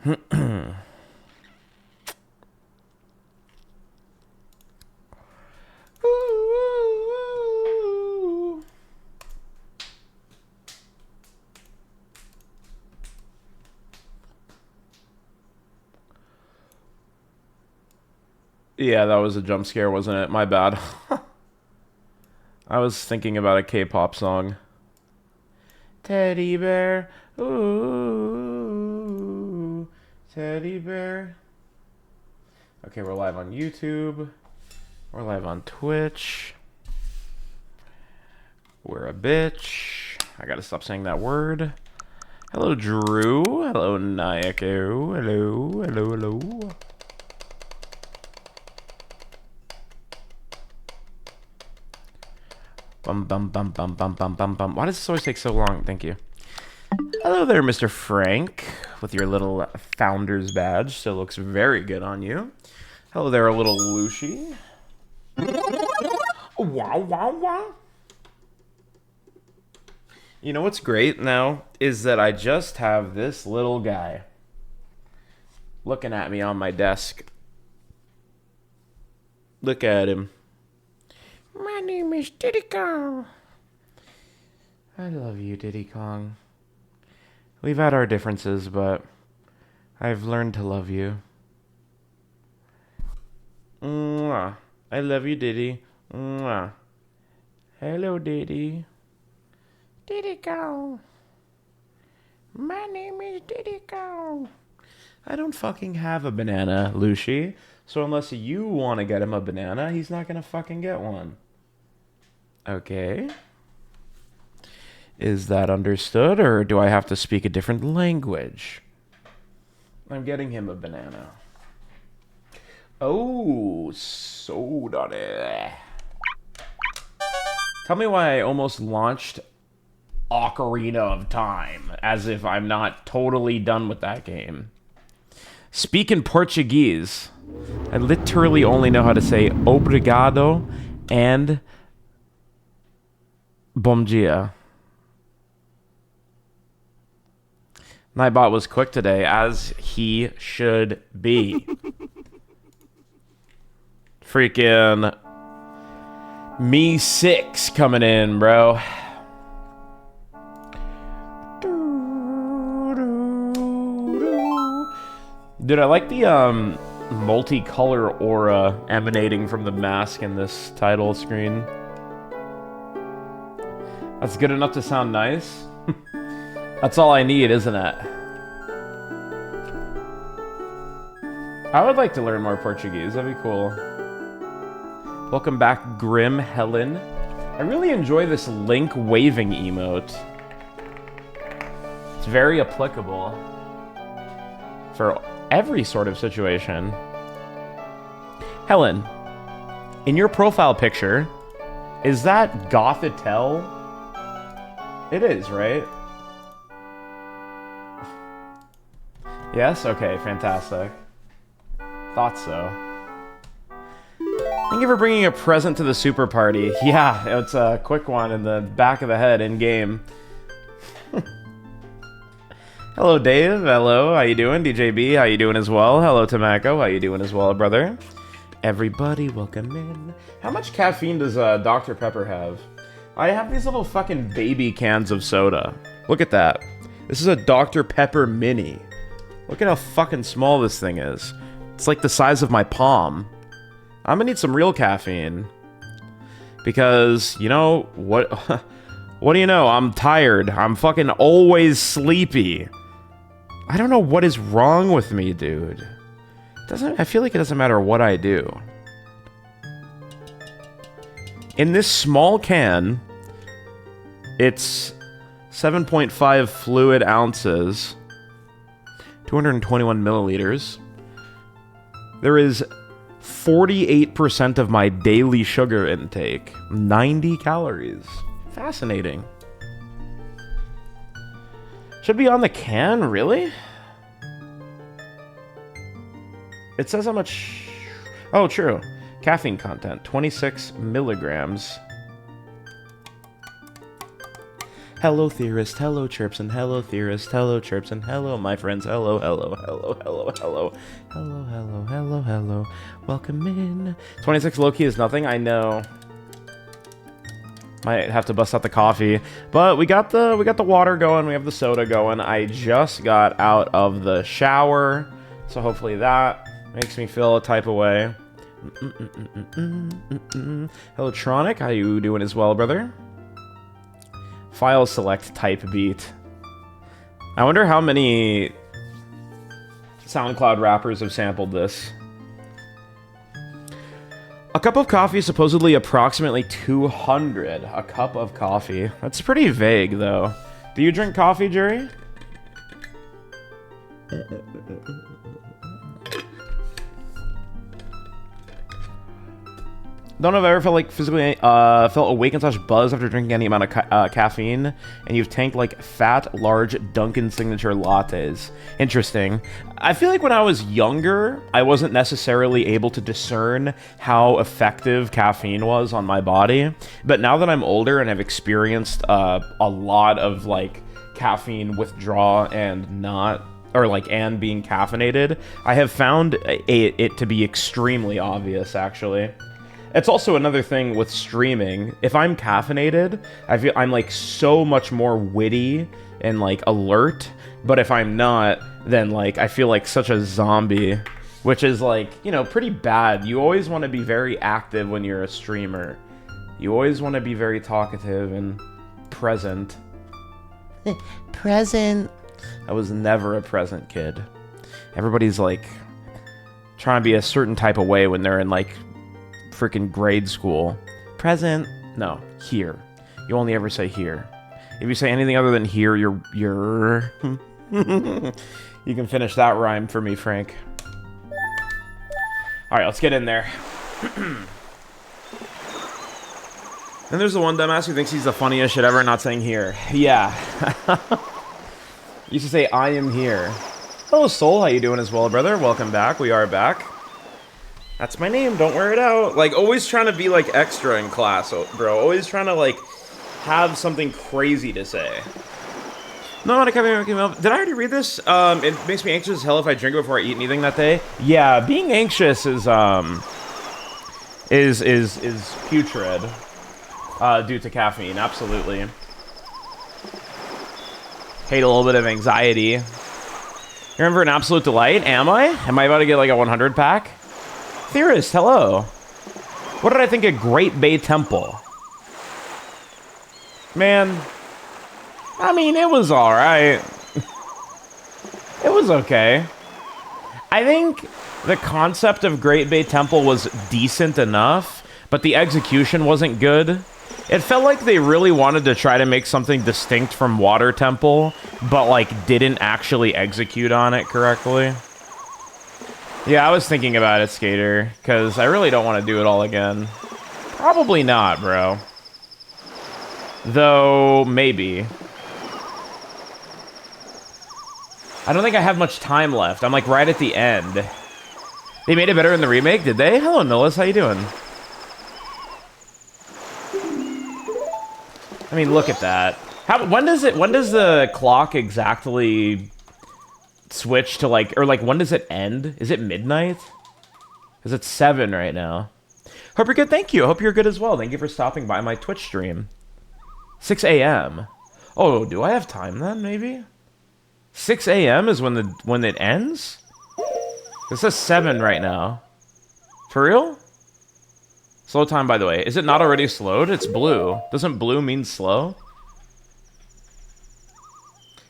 Yeah, that was a jump scare, wasn't it? My bad. I was thinking about a K-pop song. Teddy bear, ooh, teddy bear. Okay, we're live on YouTube. We're live on Twitch. We're a bitch. I gotta stop saying that word. Hello, Drew. Hello, Nayako. Hello, hello, hello. Bum, bum, bum, bum, bum, bum, bum, bum. Why does this always take so long? Thank you. Hello there, Mr. Frank, with your little founder's badge. Still looks very good on you. Hello there, a little Lucy. Wow, wow, wow. You know what's great now is that I just have this little guy looking at me on my desk. Look at him. My name is Diddy Kong. I love you, Diddy Kong. We've had our differences, but I've learned to love you. Mwah. I love you, Diddy. Mwah. Hello, Diddy. Diddy Kong. My name is Diddy Kong. I don't fucking have a banana, Lucy. So unless you want to get him a banana, he's not gonna fucking get one. Okay. Is that understood, or do I have to speak a different language? I'm getting him a banana. Oh, soda. Tell me why I almost launched Ocarina of Time, as if I'm not totally done with that game. Speak in Portuguese. I literally only know how to say obrigado and bom dia. Nightbot was quick today, as he should be. Freaking Me 6 coming in, bro. Dude, I like the multicolor aura emanating from the mask in this title screen. That's good enough to sound nice. That's all I need, isn't it? I would like to learn more Portuguese. That'd be cool. Welcome back, Grim Helen. I really enjoy this Link waving emote. It's very applicable for every sort of situation. Helen, in your profile picture, is that Gothitelle? It is, right? Yes? Okay, fantastic. Thought so. Thank you for bringing a present to the super party. Yeah, it's a quick one in the back of the head in-game. Hello, Dave. Hello. How you doing? DJB, how you doing as well? Hello, Tamako. How you doing as well, brother? Everybody, welcome in. How much caffeine does Dr. Pepper have? I have these little fucking baby cans of soda. Look at that. This is a Dr. Pepper mini. Look at how fucking small this thing is. It's like the size of my palm. I'm gonna need some real caffeine. Because, you know, what... what do you know? I'm tired. I'm fucking always sleepy. I don't know what is wrong with me, dude. I feel like it doesn't matter what I do. In this small can, it's 7.5 fluid ounces, 221 milliliters. There is 48% of my daily sugar intake, 90 calories. Fascinating. Should be on the can, really? It says how much... Oh, true. Caffeine content, 26 milligrams. Hello, theorist. Hello, chirps, and hello, theorist. Hello, chirps, and hello, my friends. Hello, hello, hello, hello, hello. Hello, hello, hello, hello. Welcome in. 26 low-key is nothing, I know. Might have to bust out the coffee. But we got the water going, we have the soda going. I just got out of the shower. So hopefully that makes me feel a type of way. Hello, Tronic. How you doing as well, brother? File select type beat. I wonder how many SoundCloud rappers have sampled this. A cup of coffee, supposedly approximately 200. A cup of coffee. That's pretty vague, though. Do you drink coffee, Jerry? Don't know if I ever felt like physically felt awakened / buzz after drinking any amount of caffeine, and you've tanked like fat, large Dunkin' signature lattes. Interesting. I feel like when I was younger, I wasn't necessarily able to discern how effective caffeine was on my body, but now that I'm older and have experienced a lot of like caffeine withdrawal and not, or like and being caffeinated, I have found it to be extremely obvious, actually. It's also another thing with streaming. If I'm caffeinated, I feel I'm like so much more witty and like alert. But if I'm not, then like I feel like such a zombie, which is like, you know, pretty bad. You always want to be very active when you're a streamer. You always want to be very talkative and present. Present. I was never a present kid. Everybody's like trying to be a certain type of way when they're in like freaking grade school. Present. No, here. You only ever say here. If you say anything other than here, you're You can finish that rhyme for me, Frank. Alright, let's get in there. Then there's the one dumbass who thinks he's the funniest shit ever, not saying here. Yeah. Used to say, I am here. Hello, Soul. How you doing as well, brother? Welcome back. We are back. That's my name, don't wear it out. Like, always trying to be, like, extra in class, bro. Always trying to, like, have something crazy to say. No, not a caffeine milk. Did I already read this? It makes me anxious as hell if I drink before I eat anything that day. Yeah, being anxious is putrid. Due to caffeine, absolutely. Hate a little bit of anxiety. You're in for an absolute delight, am I? Am I about to get, like, a 100 pack? Theorist, hello. What did I think of Great Bay Temple? Man, I mean, it was alright. It was okay. I think the concept of Great Bay Temple was decent enough, but the execution wasn't good. It felt like they really wanted to try to make something distinct from Water Temple, but, like, didn't actually execute on it correctly. Yeah, I was thinking about it, Skater, because I really don't want to do it all again. Probably not, bro. Though, maybe. I don't think I have much time left. I'm, like, right at the end. They made it better in the remake, did they? Hello, Nillis, how you doing? I mean, look at that. When does the clock exactly switch to, like, or, like, when does it end? Is it midnight? Because it's 7 right now. Hope you're good, thank you. Hope you're good as well. Thank you for stopping by my Twitch stream. 6 a.m. Oh, do I have time then, maybe? 6 a.m. is when it ends? It says 7 right now. For real? Slow time, by the way. Is it not already slowed? It's blue. Doesn't blue mean slow?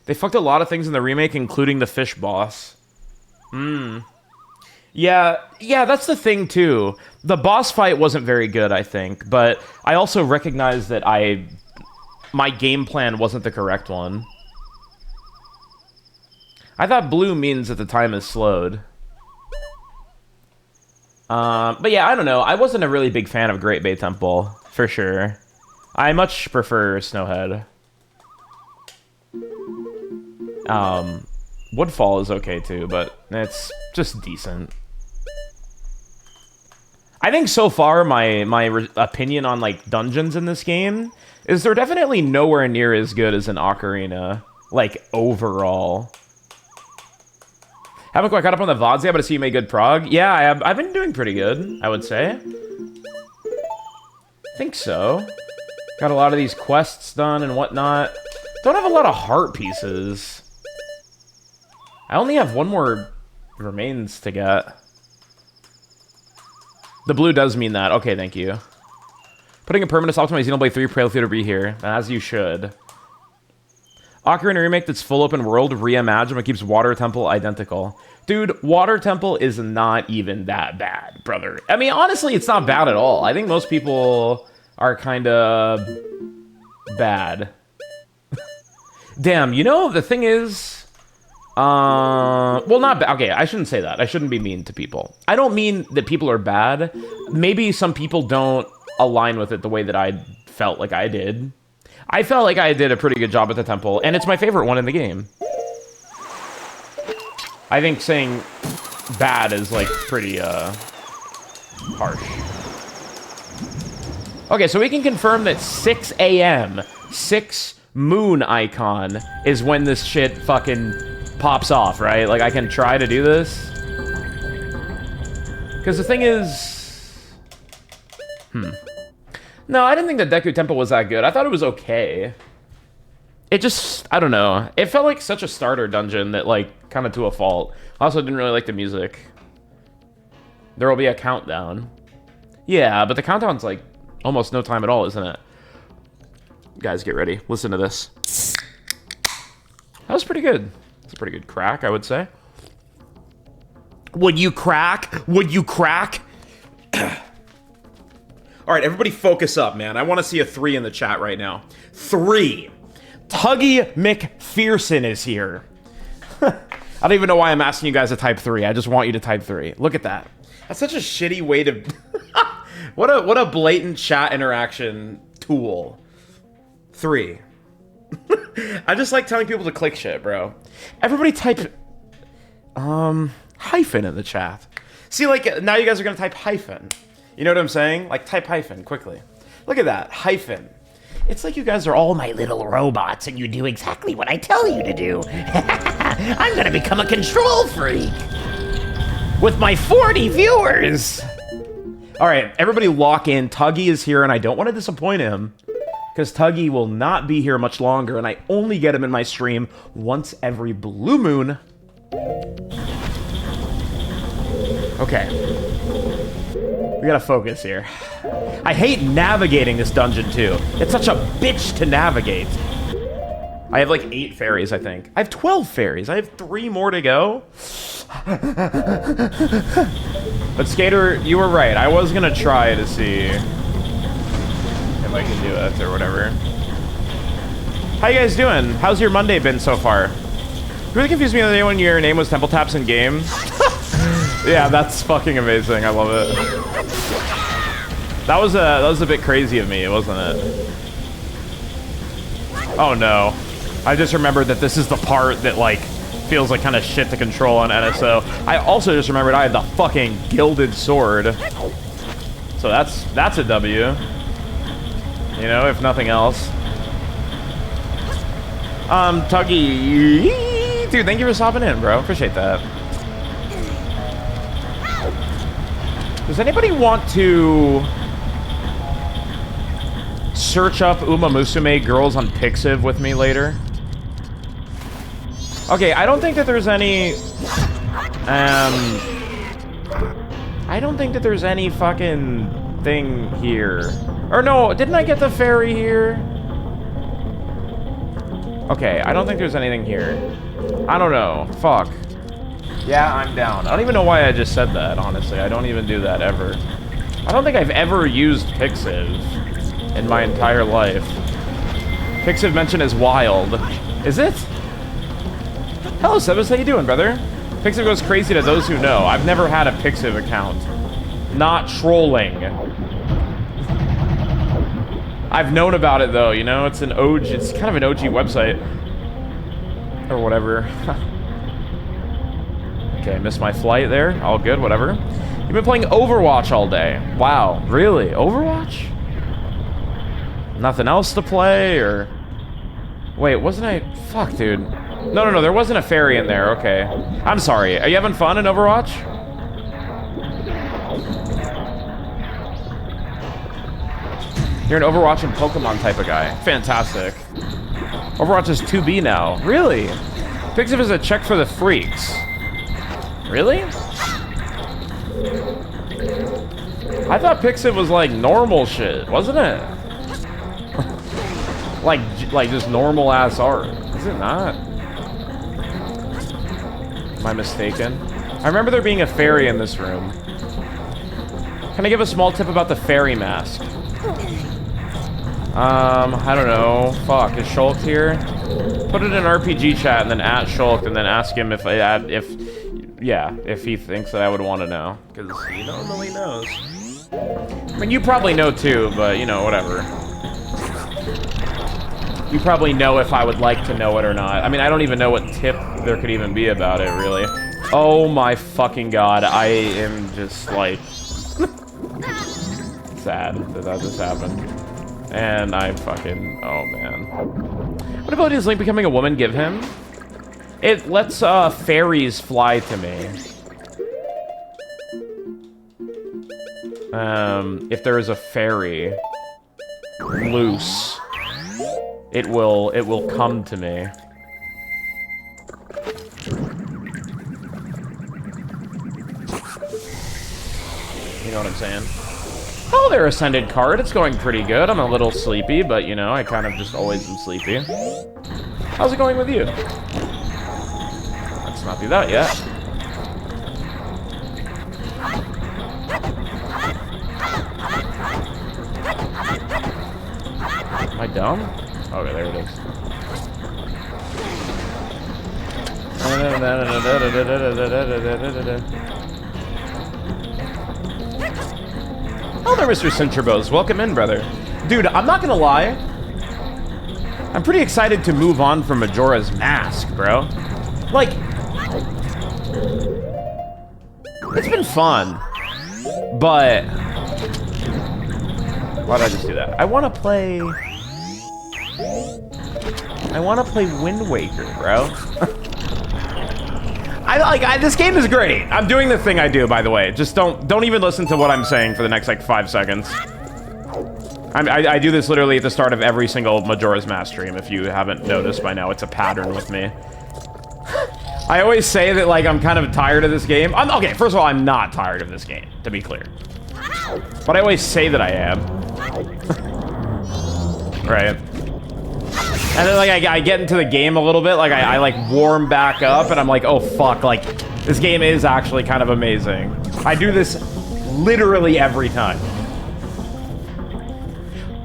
They fucked a lot of things in the remake, including the fish boss. Yeah, that's the thing, too. The boss fight wasn't very good, I think, but I also recognize that my game plan wasn't the correct one. I thought blue means that the time is slowed. But yeah, I don't know. I wasn't a really big fan of Great Bay Temple, for sure. I much prefer Snowhead. Woodfall is okay too, but it's just decent. I think so far my opinion on like dungeons in this game is they're definitely nowhere near as good as an Ocarina, like overall. Haven't quite caught up on the VODs yet, but I see you made good prog. Yeah, I've been doing pretty good, I would say. I think so. Got a lot of these quests done and whatnot. Don't have a lot of heart pieces. I only have one more remains to get. The blue does mean that. Okay, thank you. Putting a permanent stop to my Xenoblade 3 Prelude to be here, as you should. Ocarina Remake that's full open world, reimagined, but keeps Water Temple identical. Dude, Water Temple is not even that bad, brother. I mean, honestly, it's not bad at all. I think most people are kind of bad. Damn, you know, the thing is... well, not bad. Okay, I shouldn't say that. I shouldn't be mean to people. I don't mean that people are bad. Maybe some people don't align with it the way that I felt like I did. I felt like I did a pretty good job at the temple, and it's my favorite one in the game. I think saying bad is, like, pretty, harsh. Okay, so we can confirm that 6 a.m., 6 moon icon, is when this shit fucking pops off, right? Like, I can try to do this. Because the thing is... No, I didn't think the Deku Temple was that good. I thought it was okay. It just, I don't know. It felt like such a starter dungeon that, like, kind of to a fault. I also didn't really like the music. There will be a countdown. Yeah, but the countdown's, like, almost no time at all, isn't it? Guys, get ready. Listen to this. That was pretty good. It's a pretty good crack, I would say. Would you crack? Would you crack? All right, everybody focus up, man. I want to see a 3 in the chat right now. 3. Tuggy McPherson is here. I don't even know why I'm asking you guys to type 3. I just want you to type 3. Look at that. That's such a shitty way to... what a blatant chat interaction tool. 3. I just like telling people to click shit, bro. Everybody type... hyphen in the chat. See, like, now you guys are going to type hyphen. You know what I'm saying? Like, type hyphen, quickly. Look at that, hyphen. It's like you guys are all my little robots and you do exactly what I tell you to do. I'm gonna become a control freak. With my 40 viewers. All right, everybody lock in. Tuggy is here and I don't want to disappoint him. Because Tuggy will not be here much longer and I only get him in my stream once every blue moon. Okay. We gotta focus here. I hate navigating this dungeon, too. It's such a bitch to navigate. I have, like, 8 fairies, I think. I have 12 fairies. I have 3 more to go. But, Skater, you were right. I was gonna try to see if I can do it or whatever. How you guys doing? How's your Monday been so far? Really confused me the other day when your name was Temple Taps in game. Yeah, that's fucking amazing. I love it. That was a bit crazy of me, wasn't it? Oh no. I just remembered that this is the part that, like, feels like kind of shit to control on NSO. I also just remembered I had the fucking gilded sword. So that's a W. You know, if nothing else. Tuggy. Dude, thank you for stopping in, bro. Appreciate that. Does anybody want to search up Uma Musume girls on Pixiv with me later? Okay, I don't think that there's any... I don't think that there's any fucking thing here. Or no, didn't I get the fairy here? Okay, I don't think there's anything here. I don't know. Fuck. Yeah, I'm down. I don't even know why I just said that, honestly. I don't even do that ever. I don't think I've ever used Pixiv in my entire life. Pixiv mentioned as wild. Is it? Hello, Sebas. How you doing, brother? Pixiv goes crazy to those who know. I've never had a Pixiv account. Not trolling. I've known about it, though, you know? It's an OG... It's kind of an OG website. Or whatever. Okay, missed my flight there. All good, whatever. You've been playing Overwatch all day. Wow, really? Overwatch? Nothing else to play, or... Wait, wasn't I... Fuck, dude. No, there wasn't a fairy in there. Okay. I'm sorry. Are you having fun in Overwatch? You're an Overwatch and Pokemon type of guy. Fantastic. Overwatch is 2B now. Really? Pixiv is a check for the freaks. Really? I thought Pixiv was like normal shit, wasn't it? like just normal ass art. Is it not? Am I mistaken? I remember there being a fairy in this room. Can I give a small tip about the fairy mask? I don't know. Fuck, is Shulk here? Put it in RPG chat and then at Shulk and then ask him if he thinks that I would want to know. Because he normally knows. I mean, you probably know too, but, you know, whatever. You probably know if I would like to know it or not. I mean, I don't even know what tip there could even be about it, really. Oh my fucking god, I am just, like... sad that just happened. And I fucking... oh, man. What ability does Link becoming a woman give him? It lets, fairies fly to me. If there is a fairy loose, it will come to me. You know what I'm saying? Oh, there, Ascended card. It's going pretty good. I'm a little sleepy, but, you know, I kind of just always am sleepy. How's it going with you? Let's not do that yet. Am I dumb? Okay, there it is. Oh, there, Mr. Cincherbos. Welcome in, brother. Dude, I'm not gonna lie. I'm pretty excited to move on from Majora's Mask, bro. Like, it's been fun, but... why did I just do that? I want to play Wind Waker, bro. This game is great. I'm doing the thing I do, by the way. Just don't even listen to what I'm saying for the next, like, 5 seconds. I do this literally at the start of every single Majora's Mask stream, if you haven't noticed by now. It's a pattern with me. I always say that, like, I'm kind of tired of this game. Okay, first of all, I'm not tired of this game, to be clear. But I always say that I am. Right. And then, like, I get into the game a little bit, like, I like, warm back up, and I'm like, oh, fuck, like, this game is actually kind of amazing. I do this literally every time.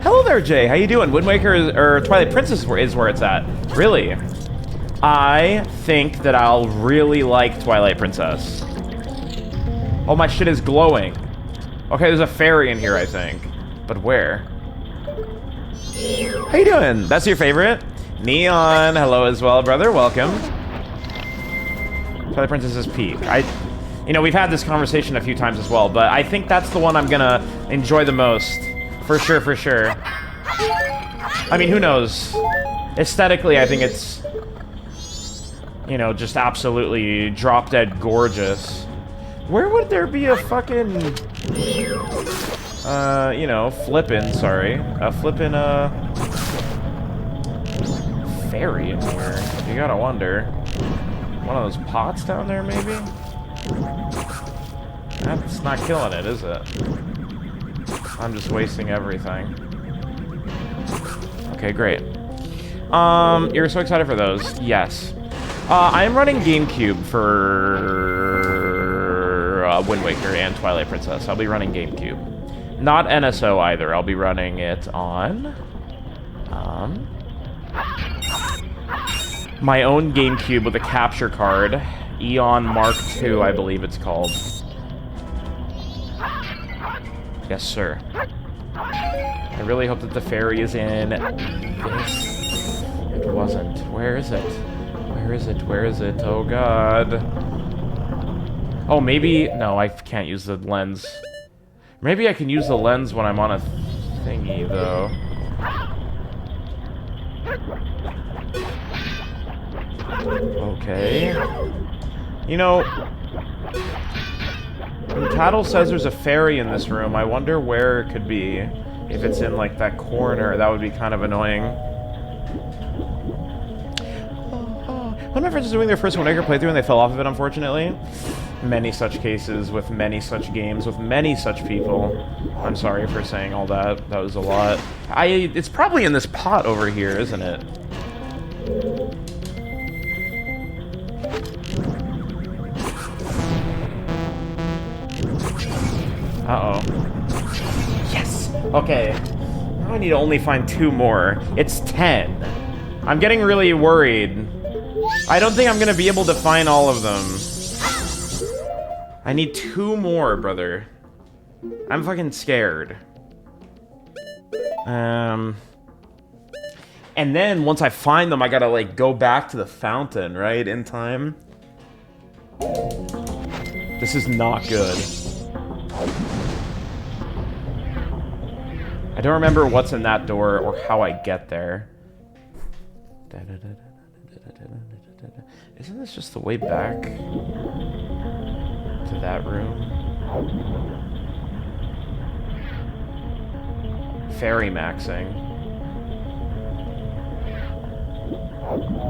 Hello there, Jay. How you doing? Wind Waker or Twilight Princess is where it's at. Really? I think that I'll really like Twilight Princess. Oh, my shit is glowing. Okay, there's a fairy in here, I think. But where? How you doing? That's your favorite? Neon, hello as well, brother. Welcome. Twilight Princess's Peak. You know, we've had this conversation a few times as well, but I think that's the one I'm gonna enjoy the most. For sure, for sure. I mean, who knows? Aesthetically, I think it's, you know, just absolutely drop-dead gorgeous. Where would there be a fucking... you know, flippin', sorry. A flippin', fairy in here. You gotta wonder. One of those pots down there, maybe? That's not killing it, is it? I'm just wasting everything. Okay, great. You're so excited for those. Yes. I am running GameCube for Wind Waker and Twilight Princess. I'll be running GameCube. Not NSO either. I'll be running it on my own GameCube with a capture card. Eon Mark II, I believe it's called. Yes, sir. I really hope that the fairy is in this. It wasn't. Where is it? Where is it? Where is it? Oh, God. Oh, maybe... No, I can't use the lens. Maybe I can use the lens when I'm on a thingy, though. Okay. You know... When Tattle says there's a fairy in this room, I wonder where it could be. If it's in, like, that corner, that would be kind of annoying. One of my friends was doing their first Wind Waker playthrough and they fell off of it, unfortunately. Many such cases, with many such games, with many such people. I'm sorry for saying all that. That was a lot. It's probably in this pot over here, isn't it? Uh-oh. Yes! Okay. Now I need to only find 2 more. It's 10. I'm getting really worried. I don't think I'm gonna be able to find all of them. I need 2 more, brother. I'm fucking scared. And then, once I find them, I gotta, like, go back to the fountain, right? In time. This is not good. I don't remember what's in that door or how I get there. Isn't this just the way back to that room? Fairy maxing.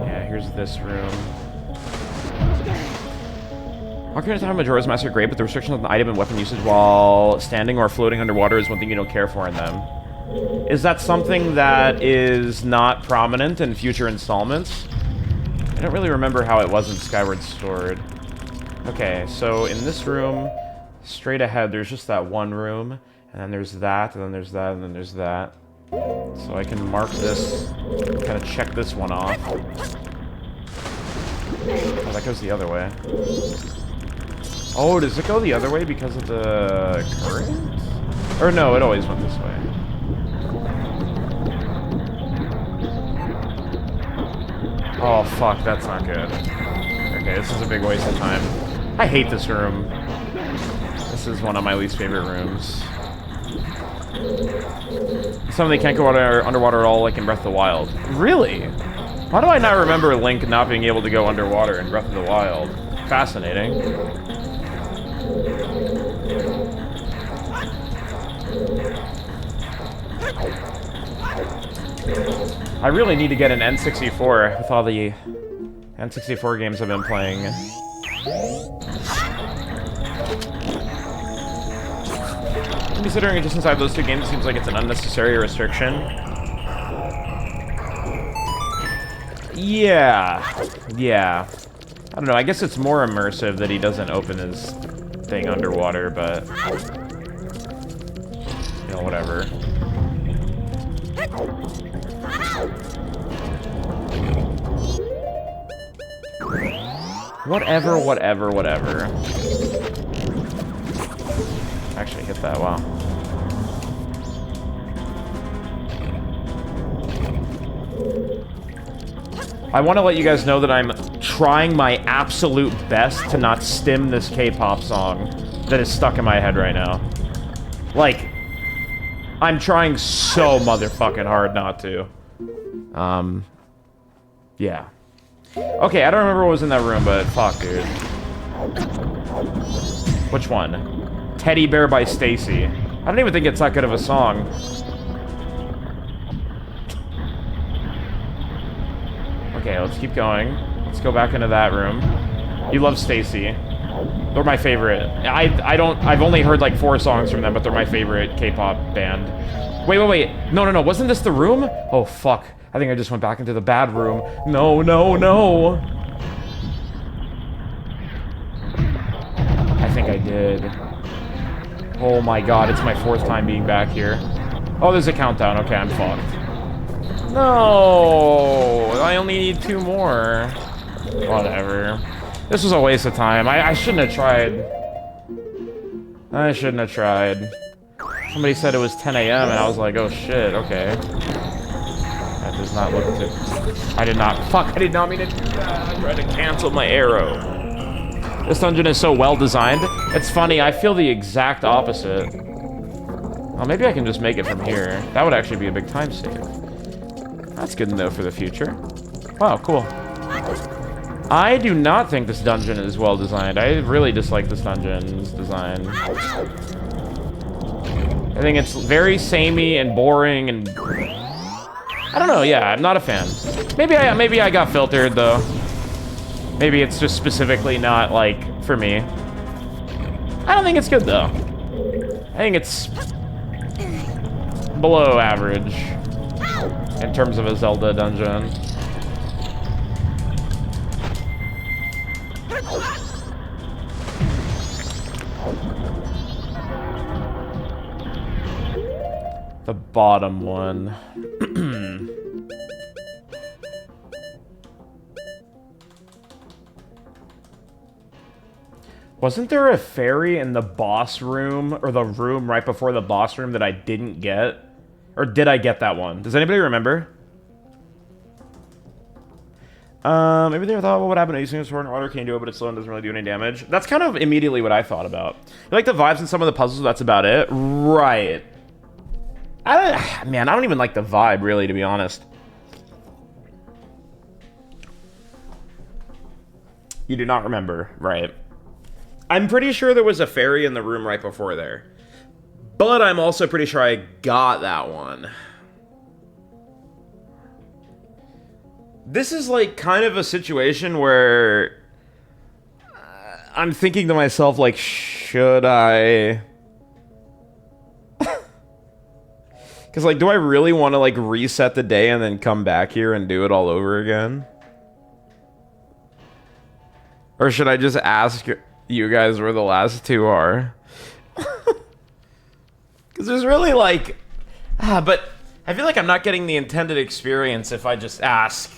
Yeah, here's this room. Ocarina of Time Majora's Mask are great, but the restrictions on the item and weapon usage while standing or floating underwater is one thing you don't care for in them. Is that something that is not prominent in future installments? I don't really remember how it was in Skyward Sword. Okay, so in this room, straight ahead, there's just that one room, and then there's that, and then there's that, and then there's that. So I can mark this, kind of check this one off. Oh, that goes the other way. Oh, does it go the other way because of the current? Or no, it always went this way. Oh, fuck, that's not good. Okay, this is a big waste of time. I hate this room. This is one of my least favorite rooms. Some they can't go underwater at all, like in Breath of the Wild. Really? Why do I not remember Link not being able to go underwater in Breath of the Wild? Fascinating. I really need to get an N64 with all the N64 games I've been playing. Considering it just inside those 2 games, it seems like it's an unnecessary restriction. Yeah. Yeah. I don't know, I guess it's more immersive that he doesn't open his thing underwater, but... You know, whatever. Whatever, whatever, whatever. Actually hit that, wow. I want to let you guys know that I'm trying my absolute best to not stim this K-pop song that is stuck in my head right now. Like, I'm trying so motherfucking hard not to. Yeah. Okay, I don't remember what was in that room, but fuck, dude. Which one? Teddy Bear by Stacy. I don't even think it's that good of a song. Okay, let's keep going. Let's go back into that room. You love Stacy. They're my favorite. I've only heard like 4 songs from them, but they're my favorite K-pop band. Wait. No. Wasn't this the room? Oh, fuck. I think I just went back into the bad room. No. I think I did. Oh my god, it's my 4th time being back here. Oh, there's a countdown. Okay, I'm fucked. No! I only need 2 more. Whatever. This was a waste of time. I shouldn't have tried. I shouldn't have tried. Somebody said it was 10 a.m. and I was like, oh shit, okay. That does not look to... I did not... Fuck, I did not mean to do that. I tried to cancel my arrow. This dungeon is so well designed. It's funny, I feel the exact opposite. Oh, maybe I can just make it from here. That would actually be a big time save. That's good to know for the future. Wow, cool. I do not think this dungeon is well designed. I really dislike this dungeon's design. I think it's very samey and boring and... I don't know, yeah, I'm not a fan. Maybe I got filtered, though. Maybe it's just specifically not, like, for me. I don't think it's good, though. I think it's... below average. In terms of a Zelda dungeon. The bottom one. Wasn't there a fairy in the boss room, or the room right before the boss room that I didn't get? Or did I get that one? Does anybody remember? Maybe they thought, what would happen to using a sword and water can do it, but it's slow and doesn't really do any damage. That's kind of immediately what I thought about. You like the vibes in some of the puzzles, that's about it. Right. Man, I don't even like the vibe, really, to be honest. You do not remember, right? I'm pretty sure there was a fairy in the room right before there. But I'm also pretty sure I got that one. This is like kind of a situation where I'm thinking to myself, like, should I? Because, like, do I really want to, like, reset the day and then come back here and do it all over again? Or should I just ask you guys where the last two are? Because there's really, like... but I feel like I'm not getting the intended experience if I just ask.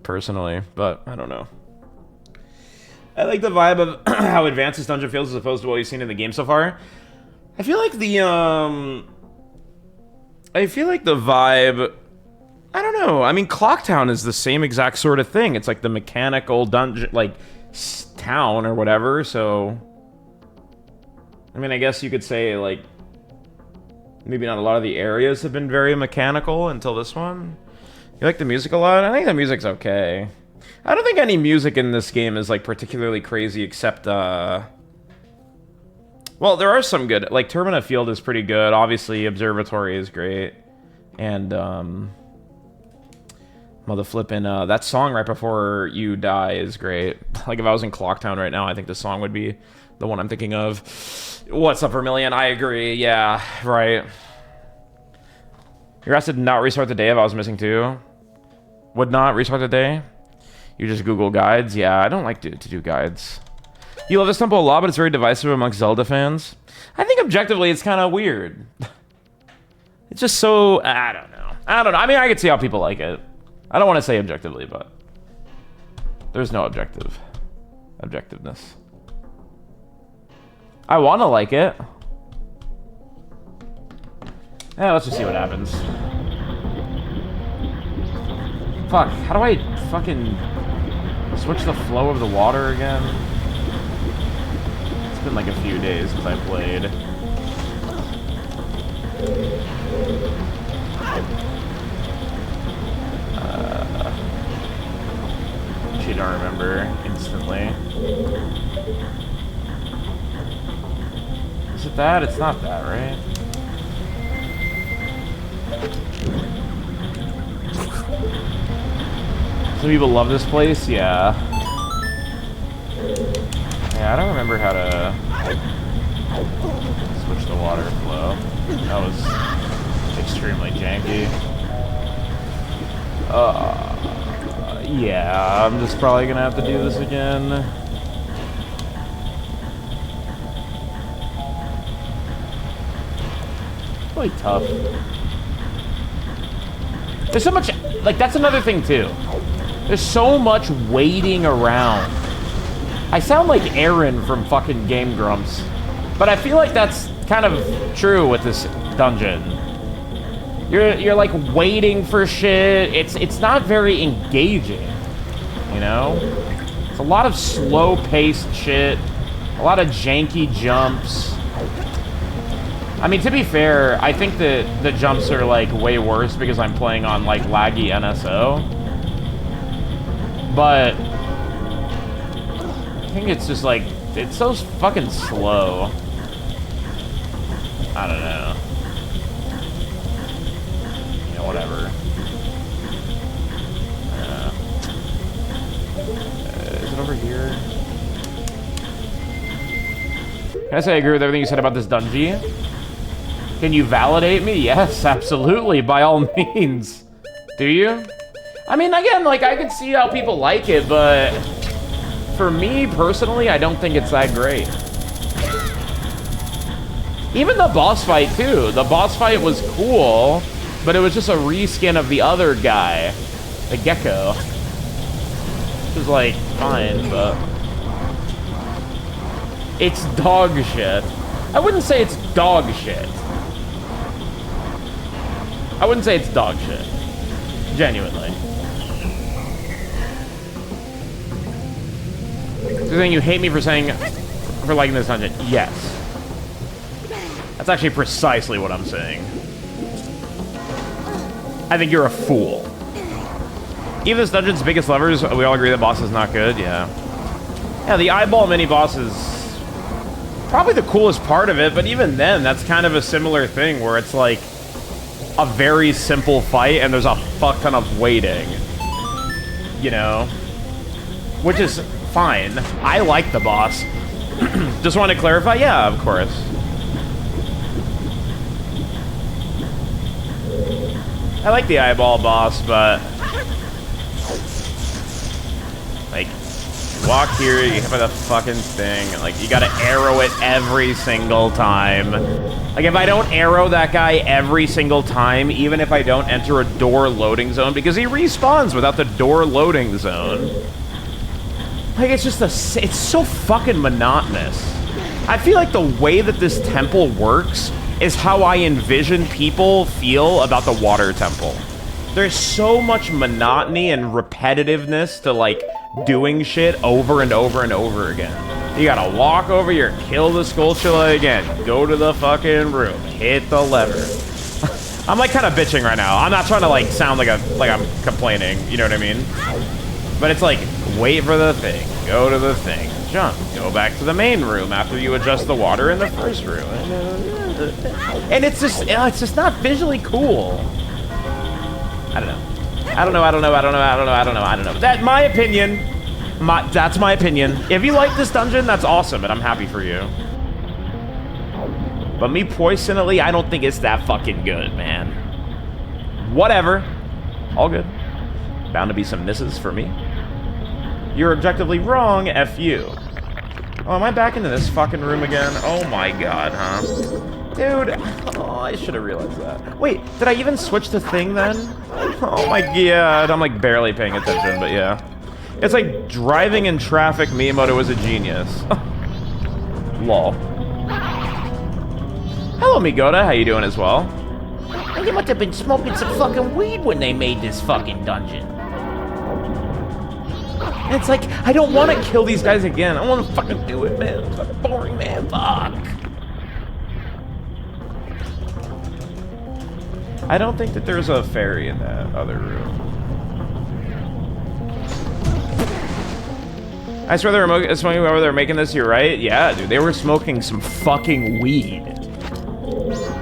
Personally, but I don't know. I like the vibe of how advanced this dungeon feels as opposed to what we've seen in the game so far. I feel like the vibe... I don't know. I mean, Clocktown is the same exact sort of thing. It's like the mechanical dungeon, like, town or whatever, so... I mean, I guess you could say, like... maybe not a lot of the areas have been very mechanical until this one. You like the music a lot? I think the music's okay. I don't think any music in this game is, like, particularly crazy except, well, there are some good. Like, Termina Field is pretty good. Obviously, Observatory is great. And, well, the flippin', that song right before you die is great. Like, if I was in Clocktown right now, I think the song would be the one I'm thinking of. What's up, Vermilion? I agree. Yeah, right. You're asked to not restart the day if I was missing too. Would not restart the day? You just Google guides? Yeah, I don't like to do guides. You love this temple a lot, but it's very divisive amongst Zelda fans. I think objectively it's kind of weird. It's just so... I don't know. I mean, I could see how people like it. I don't want to say objectively, but... there's no objectiveness. I want to like it. Yeah, let's just see what happens. Fuck, how do I fucking switch the flow of the water again? It's been like a few days since I played. She don't remember instantly. Is it that? It's not that, right? Some people love this place, yeah. Yeah, I don't remember how to switch the water flow. That was extremely janky. Yeah, I'm just probably gonna have to do this again. Really tough. There's so much, like, that's another thing too. There's so much waiting around. I sound like Aaron from fucking Game Grumps, but I feel like that's kind of true with this dungeon. You're like waiting for shit. It's not very engaging. You know? It's a lot of slow-paced shit. A lot of janky jumps. I mean, to be fair, I think that the jumps are, like, way worse because I'm playing on, like, laggy NSO. But I think it's just, like, it's so fucking slow. I don't know. You know, whatever. Is it over here? Can I say I agree with everything you said about this dungeon? Can you validate me? Yes, absolutely, by all means. Do you? I mean, again, like, I could see how people like it, but for me, personally, I don't think it's that great. Even the boss fight, too. The boss fight was cool, but it was just a reskin of the other guy, the gecko. Which was, like, fine, but it's dog shit. I wouldn't say it's dog shit. I wouldn't say it's dog shit. Genuinely. You're saying you hate me for liking this dungeon? Yes. That's actually precisely what I'm saying. I think you're a fool. Even this dungeon's biggest lovers, we all agree that boss is not good, yeah. Yeah, the eyeball mini-boss is probably the coolest part of it, but even then, that's kind of a similar thing where it's like a very simple fight and there's a fuck ton of waiting. You know? Which is fine. I like the boss. Just want to clarify? Yeah, of course. I like the eyeball boss, but like, walk here, you hit by the fucking thing, like, you gotta arrow it every single time. Like, if I don't arrow that guy every single time, even if I don't enter a door loading zone, because he respawns without the door loading zone. Like, it's just it's so fucking monotonous. I feel like the way that this temple works is how I envision people feel about the water temple. There's so much monotony and repetitiveness to, like, doing shit over and over and over again. You gotta walk over here, kill the Skulltula again, go to the fucking room, hit the lever. I'm, like, kind of bitching right now. I'm not trying to, like, sound like I'm complaining, you know what I mean? But it's like, wait for the thing, go to the thing, jump, go back to the main room after you adjust the water in the first room. And it's just not visually cool. I don't know. That's my opinion. That's my opinion. If you like this dungeon, that's awesome, and I'm happy for you. But me personally, I don't think it's that fucking good, man. Whatever. All good. Bound to be some misses for me. You're objectively wrong, F you. Oh, am I back into this fucking room again? Oh my god, huh? Dude, oh, I should have realized that. Wait, did I even switch the thing then? Oh my god, I'm like barely paying attention, but yeah. It's like driving in traffic, Miyamoto was a genius. Lol. Hello, Migoda, how you doing as well? They must have been smoking some fucking weed when they made this fucking dungeon. And it's like, I don't want to kill these guys again. I want to fucking do it, man. It's fucking boring, man. Fuck. I don't think that there's a fairy in that other room. I swear they were smoking whoever they were making this, you're right. Yeah, dude, they were smoking some fucking weed.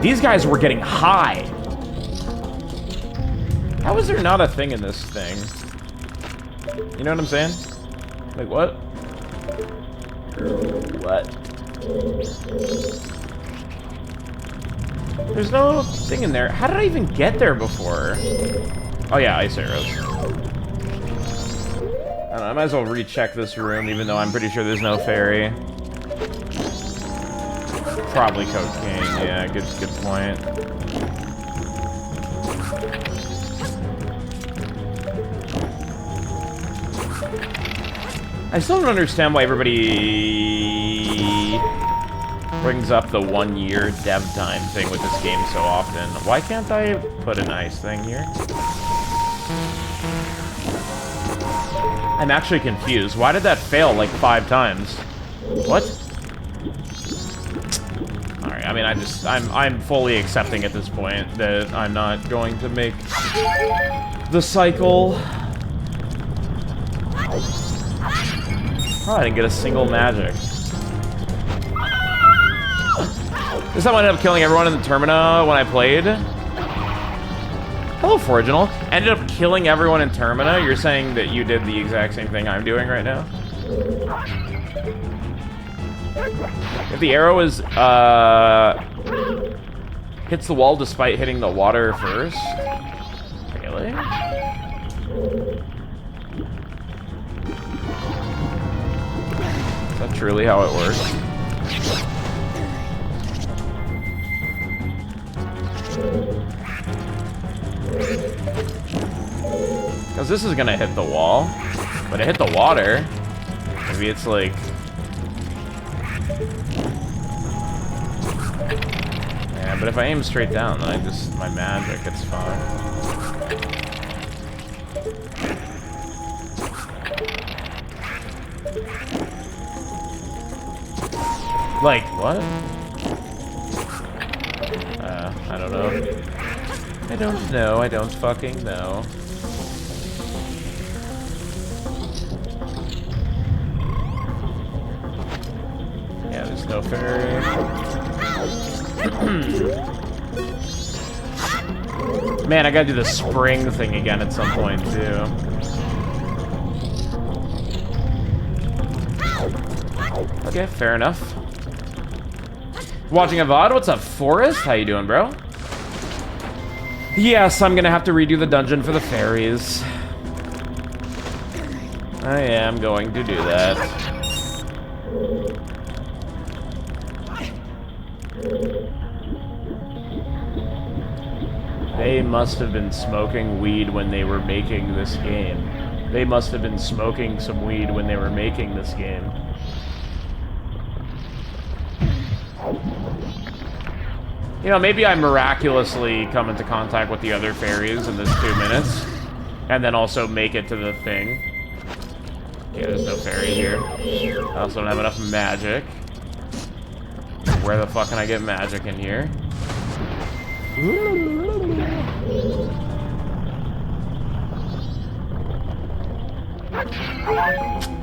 These guys were getting high. How is there not a thing in this thing? You know what I'm saying? Like, what? What? There's no thing in there. How did I even get there before? Oh yeah, ice arrows. I don't know, I might as well recheck this room, even though I'm pretty sure there's no fairy. Probably cocaine, yeah, good point. I still don't understand why everybody brings up the 1 year dev time thing with this game so often. Why can't I put an ice thing here? I'm actually confused. Why did that fail like 5 times? What? Alright, I mean, I'm fully accepting at this point that I'm not going to make the cycle. Oh, I didn't get a single magic. This time I ended up killing everyone in the Termina when I played. Hello, Forginal. Ended up killing everyone in Termina. You're saying that you did the exact same thing I'm doing right now? If the arrow is, hits the wall despite hitting the water first? Really? Is that truly how it works? Because this is gonna hit the wall, but it hit the water. Maybe it's like... Yeah, but if I aim straight down, then my magic, it's fine. Like, what? I don't know. I don't know. I don't fucking know. Yeah, there's no fairy. Man, I gotta do the spring thing again at some point, too. Okay, fair enough. Watching a VOD? What's up, Forrest? How you doing, bro? Yes, I'm gonna have to redo the dungeon for the fairies. I am going to do that. They must have been smoking weed when they were making this game. They must have been smoking some weed when they were making this game. You know, maybe I miraculously come into contact with the other fairies in this 2 minutes, and then also make it to the thing. Yeah, there's no fairy here. I also don't have enough magic. Where the fuck can I get magic in here?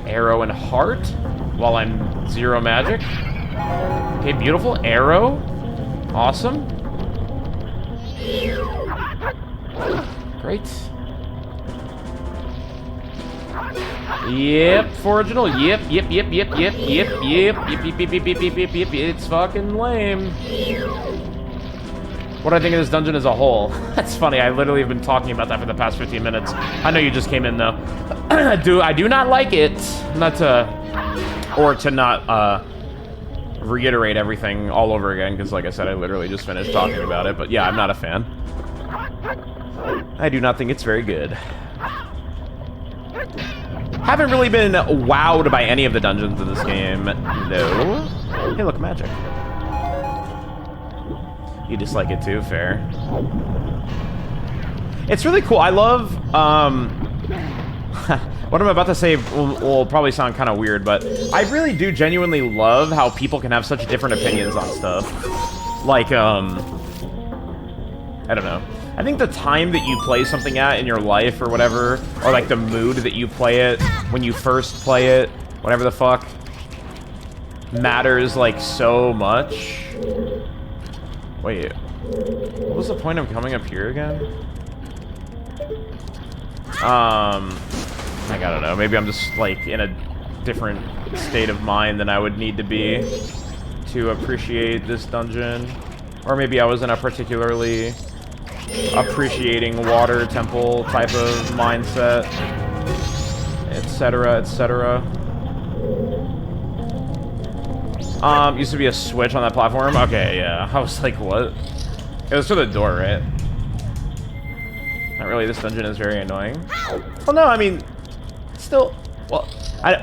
Arrow and heart while I'm 0 magic. Okay, beautiful. Arrow. Awesome. Great. Yep, Forginal. Yep. It's fucking lame. What I think of this dungeon as a whole. That's funny. I literally have been talking about that for the past 15 minutes. I know you just came in though. I do not like it. Not to, or to not reiterate everything all over again, because like I said, I literally just finished talking about it. But yeah, I'm not a fan. I do not think it's very good. Haven't really been wowed by any of the dungeons in this game. No. Hey, look, magic. You dislike it too, fair. It's really cool. I love, what I'm about to say will probably sound kind of weird, but I really do genuinely love how people can have such different opinions on stuff. Like, I don't know. I think the time that you play something at in your life or whatever, or like the mood that you play it, when you first play it, whatever the fuck, matters like so much. Wait, what was the point of coming up here again? I don't know, maybe I'm just like in a different state of mind than I would need to be to appreciate this dungeon. Or maybe I was in a particularly appreciating water temple type of mindset, etc., etc. Used to be a switch on that platform. Okay, yeah. I was like, what? It was for the door, right? Not really. This dungeon is very annoying. Well, no, I mean, still. Well,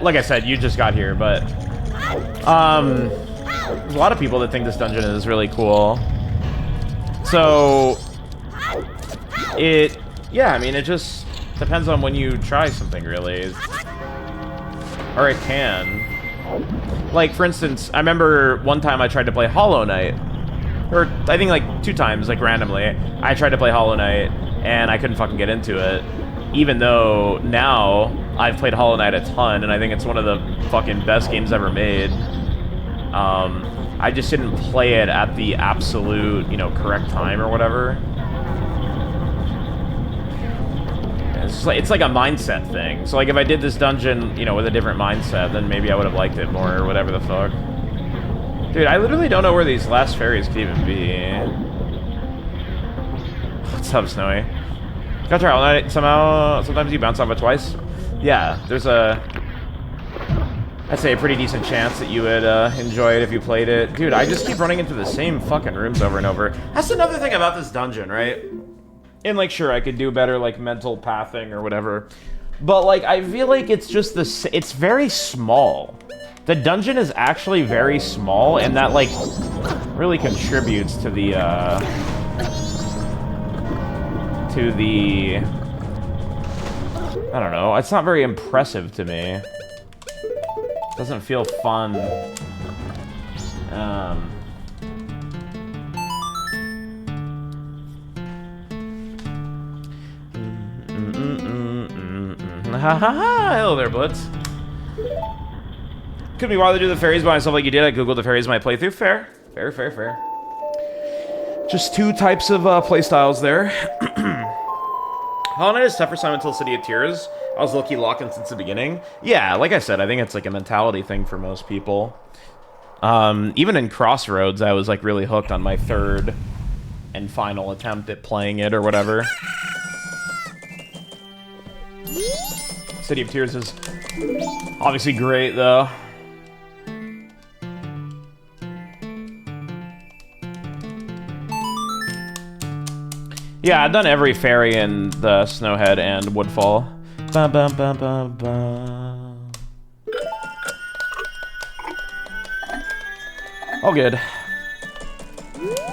like I said, you just got here, but there's a lot of people that think this dungeon is really cool. So yeah, I mean, it just depends on when you try something, really. Or it can. Like, for instance, I remember one time I tried to play Hollow Knight. Or, I think, like, 2 times, like, randomly. I tried to play Hollow Knight, and I couldn't fucking get into it. Even though, now, I've played Hollow Knight a ton, and I think it's one of the fucking best games ever made. I just didn't play it at the absolute, you know, correct time or whatever. It's like a mindset thing. So, like, if I did this dungeon, you know, with a different mindset, then maybe I would have liked it more or whatever the fuck. Dude, I literally don't know where these last fairies could even be. What's up, Snowy? Got to try all night somehow. Sometimes you bounce off it twice. Yeah, there's a... I'd say a pretty decent chance that you would enjoy it if you played it. Dude, I just keep running into the same fucking rooms over and over. That's another thing about this dungeon, right? And, like, sure, I could do better, like, mental pathing or whatever. But, like, I feel like it's just this... It's very small. The dungeon is actually very small, and that, like, really contributes to the, I don't know. It's not very impressive to me. Doesn't feel fun. Ha ha ha! Hello there, Blitz. Couldn't be bothered to do the fairies by myself like you did. I googled the fairies in my playthrough. Fair. Fair, fair, fair. Just 2 types of playstyles there. Hollow Knight is tough for some until City of Tears. I was low-key locking since the beginning. Yeah, like I said, I think it's like a mentality thing for most people. Even in Crossroads, I was like really hooked on my 3rd and final attempt at playing it or whatever. City of Tears is obviously great, though. Yeah, I've done every fairy in the Snowhead and Woodfall. Bum, bum, bum, bum, bum. All good.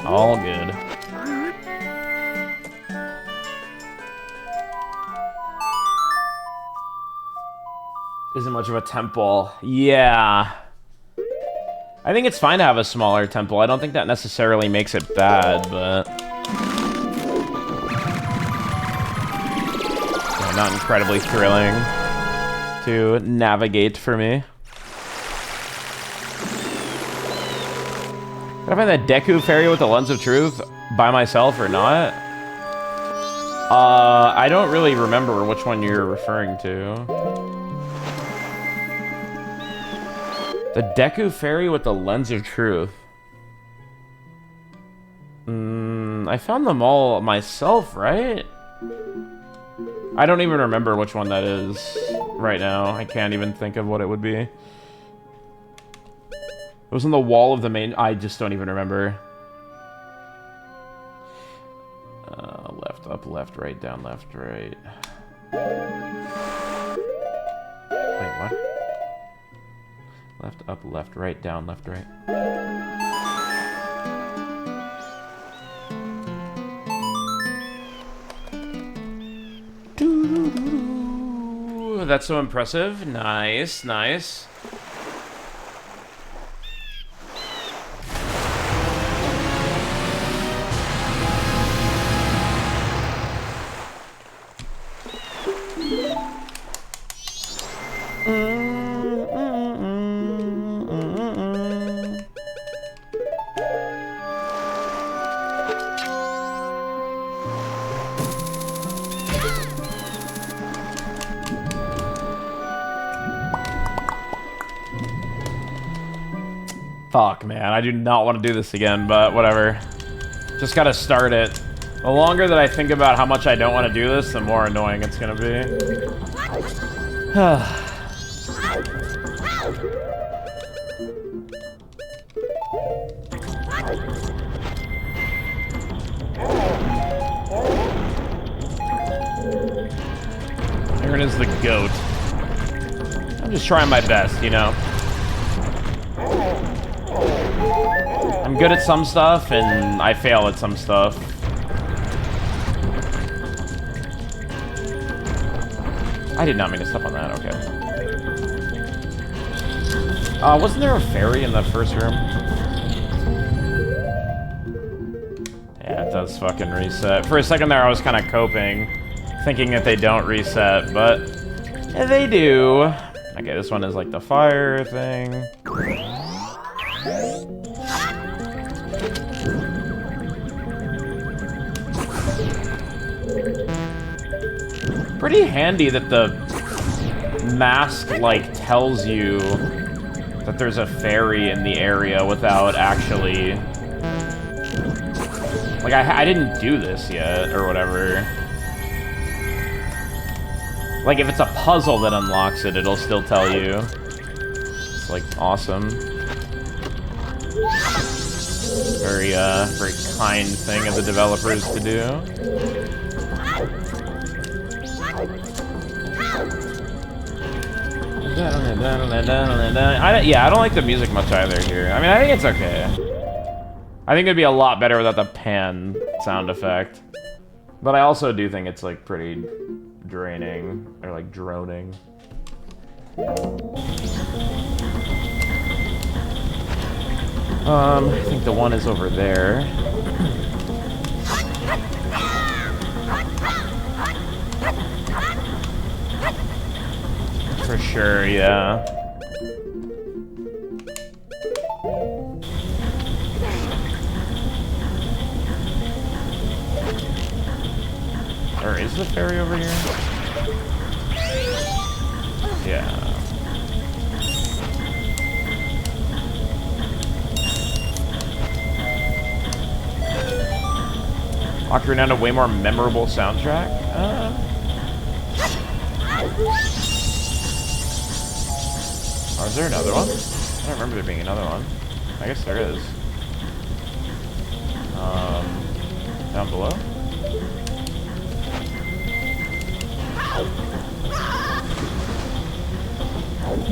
All good. Isn't much of a temple. Yeah. I think it's fine to have a smaller temple. I don't think that necessarily makes it bad, but... yeah, not incredibly thrilling to navigate for me. Did I find that Deku fairy with the Lens of Truth by myself or not? I don't really remember which one you're referring to. The Deku fairy with the Lens of Truth. I found them all myself, right? I don't even remember which one that is right now. I can't even think of what it would be. It was on the wall of the main... I just don't even remember. Left, up, left, right, down, left, right. Wait, what? Left, up, left, right, down, left, right. Ooh, that's so impressive. Nice, nice. Fuck, man. I do not want to do this again, but whatever. Just gotta start it. The longer that I think about how much I don't want to do this, the more annoying it's gonna be. Aaron is the goat. I'm just trying my best, you know? I'm good at some stuff, and I fail at some stuff. I did not mean to step on that, okay. Wasn't there a fairy in the first room? Yeah, it does fucking reset. For a second there, I was kind of coping, thinking that they don't reset, but they do. Okay, this one is like the fire thing. Pretty handy that the mask, like, tells you that there's a fairy in the area without actually... Like, I didn't do this yet, or whatever. Like, if it's a puzzle that unlocks it, it'll still tell you. It's, like, awesome. Very kind thing of the developers to do. Yeah, I don't like the music much either here. I mean, I think it's okay. I think it'd be a lot better without the pan sound effect. But I also do think it's, like, pretty draining. Or, like, droning. I think the one is over there. For sure, yeah. Or is the fairy over here? Yeah. Ocarina had a way more memorable soundtrack? Oh, is there another one? I don't remember there being another one. I guess there is. Down below?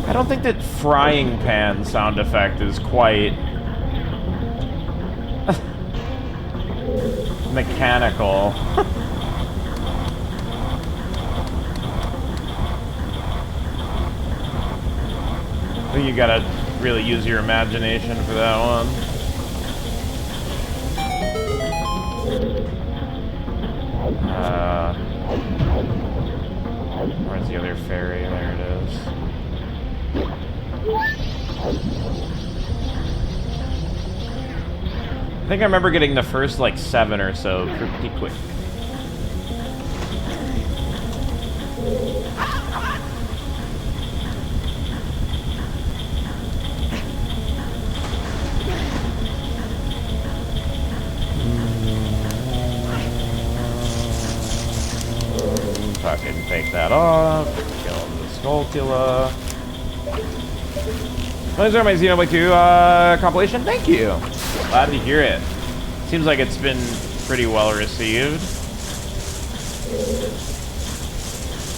I don't think that frying pan sound effect is quite mechanical. I think you gotta really use your imagination for that one. Where's the other fairy? There it is. I think I remember getting the first, like, 7 or so pretty quick. Fucking take that off. Kill the Skulltula. Those are my Xenoblade 2 compilation. Thank you. Glad to hear it. Seems like it's been pretty well received.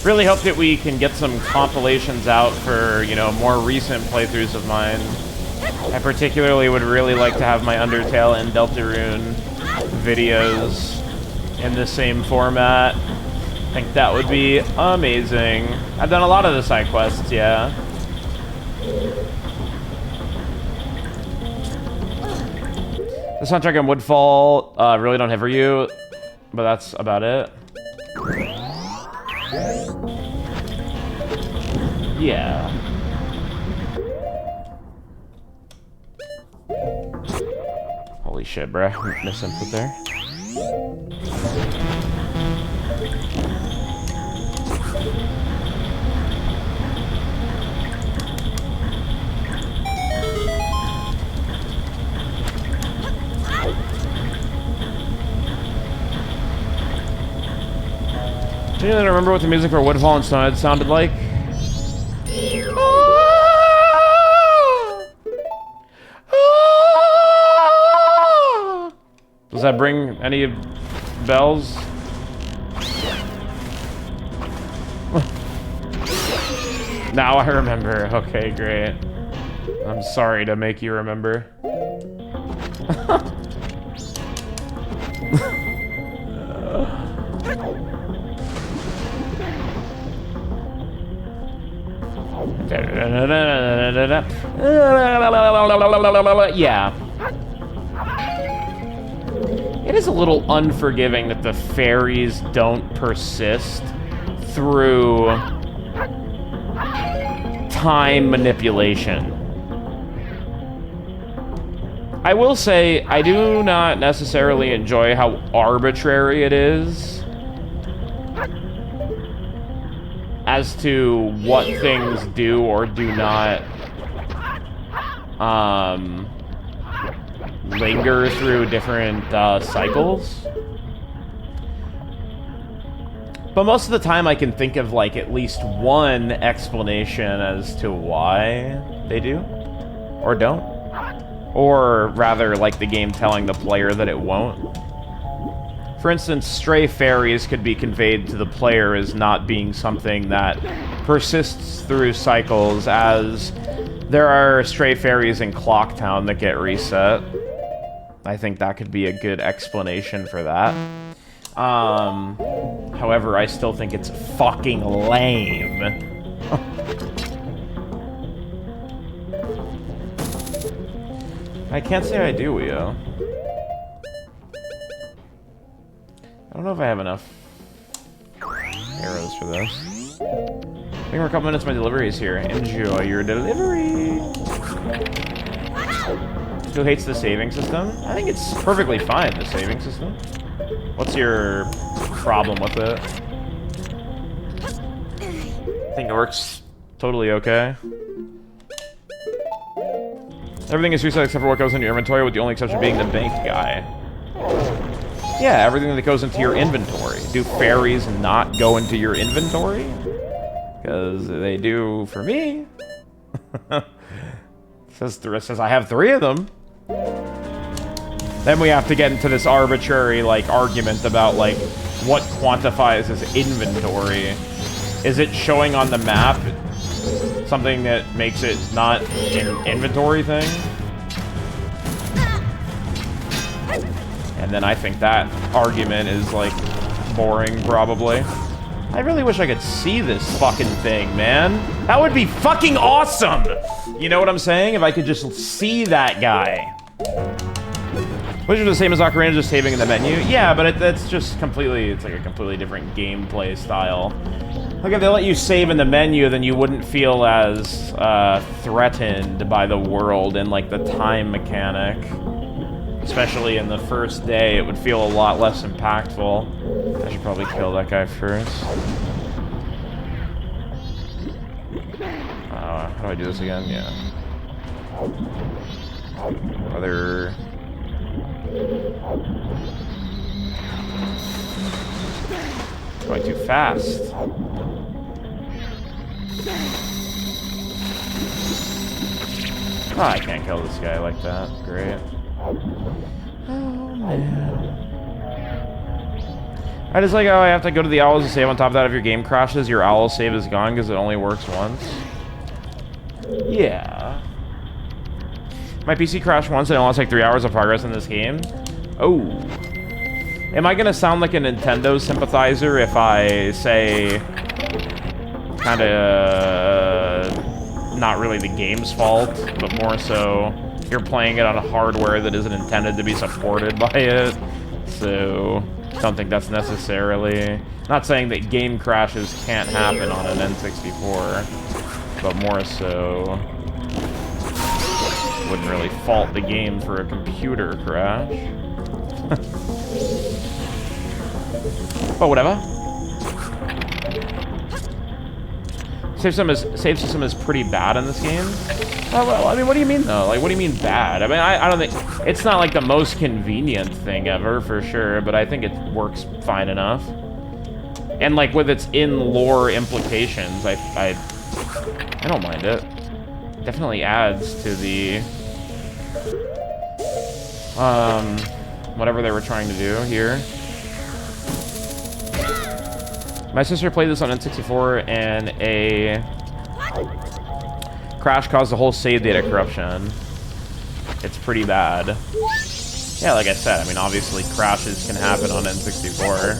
Really hope that we can get some compilations out for, you know, more recent playthroughs of mine. I particularly would really like to have my Undertale and Deltarune videos in the same format. I think that would be amazing. I've done a lot of the side quests, yeah. The soundtrack on Woodfall, really don't have for you, but that's about it. Yeah. Holy shit, bruh. Misinput there. Do you remember what the music for Woodfall and Snowhead sounded like? Does that bring any bells? Now I remember. Okay, great. I'm sorry to make you remember. Yeah. It is a little unforgiving that the fairies don't persist through time manipulation. I will say, I do not necessarily enjoy how arbitrary it is as to what things do or do not linger through different cycles. But most of the time I can think of like at least one explanation as to why they do or don't. Or rather, like the game telling the player that it won't. For instance, stray fairies could be conveyed to the player as not being something that persists through cycles, as there are stray fairies in Clocktown that get reset. I think that could be a good explanation for that. However, I still think it's fucking lame. I can't say I do, Weo. I don't know if I have enough arrows for this. I think we're a couple minutes, my delivery is here. Enjoy your delivery! Who hates the saving system? I think it's perfectly fine, the saving system. What's your problem with it? I think it works totally okay. Everything is reset except for what goes into your inventory, with the only exception being the bank guy. Yeah, everything that goes into your inventory. Do fairies not go into your inventory? Because they do for me. says I have 3 of them. Then we have to get into this arbitrary, like, argument about, like, what quantifies as inventory. Is it showing on the map something that makes it not an inventory thing? And then I think that argument is, like, boring, probably. I really wish I could see this fucking thing, man. That would be fucking awesome! You know what I'm saying? If I could just see that guy. Which is the same as Ocarina, just saving in the menu? Yeah, but that's just completely, it's like a completely different gameplay style. Like, if they let you save in the menu, then you wouldn't feel as threatened by the world and, like, the time mechanic. Especially in the first day, it would feel a lot less impactful. I should probably kill that guy first. How do I do this again? Yeah. Other... Going too fast. Oh, I can't kill this guy like that. Great. Oh, man. I just like how I have to go to the owls to save. On top of that, if your game crashes, your owl save is gone because it only works once. Yeah. My PC crashed once and it lost like 3 hours of progress in this game. Oh. Am I gonna sound like a Nintendo sympathizer if I say kinda not really the game's fault, but more so you're playing it on a hardware that isn't intended to be supported by it? So don't think that's necessarily... Not saying that game crashes can't happen on an N64, but more so wouldn't really fault the game for a computer crash. But whatever. Save system is pretty bad in this game. Well, I mean, what do you mean though? Like, what do you mean bad? I mean, I don't think it's not like the most convenient thing ever for sure, but I think it works fine enough. And like with its in-lore implications, I don't mind it. Definitely adds to the whatever they were trying to do here. My sister played this on N64 and a crash caused the whole save data corruption. It's pretty bad. Yeah, like I said, I mean, obviously crashes can happen on N64.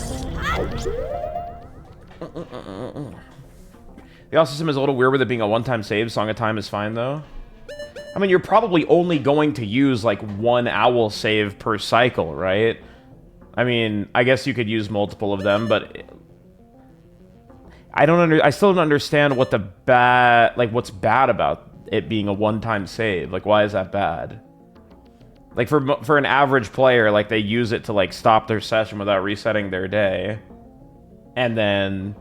The audio system is a little weird with it being a one-time save. Song of Time is fine, though. I mean, you're probably only going to use, like, one owl save per cycle, right? I mean, I guess you could use multiple of them, but... I still don't understand what what's bad about it being a one-time save. Like, why is that bad? Like, for an average player, like, they use it to, like, stop their session without resetting their day. And then...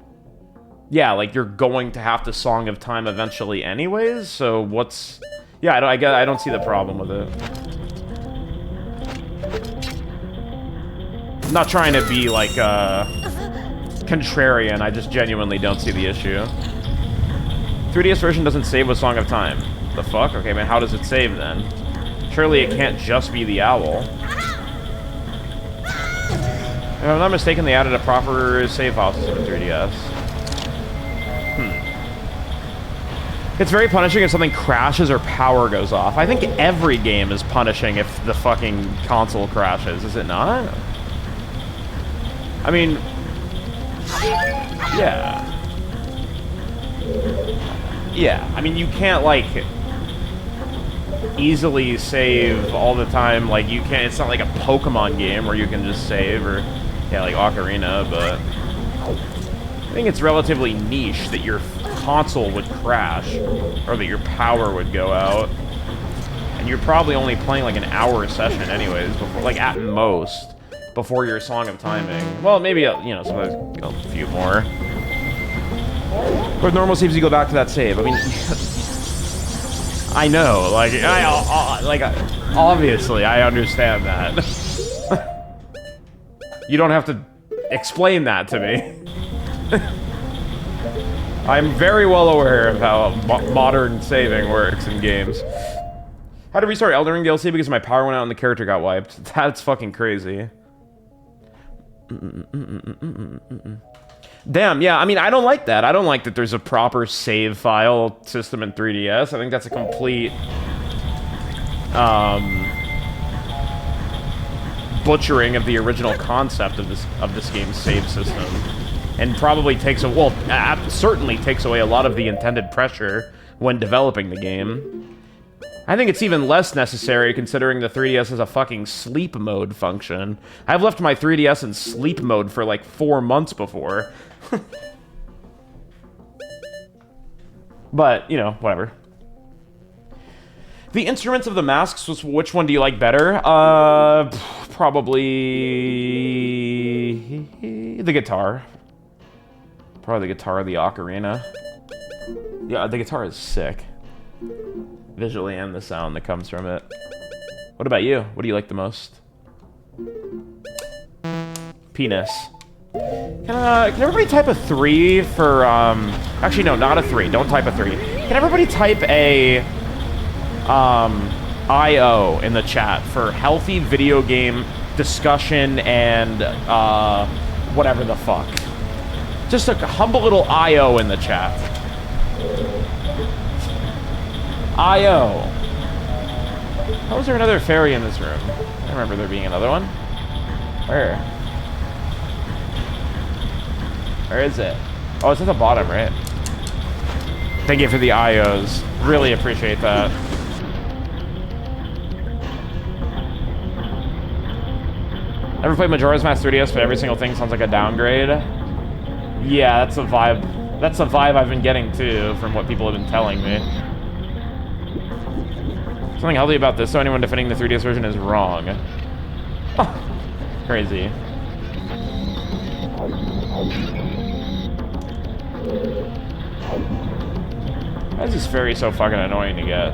Yeah, like, you're going to have to Song of Time eventually anyways, so what's... Yeah, I don't see the problem with it. I'm not trying to be, like, contrarian, I just genuinely don't see the issue. 3DS version doesn't save with Song of Time. The fuck? Okay, man, how does it save, then? Surely it can't just be the owl. If I'm not mistaken, they added a proper save file system in 3DS. It's very punishing if something crashes or power goes off. I think every game is punishing if the fucking console crashes, is it not? I mean... Yeah. Yeah, I mean, you can't, like... easily save all the time. Like, you can't... It's not like a Pokemon game where you can just save, or... Yeah, like Ocarina, but... I think it's relatively niche that your console would crash, or that your power would go out. And you're probably only playing like an hour session anyways, before, like at most, before your Song of Timing. Well, maybe, you know, sometimes a few more. With normal saves, you go back to that save. I mean, I know, like, obviously, I understand that. You don't have to explain that to me. I'm very well aware of how modern saving works in games. How to restart Elden Ring DLC because my power went out and the character got wiped. That's fucking crazy. Damn, yeah, I mean, I don't like that. I don't like that there's a proper save file system in 3DS. I think that's a complete... butchering of the original concept of this game's save system. And probably takes certainly takes away a lot of the intended pressure when developing the game. I think it's even less necessary considering the 3DS has a fucking sleep mode function. I've left my 3DS in sleep mode for like 4 months before. But, you know, whatever. The instruments of the masks, which one do you like better? Probably... the guitar. Probably the guitar or the ocarina. Yeah, the guitar is sick. Visually and the sound that comes from it. What about you? What do you like the most? Penis. Can everybody type a 3 for, Actually, no, not a 3. Don't type a 3. Can everybody type a, IO in the chat for healthy video game discussion and, whatever the fuck. Just a humble little IO in the chat. IO. How was there another fairy in this room? I remember there being another one. Where? Where is it? Oh, it's at the bottom, right? Thank you for the IOs. Really appreciate that. Ever played Majora's Mask 3DS, but every single thing sounds like a downgrade? Yeah, that's a vibe. That's a vibe I've been getting too, from what people have been telling me. Something healthy about this, so anyone defending the 3DS version is wrong. Crazy. Why is this fairy so fucking annoying to get?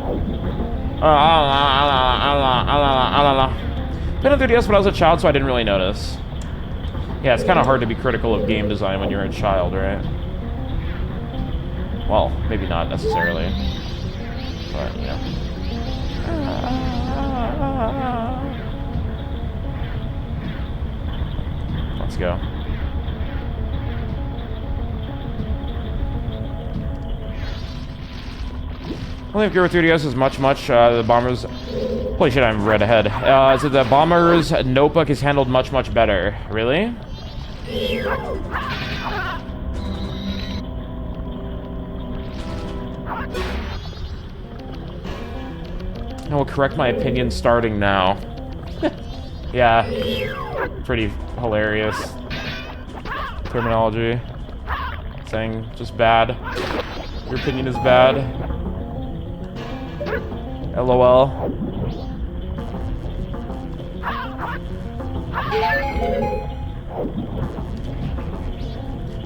Played on 3DS when I was a child, so I didn't really notice. Yeah, it's kind of hard to be critical of game design when you're a child, right? Well, maybe not necessarily. But, you know. Let's go. Only if Gear 3DS is much, the Bomber's... Holy shit, I'm read ahead. So the Bomber's notebook is handled much, much better. Really? I will correct my opinion starting now. Yeah. Pretty hilarious terminology. Saying just bad. Your opinion is bad. LOL.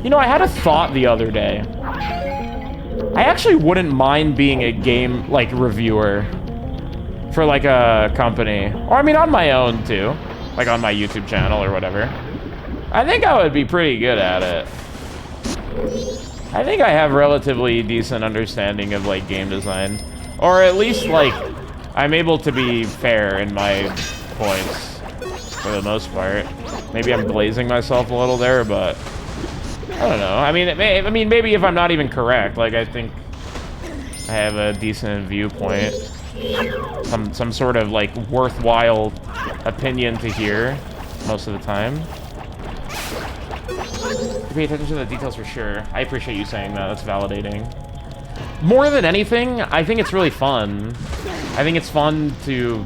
You know, I had a thought the other day. I actually wouldn't mind being a game, like, reviewer for, like, a company. Or, I mean, on my own, too. Like, on my YouTube channel or whatever. I think I would be pretty good at it. I think I have relatively decent understanding of, like, game design. Or at least, like, I'm able to be fair in my points for the most part. Maybe I'm glazing myself a little there, but I don't know. I mean, maybe if I'm not even correct, like, I think I have a decent viewpoint. Some sort of, like, worthwhile opinion to hear most of the time. Pay attention to the details for sure. I appreciate you saying that. That's validating. More than anything, I think it's really fun. I think it's fun to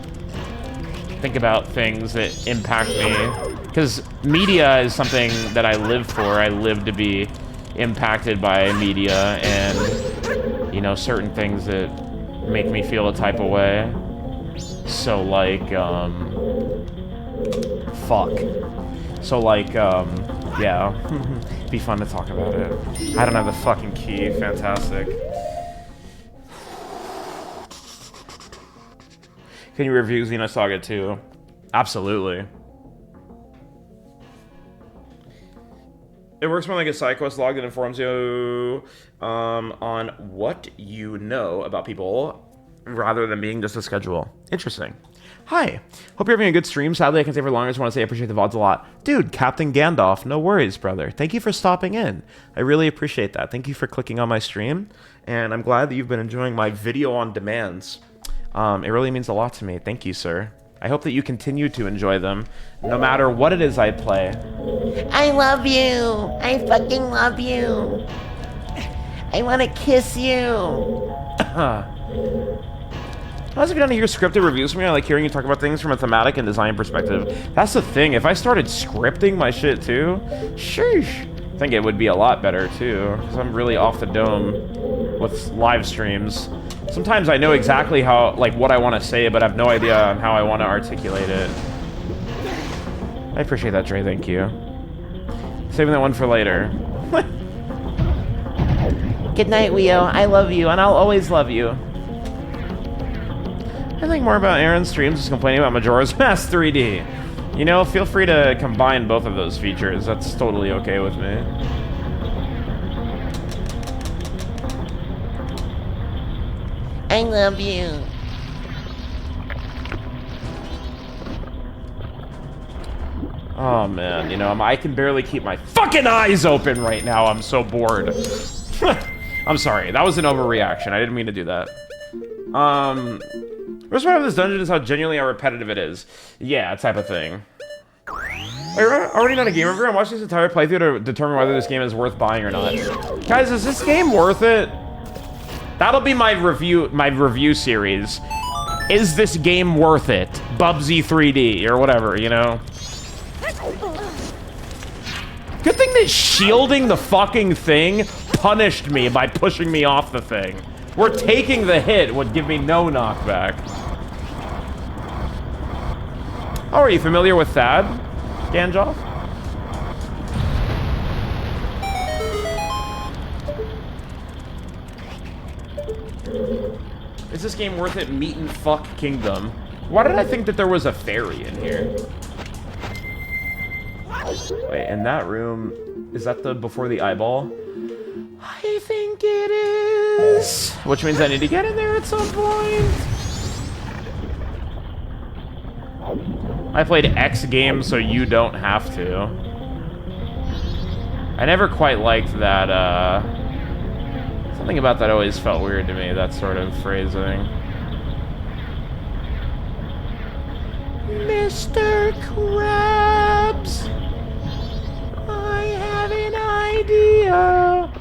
think about things that impact me. Because media is something that I live for. I live to be impacted by media and, you know, certain things that make me feel a type of way. So, like, fuck. So, like, yeah. It'd be fun to talk about it. I don't have the fucking key. Fantastic. Can you review Xenosaga 2? Absolutely. It works when like a side quest log that informs you on what you know about people rather than being just a schedule. Interesting. Hi. Hope you're having a good stream. Sadly, I can't stay for longer. I just want to say I appreciate the VODs a lot. Dude, Captain Gandalf, no worries, brother. Thank you for stopping in. I really appreciate that. Thank you for clicking on my stream. And I'm glad that you've been enjoying my video on demands. It really means a lot to me. Thank you, sir. I hope that you continue to enjoy them, no matter what it is I play. I love you. I fucking love you. I want to kiss you. How's it been on to hear scripted reviews from you? I like hearing you talk about things from a thematic and design perspective. That's the thing. If I started scripting my shit too, sheesh. I think it would be a lot better too, because I'm really off the dome with live streams. Sometimes I know exactly how, like, what I want to say, but I have no idea on how I want to articulate it. I appreciate that, Trey. Thank you. Saving that one for later. Good night, Leo. I love you, and I'll always love you. I think more about Aaron's streams is complaining about Majora's Mask 3D. You know, feel free to combine both of those features. That's totally okay with me. I love you. Oh man, you know, I can barely keep my fucking eyes open right now. I'm so bored. I'm sorry, that was an overreaction. I didn't mean to do that. Worst part of this dungeon is how genuinely how repetitive it is. Yeah, type of thing. Are already not a game reviewer? I'm watching this entire playthrough to determine whether this game is worth buying or not. Guys, is this game worth it? That'll be my review series. Is this game worth it? Bubsy 3D or whatever, you know? Good thing that shielding the fucking thing punished me by pushing me off the thing. Where taking the hit would give me no knockback. Oh, are you familiar with Thad, Ganjoff? Is this game worth it? Meat and fuck kingdom. Why did I think that there was a fairy in here? Wait, in that room, is that the before the eyeball? I think it is. Which means I need to get in there at some point. I played X Games, so you don't have to. I never quite liked that, something about that always felt weird to me, that sort of phrasing. Mr. Krabs, I have an idea.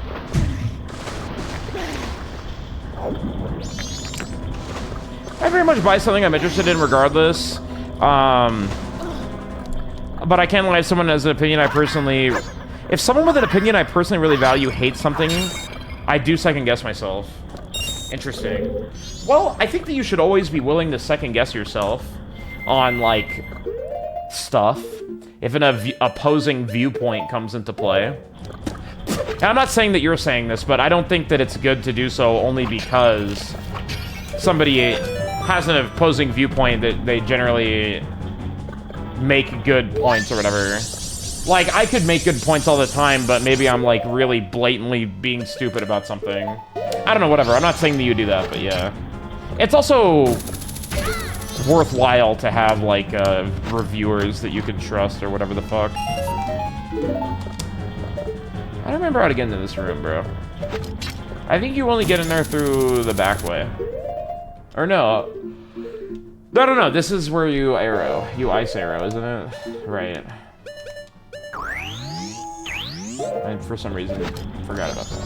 I very much buy something I'm interested in regardless. But I can't lie, if someone has an opinion I personally... If someone with an opinion I personally really value hates something, I do second guess myself. Interesting. Well, I think that you should always be willing to second guess yourself on, like, stuff. If an opposing viewpoint comes into play. And I'm not saying that you're saying this, but I don't think that it's good to do so only because somebody has an opposing viewpoint that they generally make good points or whatever. Like, I could make good points all the time, but maybe I'm, like, really blatantly being stupid about something. I don't know, whatever. I'm not saying that you do that, but yeah. It's also worthwhile to have, like, reviewers that you can trust or whatever the fuck. I don't remember how to get into this room, bro. I think you only get in there through the back way. Or no. No. This is where you arrow. You ice arrow, isn't it? Right. I, for some reason, forgot about that.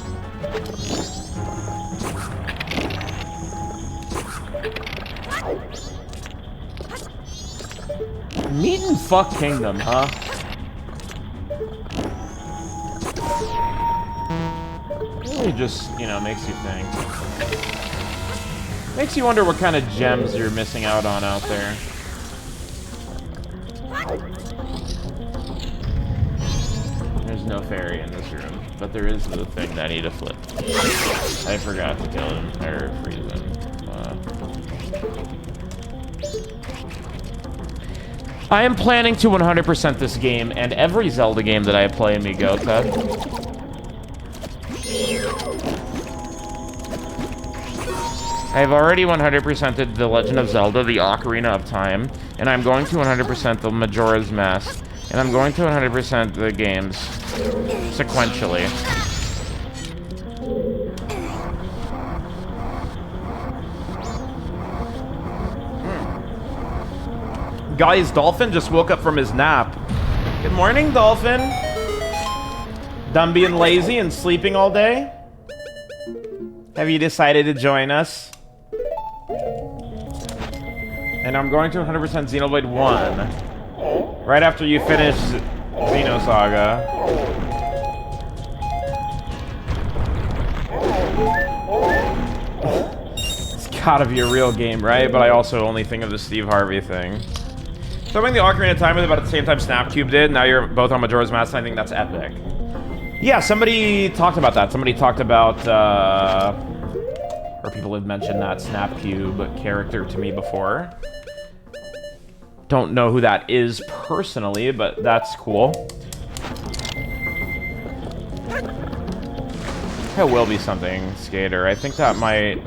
Meat and fuck kingdom, huh? Really just, you know, makes you think. Makes you wonder what kind of gems you're missing out on out there. There's no fairy in this room, but there is the thing that I need to flip. I forgot to kill him, or freeze him. I am planning to 100% this game, and every Zelda game that I play in Migota. I've already 100%ed The Legend of Zelda, the Ocarina of Time, and I'm going to 100% the Majora's Mask, and I'm going to 100% the games sequentially. Guys, Dolphin just woke up from his nap. Good morning, Dolphin. Done being lazy and sleeping all day? Have you decided to join us? And I'm going to 100% Xenoblade 1. Right after you finish Xenosaga. It's gotta be a real game, right? But I also only think of the Steve Harvey thing. Filming the Ocarina of Time with about at the same time Snapcube did. Now you're both on Majora's Mask. I think that's epic. Yeah, somebody talked about that. Somebody talked about, or people have mentioned that Snapcube character to me before. Don't know who that is personally, but that's cool. It will be something, Skater. I think that might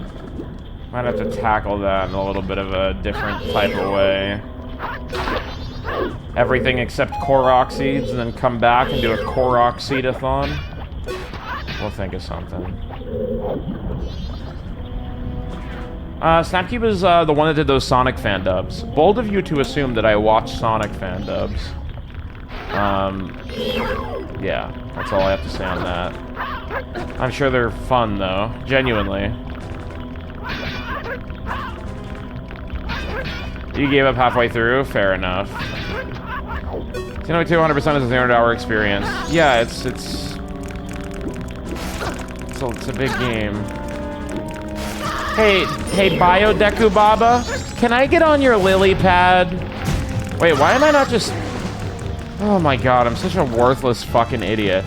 have to tackle that in a little bit of a different type of way. Everything except Korok seeds, and then come back and do a Korok seed-a-thon. We'll think of something. Snapcube is the one that did those Sonic fan dubs. Bold of you to assume that I watch Sonic fan dubs. Yeah, that's all I have to say on that. I'm sure they're fun, though. Genuinely. You gave up halfway through? Fair enough. Xenoblade 2 100% is a 0-hour experience. Yeah, it's a big game. Hey, Biodeku Baba, can I get on your lily pad? Wait, why am I not just... Oh my god, I'm such a worthless fucking idiot.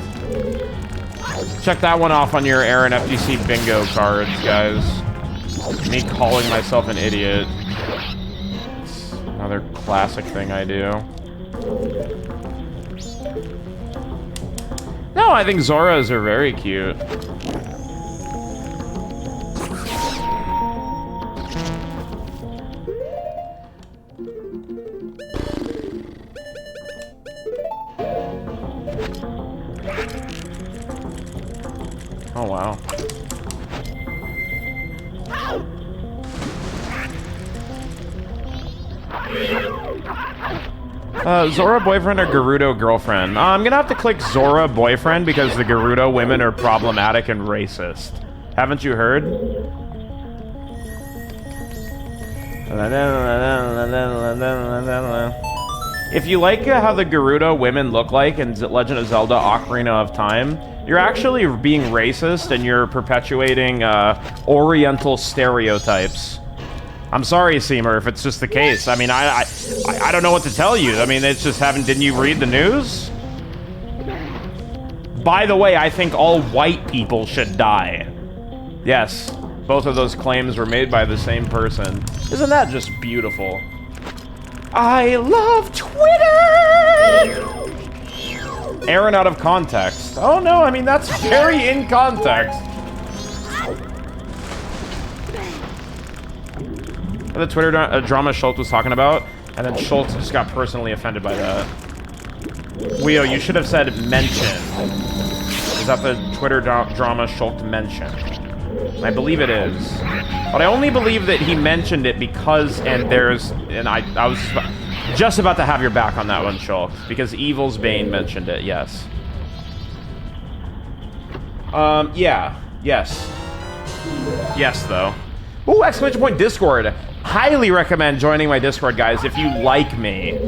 Check that one off on your Aaron FGC bingo cards, guys. Me calling myself an idiot. It's another classic thing I do. No, I think Zoras are very cute. Oh, wow. Zora boyfriend or Gerudo girlfriend? I'm gonna have to click Zora boyfriend because the Gerudo women are problematic and racist. Haven't you heard? If you like how the Gerudo women look like in Legend of Zelda Ocarina of Time, you're actually being racist and you're perpetuating Oriental stereotypes. I'm sorry, Seamer, if it's just the case. I mean, I don't know what to tell you. I mean, it's just didn't you read the news? By the way, I think all white people should die. Yes, both of those claims were made by the same person. Isn't that just beautiful? I love Twitter! Aaron out of context. Oh no, I mean, that's very in context. The Twitter drama Schultz was talking about, and then Schultz just got personally offended by that. Weo, you should have said mention. Is that the Twitter drama Schultz mentioned? I believe it is. But I only believe that he mentioned it because, I was just about to have your back on that one, Schultz, because Evil's Bane mentioned it, yes. Yeah. Yes. Yes, though. Ooh, exclamation point Discord. Highly recommend joining my Discord, guys, if you like me.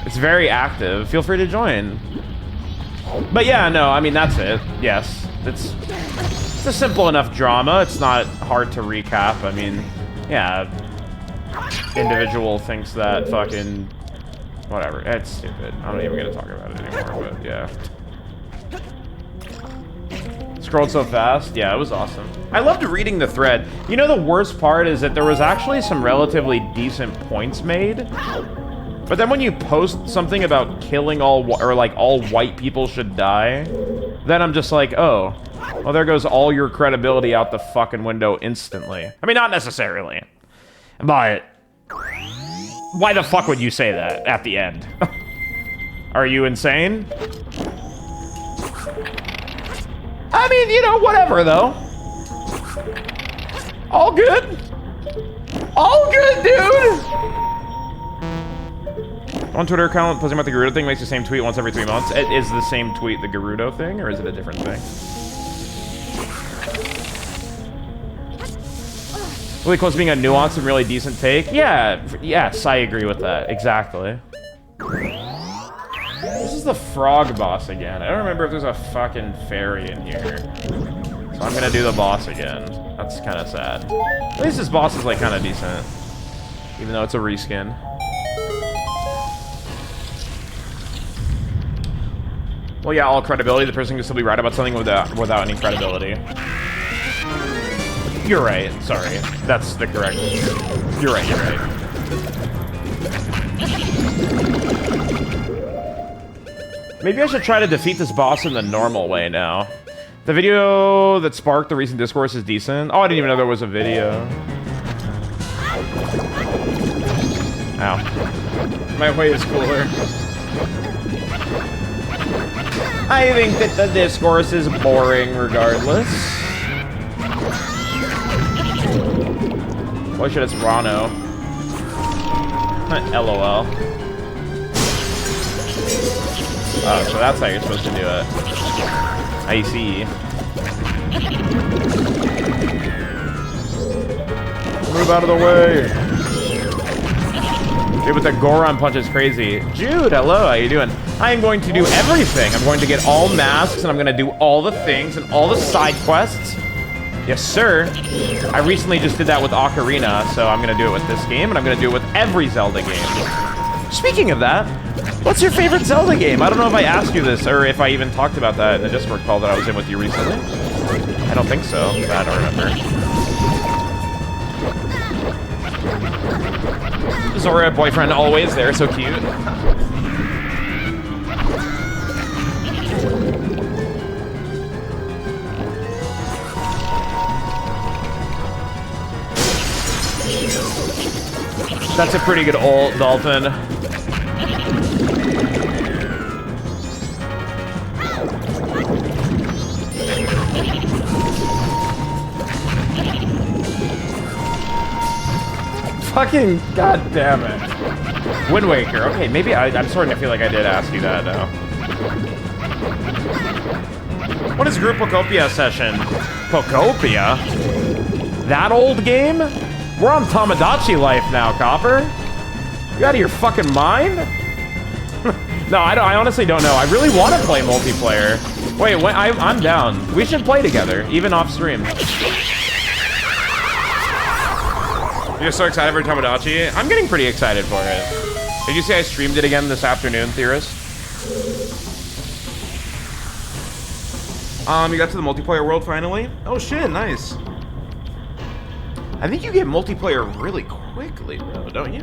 It's very active. Feel free to join. But yeah, no, I mean, that's it. Yes. It's a simple enough drama. It's not hard to recap. I mean, yeah. Individual thinks that fucking... Whatever. It's stupid. I'm not even gonna talk about it anymore, but yeah. Scrolled so fast. Yeah, it was awesome. I loved reading the thread. You know, the worst part is that there was actually some relatively decent points made. But then when you post something about killing all white people should die, then I'm just like, oh, well, there goes all your credibility out the fucking window instantly. I mean, not necessarily, but why the fuck would you say that at the end? Are you insane? I mean, you know, whatever, though. All good. All good, dude. On Twitter account, posting about the Gerudo thing makes the same tweet once every 3 months. It is the same tweet, the Gerudo thing, or is it a different thing? Really close to being a nuanced and really decent take? Yeah, yes, I agree with that. Exactly. This is the frog boss again. I don't remember if there's a fucking fairy in here. So I'm gonna do the boss again. That's kind of sad. At least this boss is like kind of decent. Even though it's a reskin. Well, yeah, all credibility. The person can still be right about something without any credibility. You're right. Sorry. That's the correct... You're right, you're right. Maybe I should try to defeat this boss in the normal way now. The video that sparked the recent discourse is decent. Oh, I didn't even know there was a video. Ow. My way is cooler. I think that the discourse is boring regardless. Oh shit, it's Rano. LOL. Oh, so that's how you're supposed to do it. I see. Move out of the way. Dude, but the Goron punch is crazy. Jude, hello, how you doing? I am going to do everything. I'm going to get all masks, and I'm going to do all the things and all the side quests. Yes, sir. I recently just did that with Ocarina, so I'm going to do it with this game, and I'm going to do it with every Zelda game. Speaking of that, what's your favorite Zelda game? I don't know if I asked you this, or if I even talked about that in the Discord call that I was in with you recently. I don't think so. I don't remember. Zora, boyfriend, always there, so cute. That's a pretty good ult, Dolphin. Fucking goddamn it. Wind Waker. Okay, maybe I'm starting to feel like I did ask you that now. What is Group Pocopia session? Pocopia? That old game? We're on Tamagotchi life now, Copper. You out of your fucking mind? No, I honestly don't know. I really want to play multiplayer. Wait, I'm down. We should play together, even off stream. You're so excited for Tamagotchi? I'm getting pretty excited for it. Did you see I streamed it again this afternoon, Theorist? You got to the multiplayer world finally? Oh shit, nice. I think you get multiplayer really quickly, bro, don't you?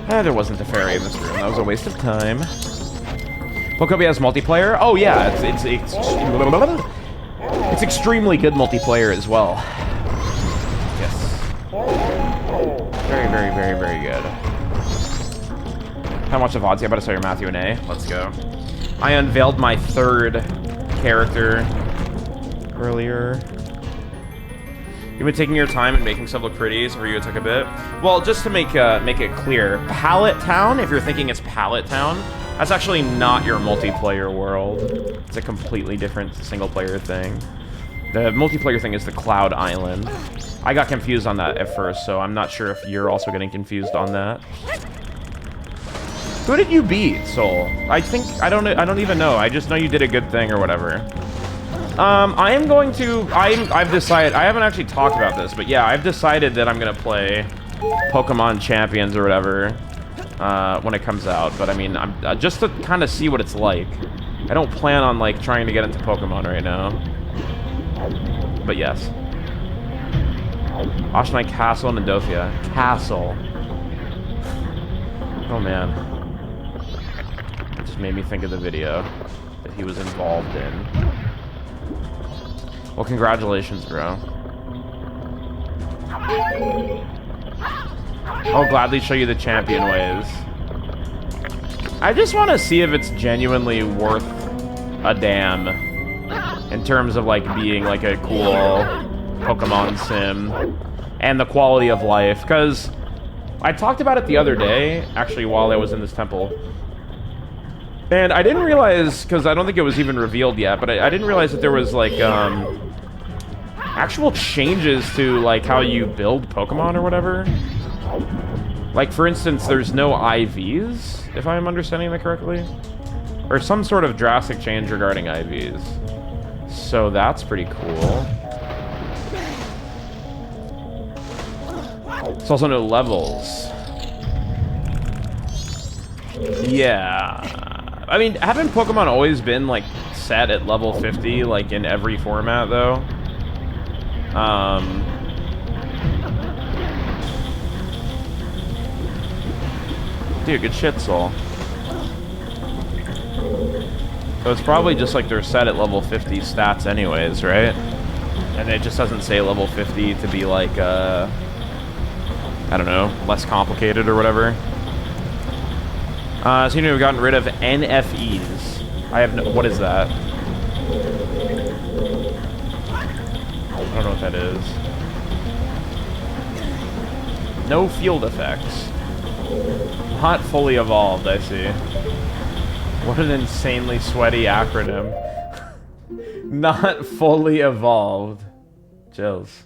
There wasn't a fairy in this room. That was a waste of time. Pokebi has multiplayer? Oh yeah, it's extremely good multiplayer as well. Yes. Very, very, very, very good. How much of odds? Yeah, about to start your Matthew and A. Let's go. I unveiled my third character earlier. You've been taking your time and making stuff look pretty, so for you it took a bit. Well, just to make it clear, Pallet Town, if you're thinking it's Pallet Town, that's actually not your multiplayer world. It's a completely different single-player thing. The multiplayer thing is the Cloud Island. I got confused on that at first, so I'm not sure if you're also getting confused on that. Who did you beat, Soul? I don't even know. I just know you did a good thing or whatever. I've decided, I haven't actually talked about this, but yeah, I've decided that I'm gonna play Pokemon Champions or whatever, when it comes out, but I mean, I'm just to kind of see what it's like. I don't plan on, like, trying to get into Pokemon right now. But yes. Ashnai Castle and Nidofia. Castle. Oh man. It just made me think of the video that he was involved in. Well, congratulations, bro. I'll gladly show you the champion ways. I just want to see if it's genuinely worth a damn in terms of, like, being, like, a cool Pokemon sim and the quality of life, because I talked about it the other day, actually, while I was in this temple. And I didn't realize, because I don't think it was even revealed yet, but I didn't realize that there was, like, actual changes to, like, how you build Pokemon or whatever. Like, for instance, there's no IVs, if I'm understanding that correctly. Or some sort of drastic change regarding IVs. So that's pretty cool. It's also no levels. Yeah. I mean, haven't Pokemon always been, like, set at level 50, like, in every format, though? Dude, good shit, Soul. So it's probably just like they're set at level 50 stats anyways, right? And it just doesn't say level 50 to be like, I don't know, less complicated or whatever. So you know we've gotten rid of NFEs. I have no, what is that? I don't know what that is. No field effects. Not fully evolved, I see. What an insanely sweaty acronym. Not fully evolved. Chills.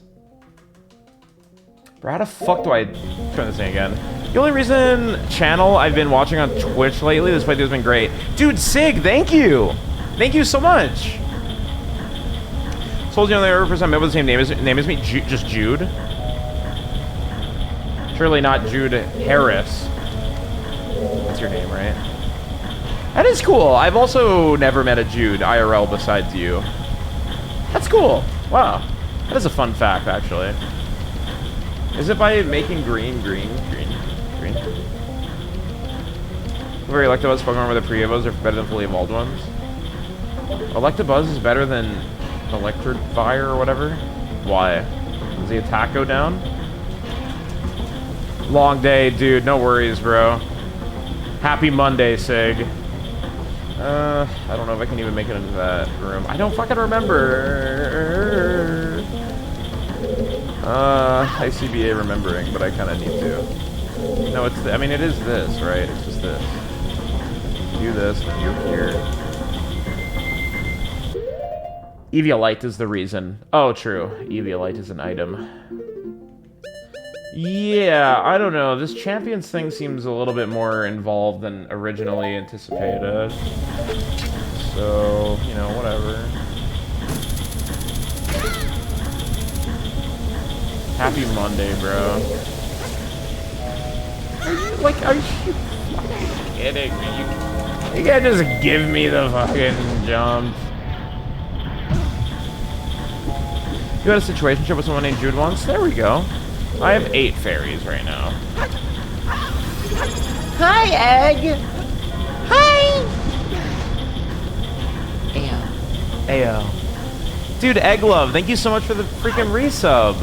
Bro, how the fuck do I turn this thing again? The only reason channel I've been watching on Twitch lately, this playthrough's been great. Dude, Sig, thank you! Thank you so much! Soul's the only other person with the same name as me, just Jude. Surely not Jude Harris. That's your name, right? That is cool. I've also never met a Jude IRL besides you. That's cool. Wow. That is a fun fact, actually. Is it by making green? Very Electabuzz Pokemon where the pre-evos are better than fully evolved ones. Electabuzz is better than Electrovire or whatever? Why? Does the attack go down? Long day, dude. No worries, bro. Happy Monday, Sig. I don't know if I can even make it into that room. I don't fucking remember. ICBA remembering, but I kind of need to. No, it's, I mean, it is this, right? It's just this. Do this, and you're here. Eviolite is the reason. Oh, true. Eviolite is an item. Yeah, I don't know. This Champions thing seems a little bit more involved than originally anticipated. So, you know, whatever. Happy Monday, bro. Are you fucking kidding me? You can't just give me the fucking jump. You had a situationship with someone named Jude once? There we go. I have 8 fairies right now. Hi, Egg. Hi. Ayo. Dude, Egglove, thank you so much for the freaking resub.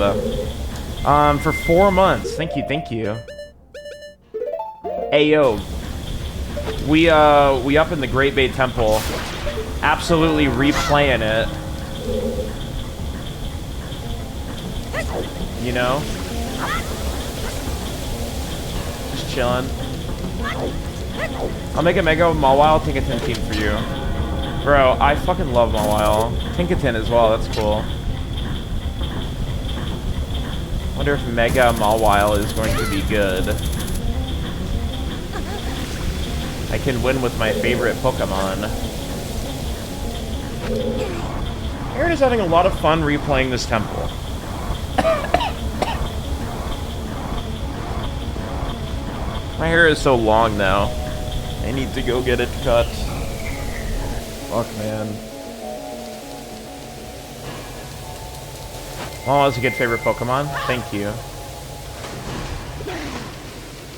For 4 months. Thank you, thank you. Ayo. We up in the Great Bay Temple. Absolutely replaying it. You know? Just chilling. I'll make a Mega Mawile Tinkaton team for you. Bro, I fucking love Mawile. Tinkaton as well, that's cool. Wonder if Mega Mawile is going to be good. I can win with my favorite Pokemon. Aaron is having a lot of fun replaying this temple. My hair is so long now. I need to go get it cut. Fuck, man. Oh, that's a good favorite Pokemon. Thank you.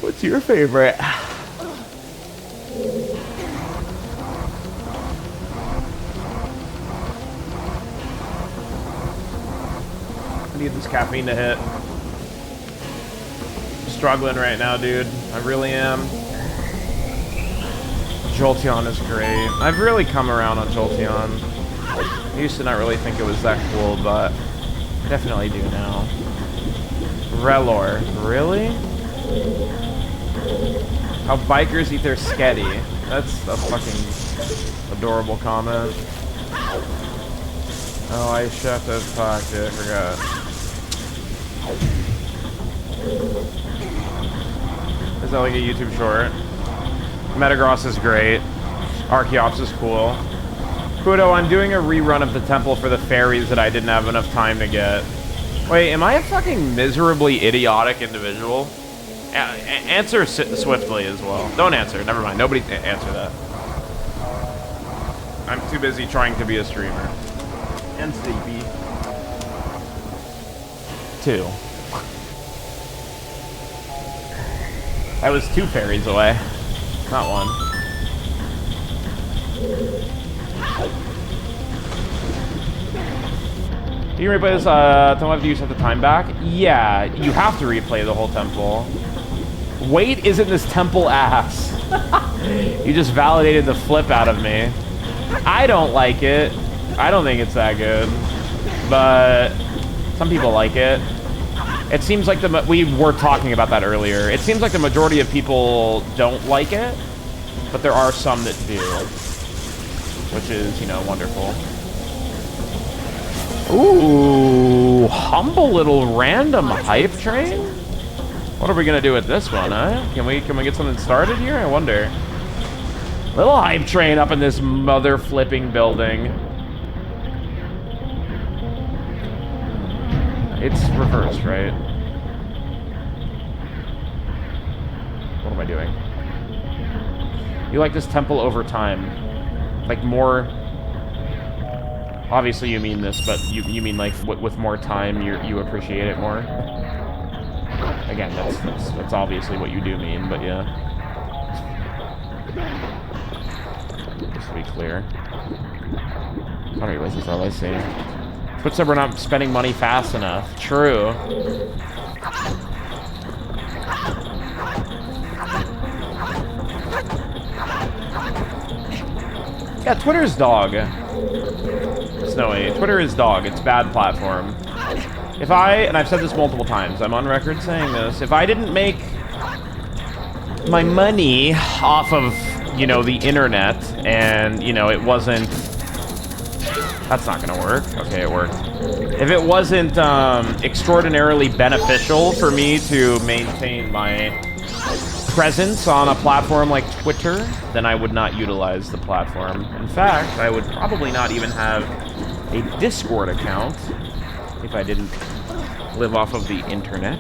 What's your favorite? I need this caffeine to hit. Struggling right now, dude. I really am. Jolteon is great. I've really come around on Jolteon. I used to not really think it was that cool, but I definitely do now. Relor. Really? How bikers eat their sketty. That's a fucking adorable comment. Oh, I shoved a fuck, dude. I forgot. Is that like a YouTube short? Metagross is great. Archeops is cool. Kudo, I'm doing a rerun of the temple for the fairies that I didn't have enough time to get. Wait, am I a fucking miserably idiotic individual? Answer swiftly as well. Don't answer. Never mind. Nobody answer that. I'm too busy trying to be a streamer. And sleepy. 2. I was 2 fairies away. Not 1. You can replay this, temple after you set the time back? Yeah, you have to replay the whole temple. Wait, isn't this temple ass? You just validated the flip out of me. I don't like it. I don't think it's that good. But some people like it. It seems like we were talking about that earlier. It seems like the majority of people don't like it, but there are some that do, which is, you know, wonderful. Ooh, humble little random hype train. What are we gonna do with this one, huh? Can we get something started here? I wonder. Little hype train up in this mother flipping building. It's reversed, right? What am I doing? You like this temple over time. Like more... Obviously you mean this, but you mean like with more time you appreciate it more? Again, that's obviously what you do mean, but yeah. Just to be clear. I don't realize that's all I say. Twitch said we're not spending money fast enough. True. Yeah, Twitter's dog. Snowy. Twitter is dog. It's bad platform. If and I've said this multiple times, I'm on record saying this, if I didn't make my money off of, you know, the internet, and, you know, it wasn't That's not gonna work. Okay, it worked. If it wasn't extraordinarily beneficial for me to maintain my presence on a platform like Twitter, then I would not utilize the platform. In fact, I would probably not even have a Discord account if I didn't live off of the internet.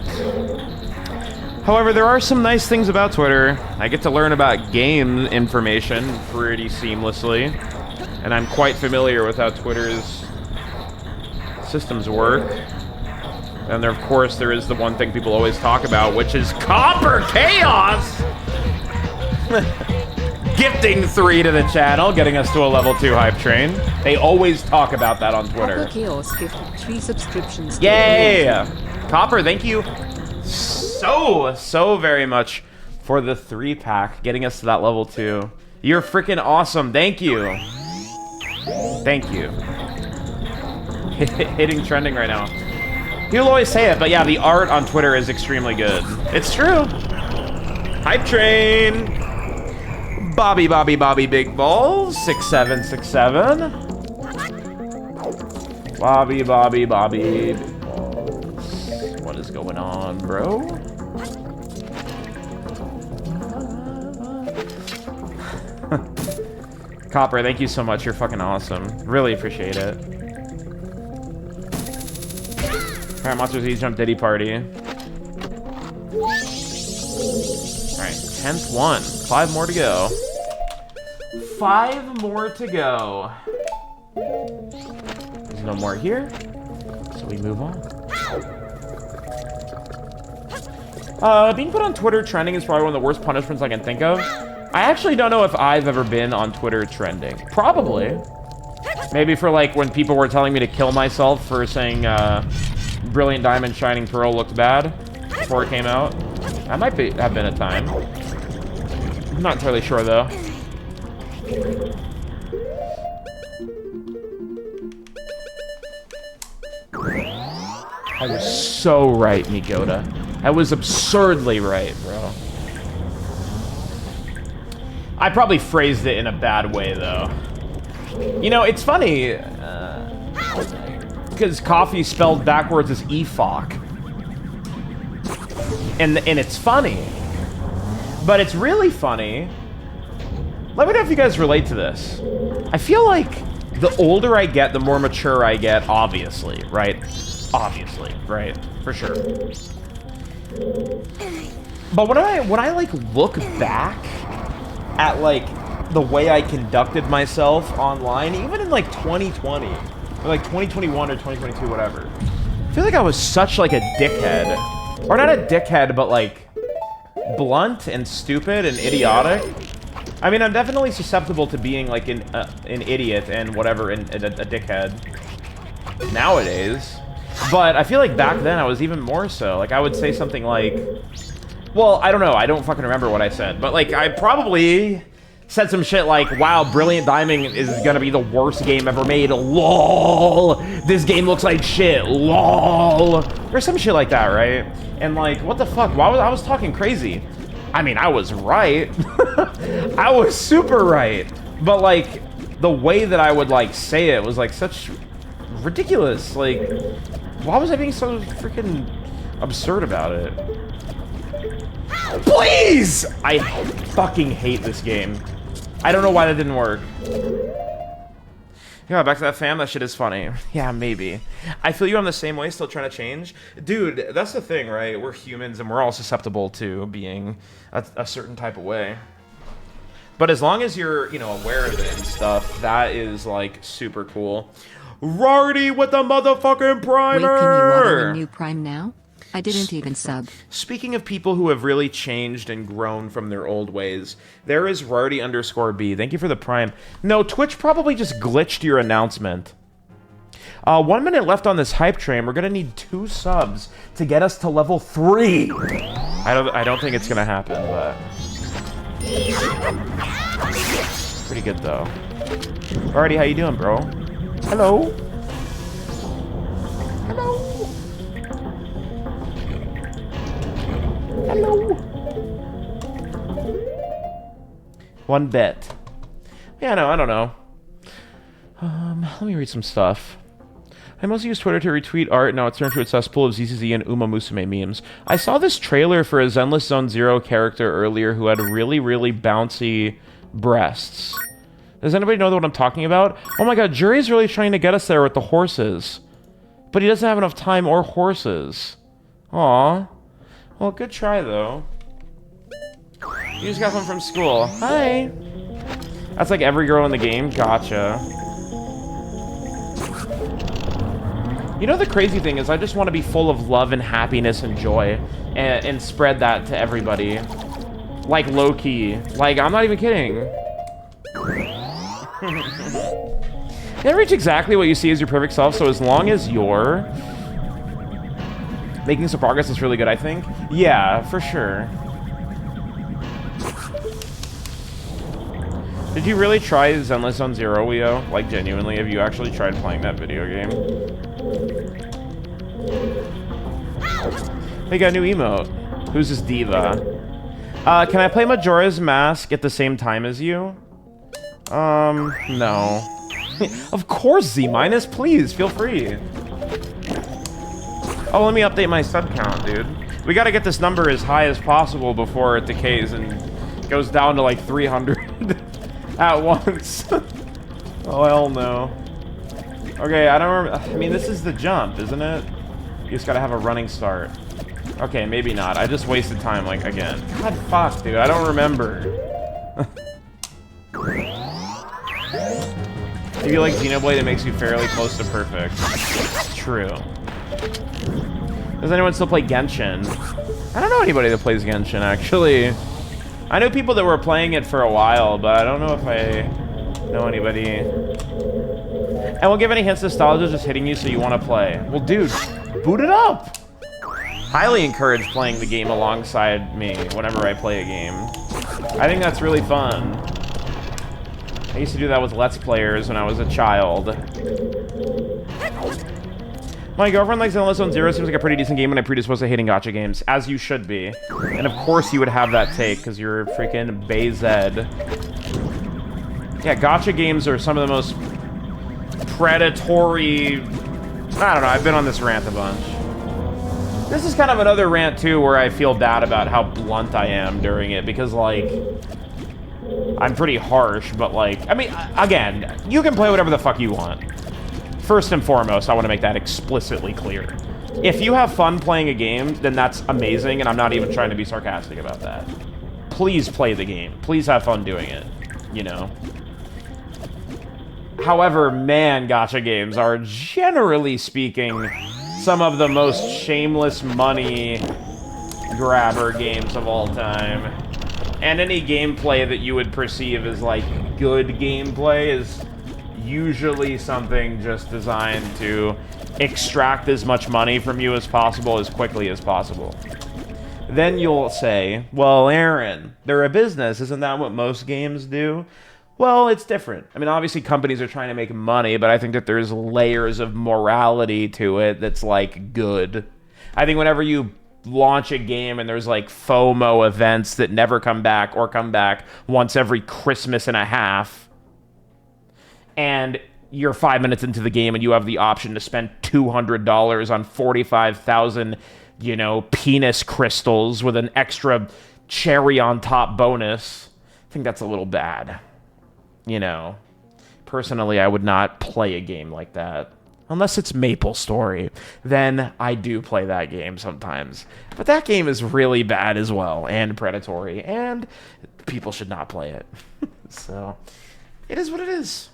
However, there are some nice things about Twitter. I get to learn about game information pretty seamlessly, and I'm quite familiar with how Twitter's systems work. And there, of course, there is the one thing people always talk about, which is Copper Chaos! Gifting 3 to the channel, getting us to a level 2 hype train. They always talk about that on Twitter. Copper Chaos gifted 3 subscriptions. Yay! Copper, thank you so very much for the 3-pack, getting us to that level 2. You're freaking awesome. Thank you. Thank you. Hitting trending right now. People always say it, but yeah, the art on Twitter is extremely good. It's true. Hype train. Bobby big balls. 6767. Bobby big balls. What is going on, bro? Copper, thank you so much. You're fucking awesome. Really appreciate it. Alright, Monsters Eat Jump Diddy Party. Alright, 10th one. 5 more to go. 5 more to go. There's no more here, so we move on. Being put on Twitter trending is probably one of the worst punishments I can think of. I actually don't know if I've ever been on Twitter trending. Probably. Maybe for like when people were telling me to kill myself for saying Brilliant Diamond Shining Pearl looked bad before it came out. That might have been a time. I'm not entirely sure though. I was so right, Migoda. I was absurdly right, bro. I probably phrased it in a bad way, though. You know, it's funny, because coffee spelled backwards is EFOC. And it's funny. But it's really funny. Let me know if you guys relate to this. I feel like the older I get, the more mature I get, obviously, right? Obviously, right? For sure. But when I like look back at like the way I conducted myself online, even in like 2020 or like 2021 or 2022, whatever, I feel like I was such like a dickhead, or not a dickhead, but like blunt and stupid and idiotic. I mean, I'm definitely susceptible to being like an idiot and whatever, and a dickhead nowadays. But I feel like back then I was even more so. Like I would say something like, well, I don't know. I don't fucking remember what I said. But like I probably said some shit like, wow, Brilliant Diamond is gonna be the worst game ever made. LOL. This game looks like shit. LOL. Or some shit like that, right? And like, what the fuck? Why was I was talking crazy? I mean, I was right. I was super right. But like the way that I would like say it was like such ridiculous. Like, why was I being so freaking absurd about it? Please! I fucking hate this game. I don't know why that didn't work. Yeah, back to that fam, that shit is funny. Yeah, maybe. I feel you, I'm the same way, still trying to change. Dude, that's the thing, right? We're humans and we're all susceptible to being a certain type of way. But as long as you're, you know, aware of it and stuff, that is, like, super cool. Rardy with the motherfucking primer! Wait, can you order a new prime now? I didn't even sub. Speaking of people who have really changed and grown from their old ways, there is Rardy_B. Thank you for the prime. No, Twitch probably just glitched your announcement. 1 minute left on this hype train. We're gonna need 2 subs to get us to level 3. I don't think it's gonna happen, but pretty good though. Rardy, how you doing, bro? Hello. Hello. Hello. 1 bet. Yeah, no, I don't know. Let me read some stuff. I mostly use Twitter to retweet art, now it's turned to a cesspool of ZZZ and Uma Musume memes. I saw this trailer for a Zenless Zone Zero character earlier who had really, really bouncy breasts. Does anybody know what I'm talking about? Oh my god, Jury's really trying to get us there with the horses. But he doesn't have enough time or horses. Aw. Well, good try, though. You just got home from school. Hi. That's like every girl in the game? Gotcha. You know, the crazy thing is I just want to be full of love and happiness and joy and spread that to everybody. Like, low-key. Like, I'm not even kidding. You never reach exactly what you see as your perfect self, so as long as you're making some progress, is really good, I think. Yeah, for sure. Did you really try Zenless Zone Zero, Leo? Like, genuinely, have you actually tried playing that video game? They got a new emote. Who's this diva? Can I play Majora's Mask at the same time as you? No. Of course, Z-, please, feel free. Oh, let me update my sub count, dude. We gotta get this number as high as possible before it decays and goes down to like 300 at once. Oh, hell no. Okay, I don't remember. I mean, this is the jump, isn't it? You just gotta have a running start. Okay, maybe not. I just wasted time, like, again. God, fuck, dude. I don't remember. If you like Xenoblade, it makes you fairly close to perfect. True. Does anyone still play Genshin? I don't know anybody that plays Genshin, actually. I know people that were playing it for a while, but I don't know if I know anybody. And we'll give any hints nostalgia just hitting you so you want to play. Well, dude, boot it up! Highly encourage playing the game alongside me whenever I play a game. I think that's really fun. I used to do that with Let's Players when I was a child. My girlfriend likes Zenless Zone Zero. Seems like a pretty decent game, and I'm predisposed to hating gacha games, as you should be. And of course you would have that take, because you're freaking Bayzed. Yeah, gacha games are some of the most predatory... I don't know, I've been on this rant a bunch. This is kind of another rant, too, where I feel bad about how blunt I am during it, because, like... I'm pretty harsh, but, like... I mean, again, you can play whatever the fuck you want. First and foremost, I want to make that explicitly clear. If you have fun playing a game, then that's amazing, and I'm not even trying to be sarcastic about that. Please play the game. Please have fun doing it, you know? However, man, gacha games are, generally speaking, some of the most shameless money grabber games of all time. And any gameplay that you would perceive as, like, good gameplay is usually something just designed to extract as much money from you as possible as quickly as possible. Then you'll say, well, Aaron, they're a business. Isn't that what most games do? Well, it's different. I mean, obviously companies are trying to make money, but I think that there's layers of morality to it that's, like, good. I think whenever you launch a game and there's, like, FOMO events that never come back or come back once every Christmas and a half, and you're 5 minutes into the game and you have the option to spend $200 on 45,000, you know, penis crystals with an extra cherry on top bonus, I think that's a little bad. You know, personally, I would not play a game like that. Unless it's MapleStory, then I do play that game sometimes. But that game is really bad as well, and predatory, and people should not play it. So, it is what it is.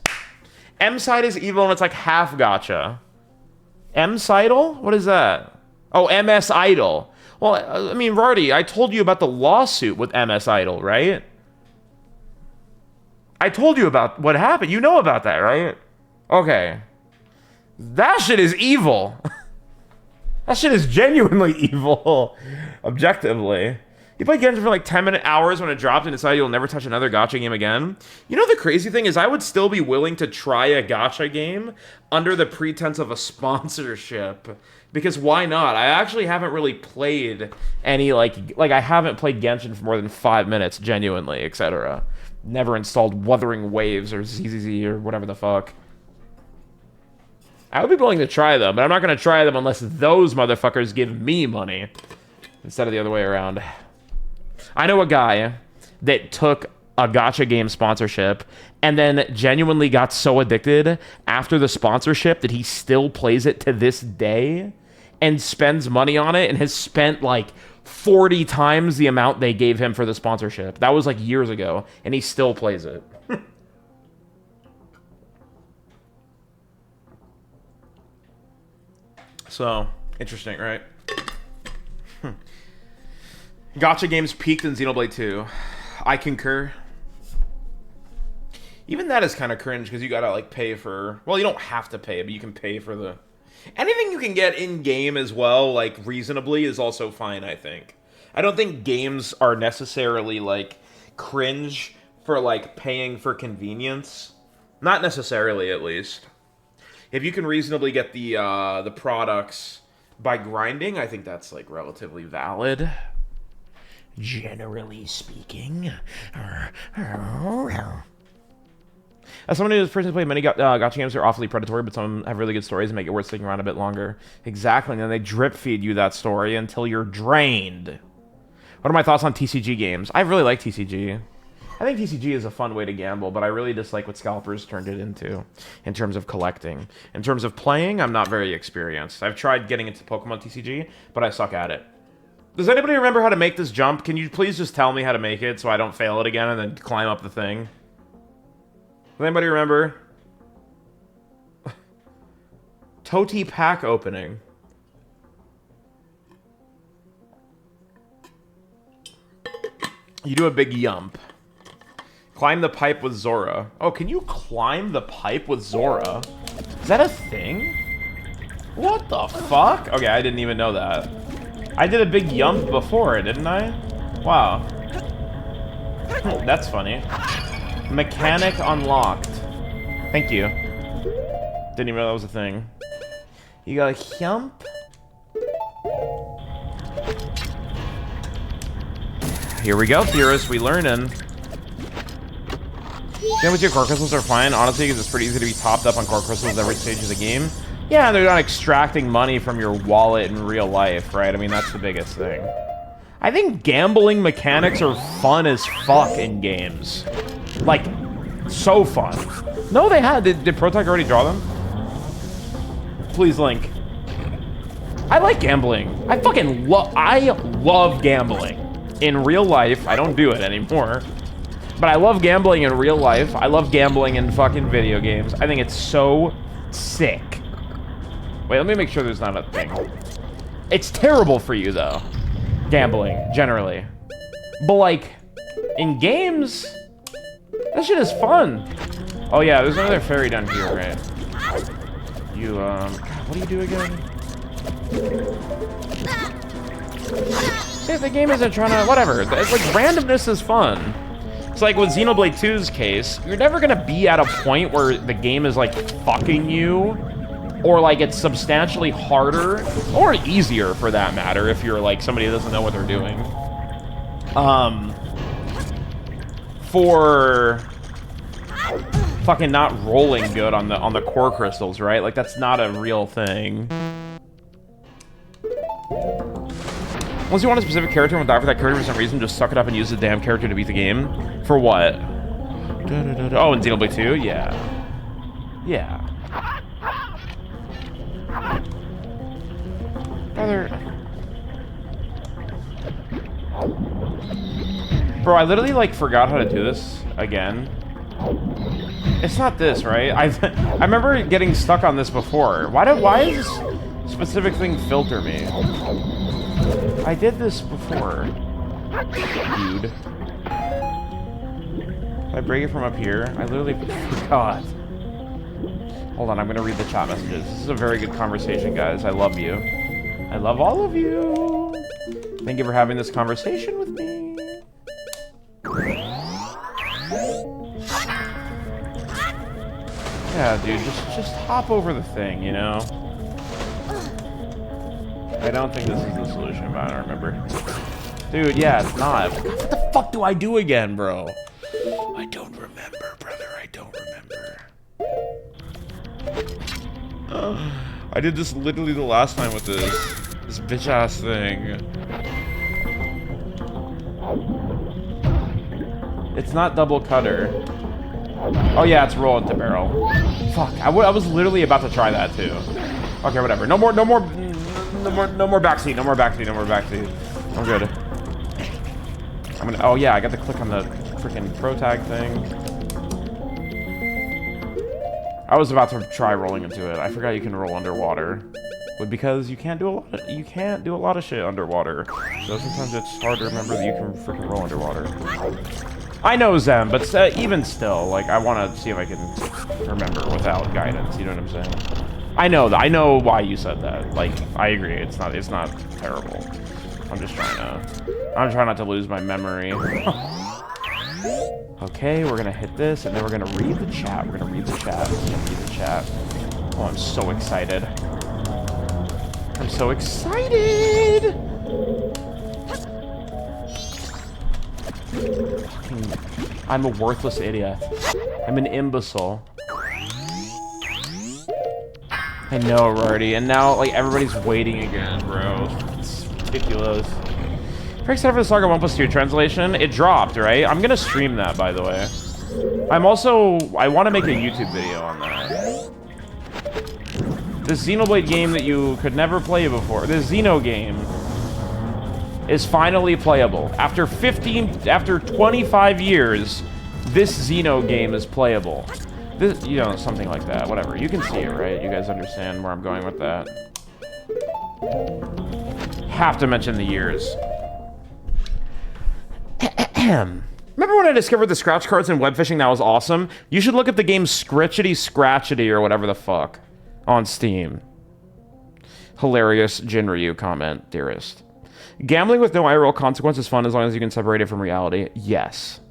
M-Side is evil, and it's like half gacha. M-Sidle? What is that? Oh, MS Idol. Well, I mean, Rardy, I told you about the lawsuit with MS Idol, right? I told you about what happened. You know about that, right? Okay. That shit is evil. That shit is genuinely evil. Objectively. You played Genshin for like 10-minute hours when it dropped and decided you'll never touch another gacha game again. You know the crazy thing is I would still be willing to try a gacha game under the pretense of a sponsorship. Because why not? I actually haven't really played any, like I haven't played Genshin for more than 5 minutes, genuinely, etc. Never installed Wuthering Waves or ZZZ or whatever the fuck. I would be willing to try them, but I'm not going to try them unless those motherfuckers give me money instead of the other way around. I know a guy that took a gacha game sponsorship and then genuinely got so addicted after the sponsorship that he still plays it to this day and spends money on it and has spent like 40 times the amount they gave him for the sponsorship. That was like years ago, and he still plays it. So, interesting, right? Gacha games peaked in Xenoblade 2. I concur. Even that is kind of cringe, because you gotta, like, pay for... Well, you don't have to pay, but you can pay for the... Anything you can get in-game as well, like, reasonably, is also fine, I think. I don't think games are necessarily, like, cringe for, like, paying for convenience. Not necessarily, at least. If you can reasonably get the products by grinding, I think that's, like, relatively valid. Generally speaking. As someone who's personally played many gacha games, are awfully predatory, but some have really good stories and make it worth sticking around a bit longer. Exactly, and then they drip feed you that story until you're drained. What are my thoughts on TCG games? I really like TCG. I think TCG is a fun way to gamble, but I really dislike what scalpers turned it into in terms of collecting. In terms of playing, I'm not very experienced. I've tried getting into Pokemon TCG, but I suck at it. Does anybody remember how to make this jump? Can you please just tell me how to make it so I don't fail it again and then climb up the thing? Does anybody remember? Toti pack opening. You do a big yump. Climb the pipe with Zora. Oh, can you climb the pipe with Zora? Is that a thing? What the fuck? Okay, I didn't even know that. I did a big yump before, didn't I? Wow. That's funny. Mechanic unlocked. Thank you. Didn't even know that was a thing. You got a yump? Here we go, theorists. We learning. Yeah, with your core crystals are fine, honestly, because it's pretty easy to be topped up on core crystals every stage of the game. Yeah, they're not extracting money from your wallet in real life, right? I mean, that's the biggest thing. I think gambling mechanics are fun as fuck in games. Like, so fun. No, they had. Did Protec already draw them? Please, Link. I like gambling. I fucking love gambling. In real life, I don't do it anymore. But I love gambling in real life. I love gambling in fucking video games. I think it's so sick. Wait, let me make sure there's not a thing. It's terrible for you, though. Gambling, generally. But, like, in games, that shit is fun. Oh, yeah, there's another fairy down here, right? You, God, what do you do again? If the game isn't trying to, whatever. It's like, randomness is fun. It's like with Xenoblade 2's case, you're never gonna be at a point where the game is, like, fucking you. Or, like, it's substantially harder, or easier, for that matter, if you're, like, somebody who doesn't know what they're doing. For fucking not rolling good on the core crystals, right? Like, that's not a real thing. Once you want a specific character and will die for that character for some reason, just suck it up and use the damn character to beat the game. For what? Oh, in Xenoblade 2? Yeah. Yeah. Brother. Bro, I literally, like, forgot how to do this again. It's not this, right? I remember getting stuck on this before. Why does this specific thing filter me? I did this before. Dude. If I break it from up here, I literally forgot. Hold on, I'm gonna read the chat messages. This is a very good conversation, guys. I love you. I love all of you. Thank you for having this conversation with me. Yeah, dude, just hop over the thing, you know? I don't think this is the solution, but I don't remember. Dude, yeah, it's not. What the fuck do I do again, bro? I don't remember, brother. I don't remember. I did this literally the last time with this bitch ass thing. It's not double cutter. Oh yeah, it's roll into barrel. Fuck, I was literally about to try that too. Okay, whatever. No more backseat. No more backseat. I'm good. Oh yeah, I got to click on the freaking pro tag thing. I was about to try rolling into it. I forgot you can roll underwater, but because you can't do a lot of shit underwater. So sometimes it's hard to remember that you can freaking roll underwater. I know Zen, but even still, like, I want to see if I can remember without guidance. You know what I'm saying? I know why you said that. Like, I agree. It's not terrible. I'm trying not to lose my memory. Okay, we're gonna hit this, and then we're gonna read the chat. Oh, I'm so excited. I'm a worthless idiot. I'm an imbecile. I know, Rardy, and now, like, everybody's waiting again, bro. It's ridiculous. Very excited for the Saga 1+2 translation. It dropped, right? I'm gonna stream that, by the way. I want to make a YouTube video on that. This Xenoblade game that you could never play before, this Xeno game, is finally playable. After 25 years, this Xeno game is playable. This, you know, something like that. Whatever. You can see it, right? You guys understand where I'm going with that. Have to mention the years. Remember when I discovered the scratch cards in web fishing? That was awesome. You should look at the game Scritchity Scratchity or whatever the fuck on Steam. Hilarious Jinryu comment, dearest. Gambling with no IRL consequence is fun as long as you can separate it from reality. Yes.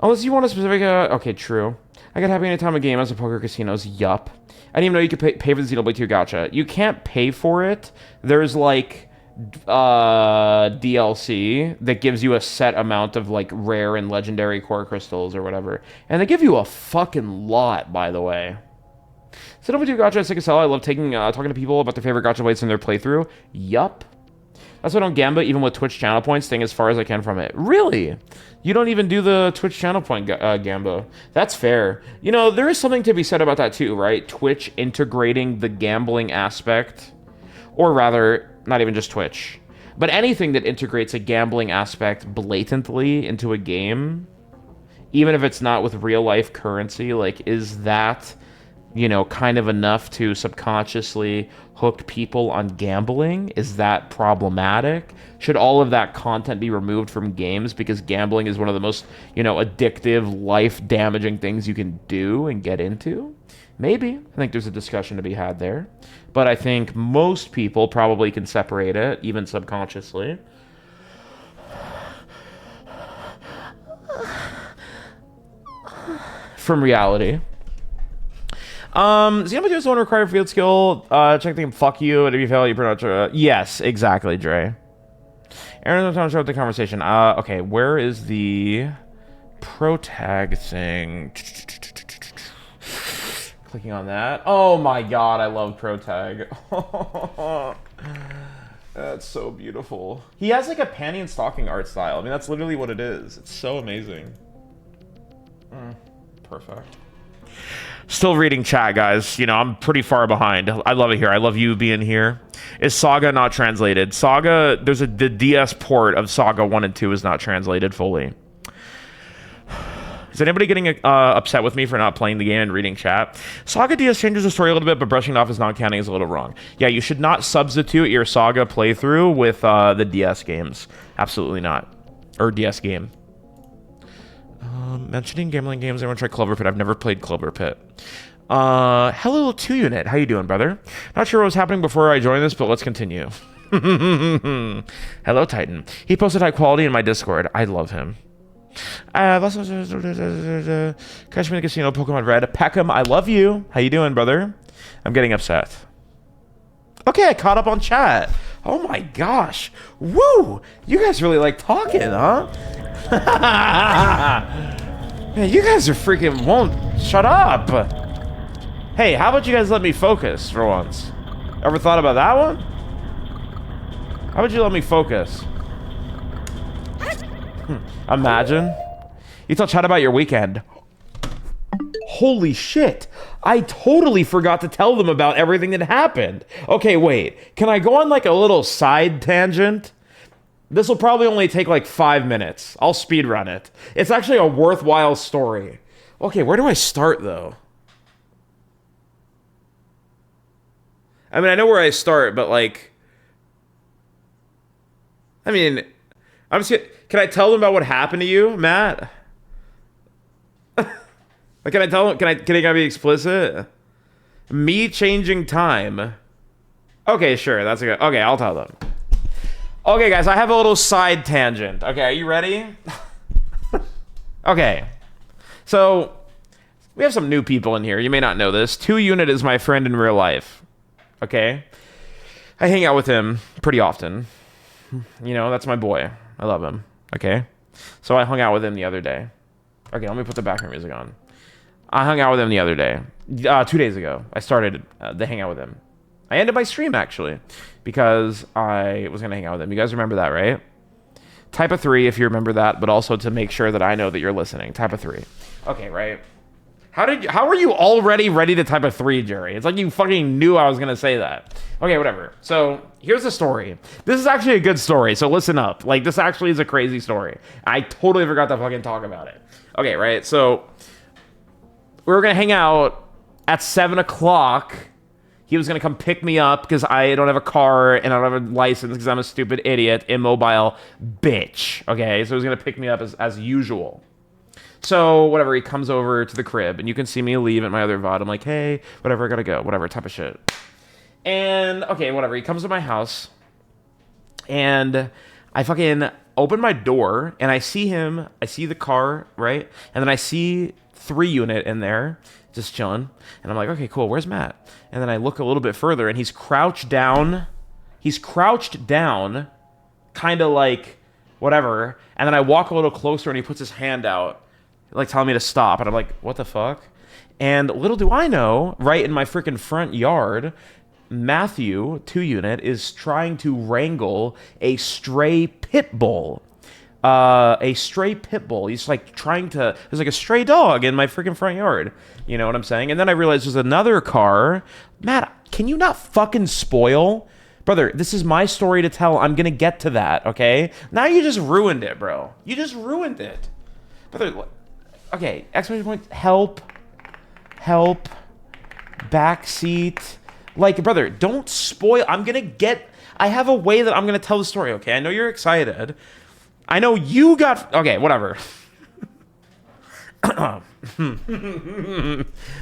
Unless you want a specific... okay, true. I get happy anytime a game has a poker casinos. Yup. I didn't even know you could pay for the Xenoblade 2 gacha. You can't pay for it. There's, like, DLC that gives you a set amount of, like, rare and legendary core crystals or whatever. And they give you a fucking lot, by the way. Xenoblade 2 gacha is sick as hell. I love talking to people about their favorite gacha blades in their playthrough. Yup. That's why I don't gamba even with Twitch channel points, staying as far as I can from it. Really? You don't even do the Twitch channel point gamba. That's fair. You know, there is something to be said about that too, right? Twitch integrating the gambling aspect. Or rather, not even just Twitch. But anything that integrates a gambling aspect blatantly into a game, even if it's not with real life currency, like, is that, you know, kind of enough to subconsciously hook people on gambling? Is that problematic? Should all of that content be removed from games because gambling is one of the most, you know, addictive, life-damaging things you can do and get into? Maybe. I think there's a discussion to be had there. But I think most people probably can separate it, even subconsciously. From reality. Xenoblade is one required field skill. Check the game, fuck you, and if you fail, you pretty much, yes, exactly, Dre. Aaron's trying to show up the conversation. Okay, where is the pro tag thing? Clicking on that. Oh my god, I love pro tag. That's so beautiful. He has like a panty and stocking art style. I mean, that's literally what it is. It's so amazing. Perfect. Still reading chat, guys. You know, I'm pretty far behind. I love it here. I love you being here. Is Saga not translated? Saga, the DS port of Saga 1 and 2 is not translated fully. Is anybody getting upset with me for not playing the game and reading chat? Saga DS changes the story a little bit, but brushing it off as non-canon is a little wrong. Yeah, you should not substitute your Saga playthrough with the DS games. Absolutely not. Or DS game. Mentioning gambling games, I want to try Clover Pit. I've never played Clover Pit. Hello, 2-Unit. How you doing, brother? Not sure what was happening before I joined this, but let's continue. Hello, Titan. He posted high quality in my Discord. I love him. Catch me in the casino, Pokemon Red. Peckham, I love you. How you doing, brother? I'm getting upset. Okay, I caught up on chat. Oh my gosh. Woo! You guys really like talking, huh? Man, you guys are freaking won't shut up. Hey, how about you guys let me focus for once? Ever thought about that one? How about you let me focus? Imagine. You tell Chad about your weekend. Holy shit. I totally forgot to tell them about everything that happened. Okay, wait. Can I go on like a little side tangent? This will probably only take like 5 minutes. I'll speed run it. It's actually a worthwhile story. Okay, where do I start though? I mean, I know where I start, but like... I mean, I'm just... Can I tell them about what happened to you, Matt? Like, can I tell them? Can I be explicit? Me changing time. Okay, sure. That's a good. Okay, I'll tell them. Okay, guys, I have a little side tangent. Okay, are you ready? Okay. So, we have some new people in here. You may not know this. 2Unit is my friend in real life. Okay? I hang out with him pretty often. You know, that's my boy. I love him. Okay? So I hung out with him the other day. Okay, let me put the background music on. I hung out with him the other day. 2 days ago. I started the hangout with him. I ended my stream, actually, because I was going to hang out with him. You guys remember that, right? Type of 3 if you remember that, but also to make sure that I know that you're listening. Type of 3. Okay, right? How were you already ready to type a 3, Jerry? It's like you fucking knew I was going to say that. Okay, whatever. So, here's the story. This is actually a good story, so listen up. Like, this actually is a crazy story. I totally forgot to fucking talk about it. Okay, right? So, we were going to hang out at 7 o'clock. He was going to come pick me up because I don't have a car and I don't have a license because I'm a stupid idiot, immobile bitch. Okay, so he was going to pick me up as usual. So, whatever, he comes over to the crib, and you can see me leave at my other VOD. I'm like, hey, whatever, I gotta go, whatever, type of shit. And, okay, whatever, he comes to my house, and I fucking open my door, and I see him, I see the car, right? And then I see 3Unit in there, just chilling, and I'm like, okay, cool, where's Matt? And then I look a little bit further, and he's crouched down, kind of like, whatever, and then I walk a little closer, and he puts his hand out, like telling me to stop, and I'm like, what the fuck? And little do I know, right in my freaking front yard, Matthew, 2Unit, is trying to wrangle a stray pit bull. He's like there's like a stray dog in my freaking front yard. You know what I'm saying? And then I realized there's another car. Matt, can you not fucking spoil? Brother, this is my story to tell. I'm gonna get to that, okay? Now you just ruined it, bro. You just ruined it. Brother, okay, exclamation point, help, backseat. Like, brother, don't spoil. I have a way that I'm going to tell the story, okay? I know you're excited. I know you got, okay, whatever.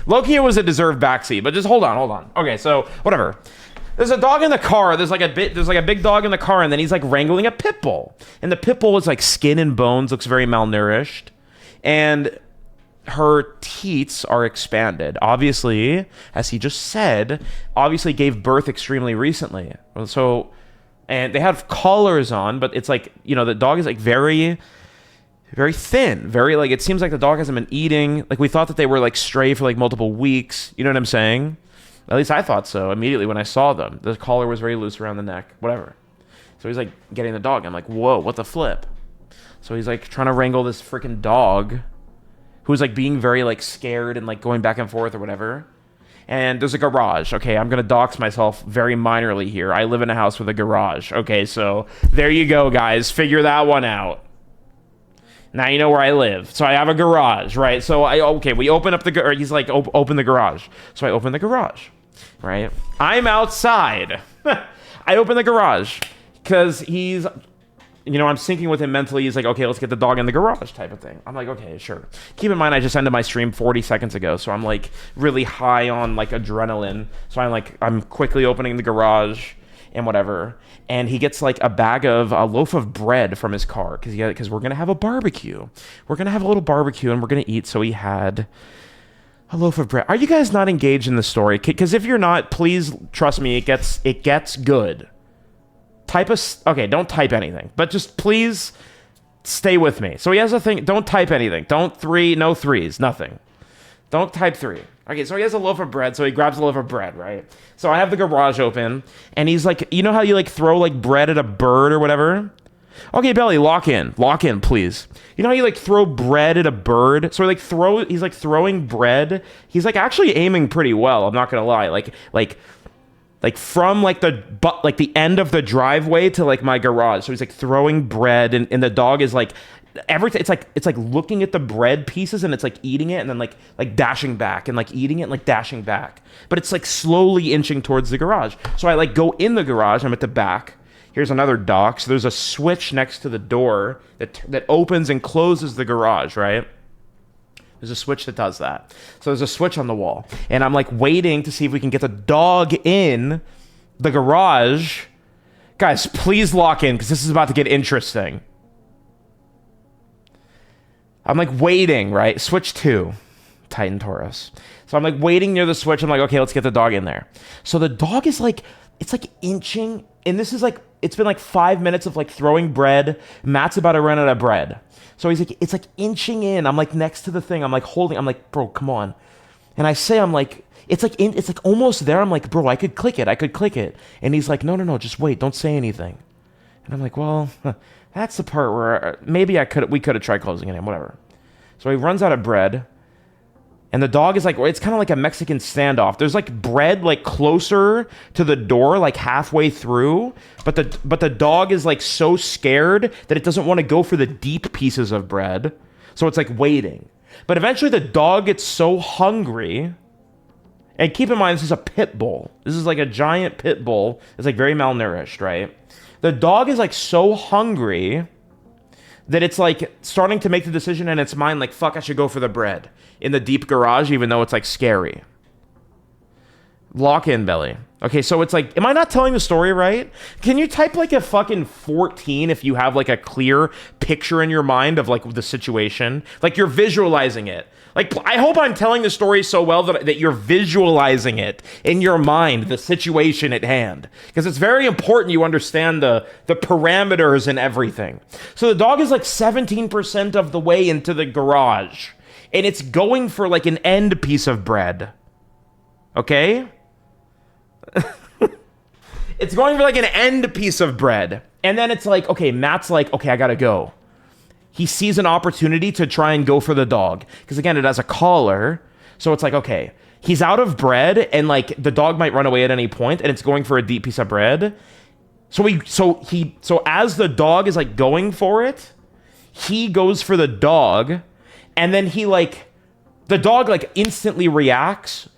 Low-key, it was a deserved backseat, but just hold on. Okay, so, whatever. There's a dog in the car. There's like a big dog in the car, and then he's like wrangling a pit bull. And the pit bull is like skin and bones, looks very malnourished. And her teats are expanded. Obviously, as he just said, obviously gave birth extremely recently. So, and they have collars on, but it's like, you know, the dog is like very, very thin. Very like, it seems like the dog hasn't been eating. Like we thought that they were like stray for like multiple weeks. You know what I'm saying? At least I thought so immediately when I saw them. The collar was very loose around the neck, whatever. So he's like getting the dog. I'm like, whoa, what the flip? So he's like trying to wrangle this freaking dog who's like being very like scared and like going back and forth or whatever. And there's a garage. Okay, I'm going to dox myself very minorly here. I live in a house with a garage. Okay, so there you go, guys. Figure that one out. Now you know where I live. So I have a garage, right? So we open up the, or he's like, open the garage. So I open the garage, right? I'm outside. I open the garage because he's, you know, I'm syncing with him mentally. He's like, okay, let's get the dog in the garage type of thing. I'm like, okay, sure. Keep in mind, I just ended my stream 40 seconds ago. So I'm like really high on like adrenaline. So I'm quickly opening the garage and whatever. And he gets like a loaf of bread from his car because we're going to have a barbecue. We're going to have a little barbecue and we're going to eat. So he had a loaf of bread. Are you guys not engaged in the story? Because if you're not, please trust me, it gets good. Don't type anything, but just please stay with me. So he has a thing, don't type anything. No threes, nothing. Don't type 3. Okay, so he has a loaf of bread, so he grabs a loaf of bread, right? So I have the garage open, and he's like, you know how you like throw like bread at a bird or whatever? Okay, Belly, lock in, please. You know how you like throw bread at a bird? So he's like throwing bread. He's like actually aiming pretty well. I'm not gonna lie. Like from like the end of the driveway to like my garage. So he's like throwing bread, and the dog is like everything. It's like looking at the bread pieces, and it's like eating it, and then like dashing back, and like eating it, and like dashing back. But it's like slowly inching towards the garage. So I like go in the garage. I'm at the back. Here's another dock. So there's a switch next to the door that opens and closes the garage, right? There's a switch that does that. So there's a switch on the wall. And I'm like waiting to see if we can get the dog in the garage. Guys, please lock in because this is about to get interesting. I'm like waiting, right? Switch 2, Titan Taurus. So I'm like waiting near the switch. I'm like, okay, let's get the dog in there. So the dog is like, it's like inching. And this is like, it's been like 5 minutes of like throwing bread. Matt's about to run out of bread. So he's like, it's like inching in. I'm like next to the thing. I'm like holding, I'm like, bro, come on. And I say, I'm like, it's like almost there. I'm like, bro, I could click it. And he's like, no, just wait. Don't say anything. And I'm like, well, that's the part where maybe we could have tried closing it in, whatever. So he runs out of bread. And the dog is like, it's kind of like a Mexican standoff. There's like bread like closer to the door, like halfway through. But the dog is like so scared that it doesn't want to go for the deep pieces of bread. So it's like waiting. But eventually the dog gets so hungry. And keep in mind, this is a pit bull. This is like a giant pit bull. It's like very malnourished, right? The dog is like so hungry that it's like starting to make the decision in its mind, like, fuck, I should go for the bread in the deep garage, even though it's like scary. Lock in, Belly. Okay, so it's like, am I not telling the story right? Can you type like a fucking 14 if you have like a clear picture in your mind of like the situation? Like you're visualizing it. Like, I hope I'm telling the story so well that you're visualizing it in your mind, the situation at hand. Because it's very important you understand the parameters and everything. So the dog is like 17% of the way into the garage. And it's going for like an end piece of bread. Okay? It's going for like an end piece of bread. And then it's like, okay, Matt's like, okay, I gotta go. He sees an opportunity to try and go for the dog. Because again, it has a collar. So it's like, okay, he's out of bread and like the dog might run away at any point and it's going for a deep piece of bread. So as the dog is like going for it, he goes for the dog and then the dog like instantly reacts.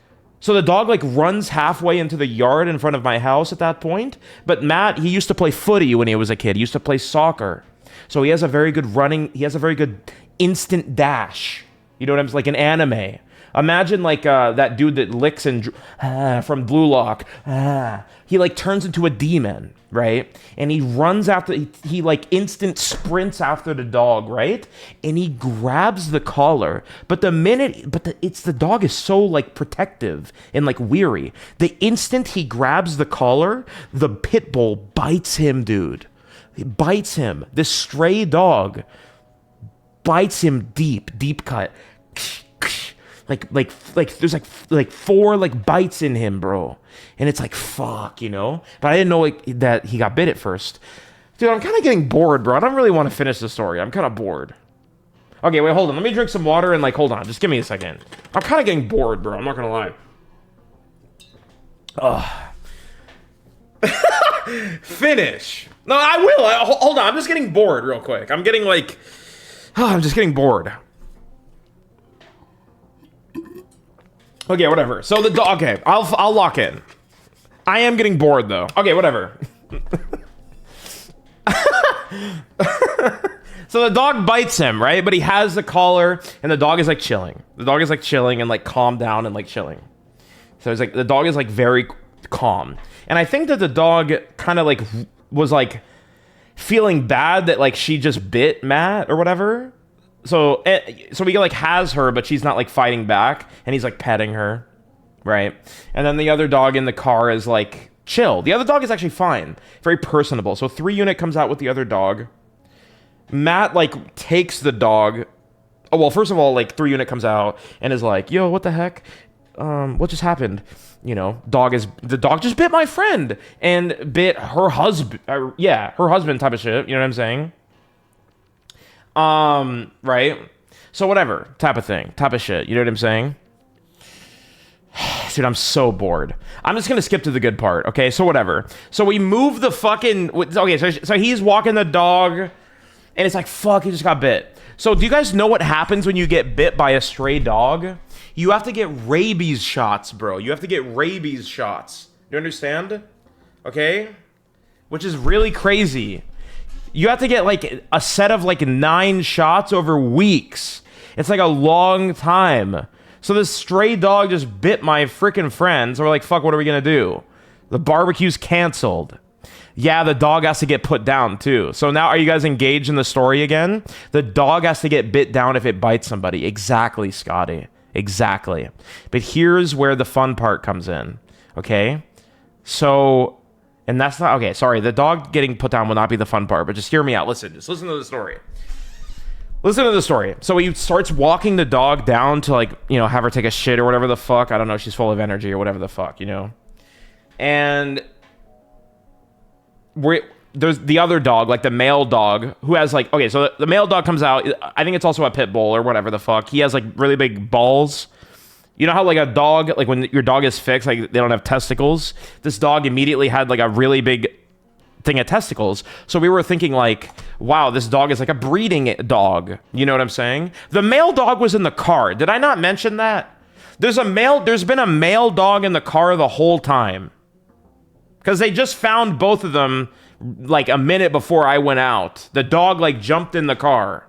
So the dog like runs halfway into the yard in front of my house at that point. But Matt, he used to play footy when he was a kid. He used to play soccer. So he has a very good instant dash. You know what I'm saying? Like an anime. Imagine like that dude that licks from Blue Lock. He like turns into a demon, right? And he runs after, he like instant sprints after the dog, right? And he grabs the collar. But the dog is so like protective and like weary. The instant he grabs the collar, the pit bull bites him, dude. He bites him. This stray dog bites him deep cut. Like there's like 4 like bites in him, bro. And it's like, fuck, you know? But I didn't know like that he got bit at first. Dude, I'm kind of getting bored, bro. I don't really want to finish the story. I'm kind of bored. Okay, wait, hold on. Let me drink some water and like, hold on. Just give me a second. I'm kind of getting bored, bro. I'm not gonna lie. Finish. No, I will. Hold on. I'm just getting bored real quick. I'm getting like... I'm just getting bored. Okay, whatever. So the dog... Okay, I'll lock in. I am getting bored, though. Okay, whatever. So the dog bites him, right? But he has the collar, and the dog is like chilling. The dog is like chilling and like calm down and like chilling. So it's like the dog is like very calm. And I think that the dog kind of like was like feeling bad that like she just bit Matt or whatever. So he like has her, but she's not like fighting back, and he's like petting her, right? And then the other dog in the car is like chill. The other dog is actually fine, very personable. So 3 unit comes out with the other dog. Matt like takes the dog Oh, well, first of all, like 3 unit comes out and is like, yo, what the heck? What just happened? You know, the dog just bit my friend and bit her husband. Yeah, her husband type of shit. You know what I'm saying? Right? So whatever, type of thing, type of shit. You know what I'm saying? Dude, I'm so bored. I'm just gonna skip to the good part, okay? So whatever. So we move the fucking... Okay, so he's walking the dog, and it's like, fuck, he just got bit. So do you guys know what happens when you get bit by a stray dog? You have to get rabies shots, bro. You have to get rabies shots. You understand? Okay? Which is really crazy. You have to get, like, a set of, like, 9 shots over weeks. It's, like, a long time. So this stray dog just bit my freaking friend. So we're like, fuck, what are we gonna do? The barbecue's canceled. Yeah, the dog has to get put down, too. So now, are you guys engaged in the story again? The dog has to get bit down if it bites somebody. Exactly, Scotty. Exactly. But here's where the fun part comes in. Okay? So... And that's not... Okay, sorry. The dog getting put down will not be the fun part, but just hear me out. Listen. Just listen to the story. Listen to the story. So he starts walking the dog down to, like, you know, have her take a shit or whatever the fuck. I don't know. She's full of energy or whatever the fuck, you know? And... there's the other dog, like the male dog, who has, like... Okay, so the male dog comes out. I think it's also a pit bull or whatever the fuck. He has, like, really big balls. You know how, like, a dog, like, when your dog is fixed, like, they don't have testicles? This dog immediately had, like, a really big thing of testicles. So we were thinking, like, wow, this dog is, like, a breeding dog. You know what I'm saying? The male dog was in the car. Did I not mention that? There's been a male dog in the car the whole time. Because they just found both of them, like, a minute before I went out. The dog, like, jumped in the car.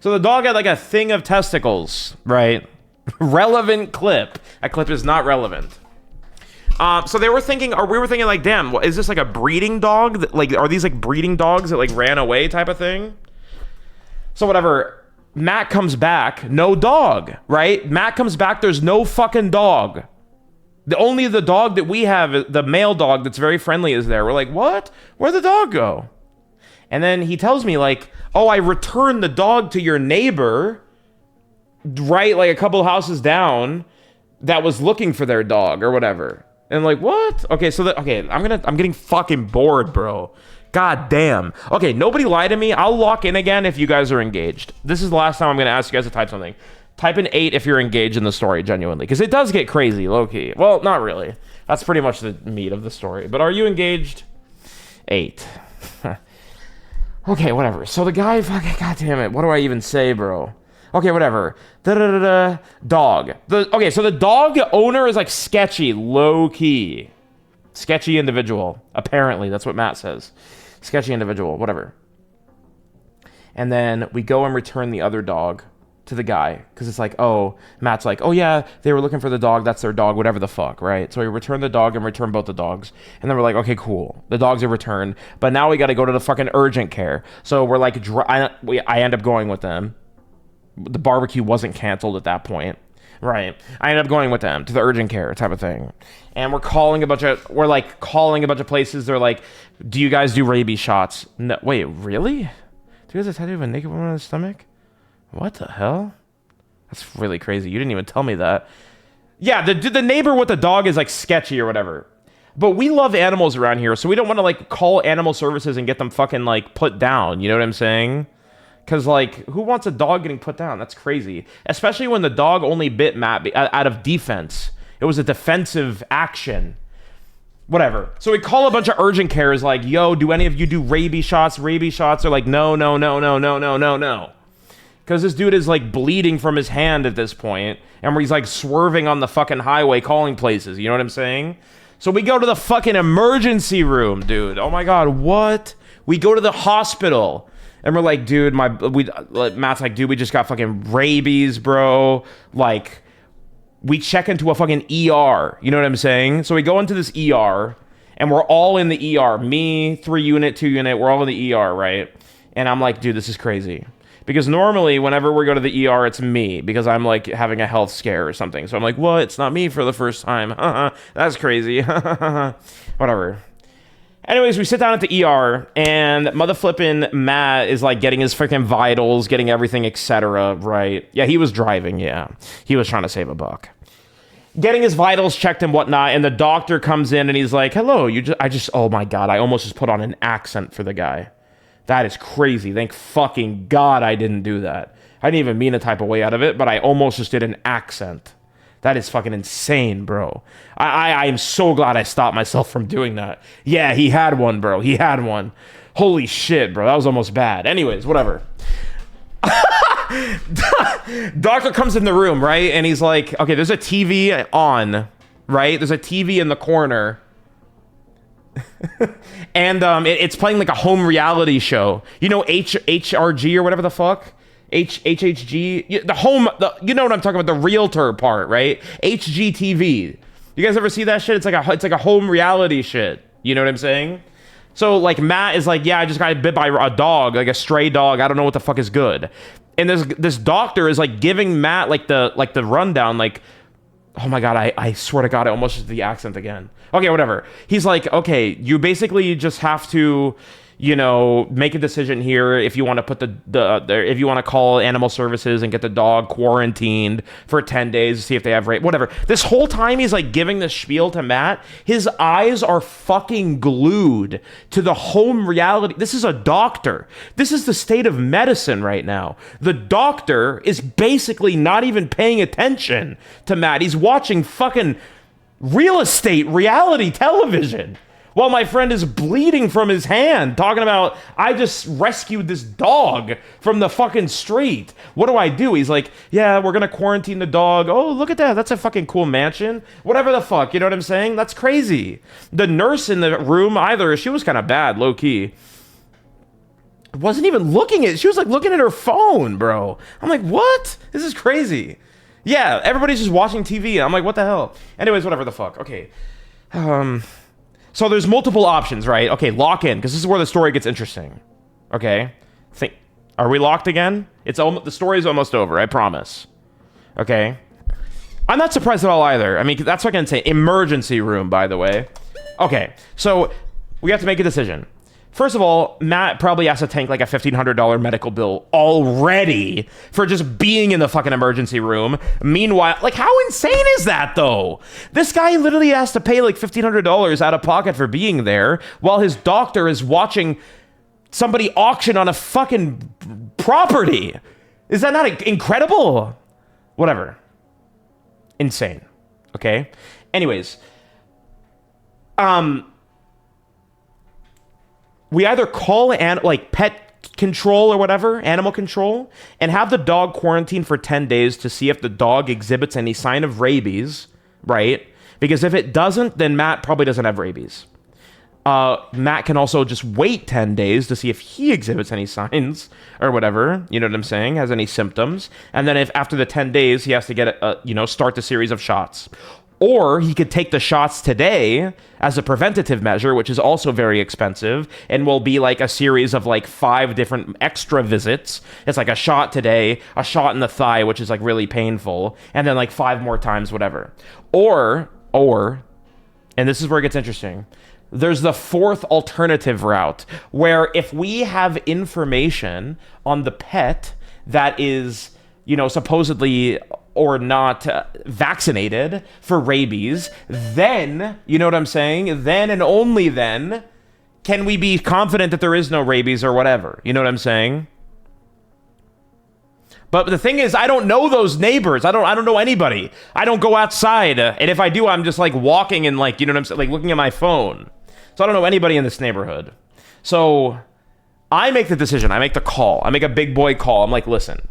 So the dog had, like, a thing of testicles, right? Relevant clip. That clip is not relevant. So we were thinking, like, damn, is this like a breeding dog? Like, are these like breeding dogs that like ran away type of thing? So whatever. Matt comes back, no dog, right? Matt comes back, there's no fucking dog. Only the dog that we have, the male dog that's very friendly, is there. We're like, what? Where'd the dog go? And then he tells me, like, oh, I returned the dog to your neighbor, right, like a couple houses down, that was looking for their dog or whatever. And I'm like, what? Okay, so I'm getting fucking bored, bro. God damn. Okay, nobody lie to me. I'll lock in again if you guys are engaged. This is the last time I'm gonna ask you guys to type something. Type an 8 if you're engaged in the story, genuinely, because it does get crazy, low-key. Well, not really. That's pretty much the meat of the story. But are you engaged? 8. Okay, whatever. So the guy, fucking, god damn it, what do I even say, bro? Okay, whatever. Dog. Okay, so the dog owner is like sketchy, low-key. Sketchy individual. Apparently, that's what Matt says. Sketchy individual, whatever. And then we go and return the other dog to the guy, because it's like, oh, Matt's like, oh yeah, they were looking for the dog, that's their dog, whatever the fuck, right? So we return the dog and return both the dogs, and then we're like, okay, cool, the dogs are returned, but now we got to go to the fucking urgent care. So we're like, I end up going with them. The barbecue wasn't canceled at that point, right? I ended up going with them to the urgent care type of thing, and we're calling a bunch of places. They're like, do you guys do rabies shots? No, wait, really? Do you guys have a tattoo of a naked woman on the stomach? What the hell? That's really crazy. You didn't even tell me that. Yeah, the neighbor with the dog is like sketchy or whatever. But we love animals around here, so we don't want to like call animal services and get them fucking like put down. You know what I'm saying? Because like, who wants a dog getting put down? That's crazy. Especially when the dog only bit Matt out of defense. It was a defensive action. Whatever. So we call a bunch of urgent cares like, yo, do any of you do rabies shots? Rabies shots are like, no. Because this dude is, like, bleeding from his hand at this point, and he's, like, swerving on the fucking highway calling places. You know what I'm saying? So we go to the fucking emergency room, dude. Oh, my God, what? We go to the hospital, and we're like, dude, Matt's like, dude, we just got fucking rabies, bro. Like, we check into a fucking ER. You know what I'm saying? So we go into this ER, and we're all in the ER. Me, 3 unit, 2 unit, we're all in the ER, right? And I'm like, dude, this is crazy. Because normally, whenever we go to the ER, it's me, because I'm, like, having a health scare or something. So I'm like, what? It's not me for the first time. That's crazy. Whatever. Anyways, we sit down at the ER, and mother flippin' Matt is like getting his freaking vitals, getting everything, etc. Right? Yeah, he was driving. Yeah, he was trying to save a buck. Getting his vitals checked and whatnot, and the doctor comes in and he's like, "Hello, oh my god, I almost just put on an accent for the guy. That is crazy. Thank fucking God I didn't do that. I didn't even mean to type a way out of it, but I almost just did an accent. That is fucking insane, bro. I am so glad I stopped myself from doing that. Yeah, he had one, bro. He had one. Holy shit, bro. That was almost bad. Anyways, whatever. Doctor comes in the room, right? And he's like, okay, there's a TV on, right? There's a TV in the corner. And it's playing like a home reality show. You know, HRG or whatever the fuck? HHG, the home, you know what I'm talking about, the realtor part, right? HGTV. You guys ever see that shit? It's like a home reality shit. You know what I'm saying? So like Matt is like, yeah, I just got bit by a dog, like a stray dog. I don't know what the fuck is good. And this doctor is like giving Matt like the rundown, like, oh my god, I swear to God, I almost did the accent again. Okay, whatever. He's like, okay, you basically just have to, you know, make a decision here if you want to put if you want to call animal services and get the dog quarantined for 10 days to see if they have whatever. This whole time he's like giving the spiel to Matt. His eyes are fucking glued to the home reality. This is a doctor. This is the state of medicine right now. The doctor is basically not even paying attention to Matt. He's watching fucking real estate reality television while my friend is bleeding from his hand, talking about, I just rescued this dog from the fucking street. What do I do? He's like, yeah, we're gonna quarantine the dog. Oh, look at that. That's a fucking cool mansion. Whatever the fuck, you know what I'm saying? That's crazy. The nurse in the room, she was kind of bad, low key. Wasn't even looking at, she was like looking at her phone, bro. I'm like, what? This is crazy. Yeah, everybody's just watching TV. I'm like, what the hell? Anyways, whatever the fuck. Okay. So there's multiple options, right? Okay, lock in, because this is where the story gets interesting. Okay? Are we locked again? The story's almost over, I promise. Okay? I'm not surprised at all either. I mean, that's what I can say. Emergency room, by the way. Okay, so we have to make a decision. First of all, Matt probably has to tank like a $1,500 medical bill already for just being in the fucking emergency room. Meanwhile, like, how insane is that, though? This guy literally has to pay like $1,500 out of pocket for being there while his doctor is watching somebody auction on a fucking property. Is that not incredible? Whatever. Insane. Okay? Anyways. We either call pet control or whatever, animal control, and have the dog quarantined for 10 days to see if the dog exhibits any sign of rabies, right? Because if it doesn't, then Matt probably doesn't have rabies. Matt can also just wait 10 days to see if he exhibits any signs or whatever, you know what I'm saying, has any symptoms. And then if after the 10 days, he has to get, start the series of shots. Or he could take the shots today as a preventative measure, which is also very expensive, and will be like a series of like 5 different extra visits. It's like a shot today, a shot in the thigh, which is like really painful, and then like 5 more times, whatever. Or, and this is where it gets interesting, there's the fourth alternative route, where if we have information on the pet that is, supposedly or not vaccinated for rabies, then, you know what I'm saying? Then and only then can we be confident that there is no rabies or whatever. You know what I'm saying? But the thing is, I don't know those neighbors. I don't know anybody. I don't go outside. And if I do, I'm just like walking and like, you know what I'm saying? Like looking at my phone. So I don't know anybody in this neighborhood. So I make the decision. I make the call. I make a big boy call. I'm like, listen,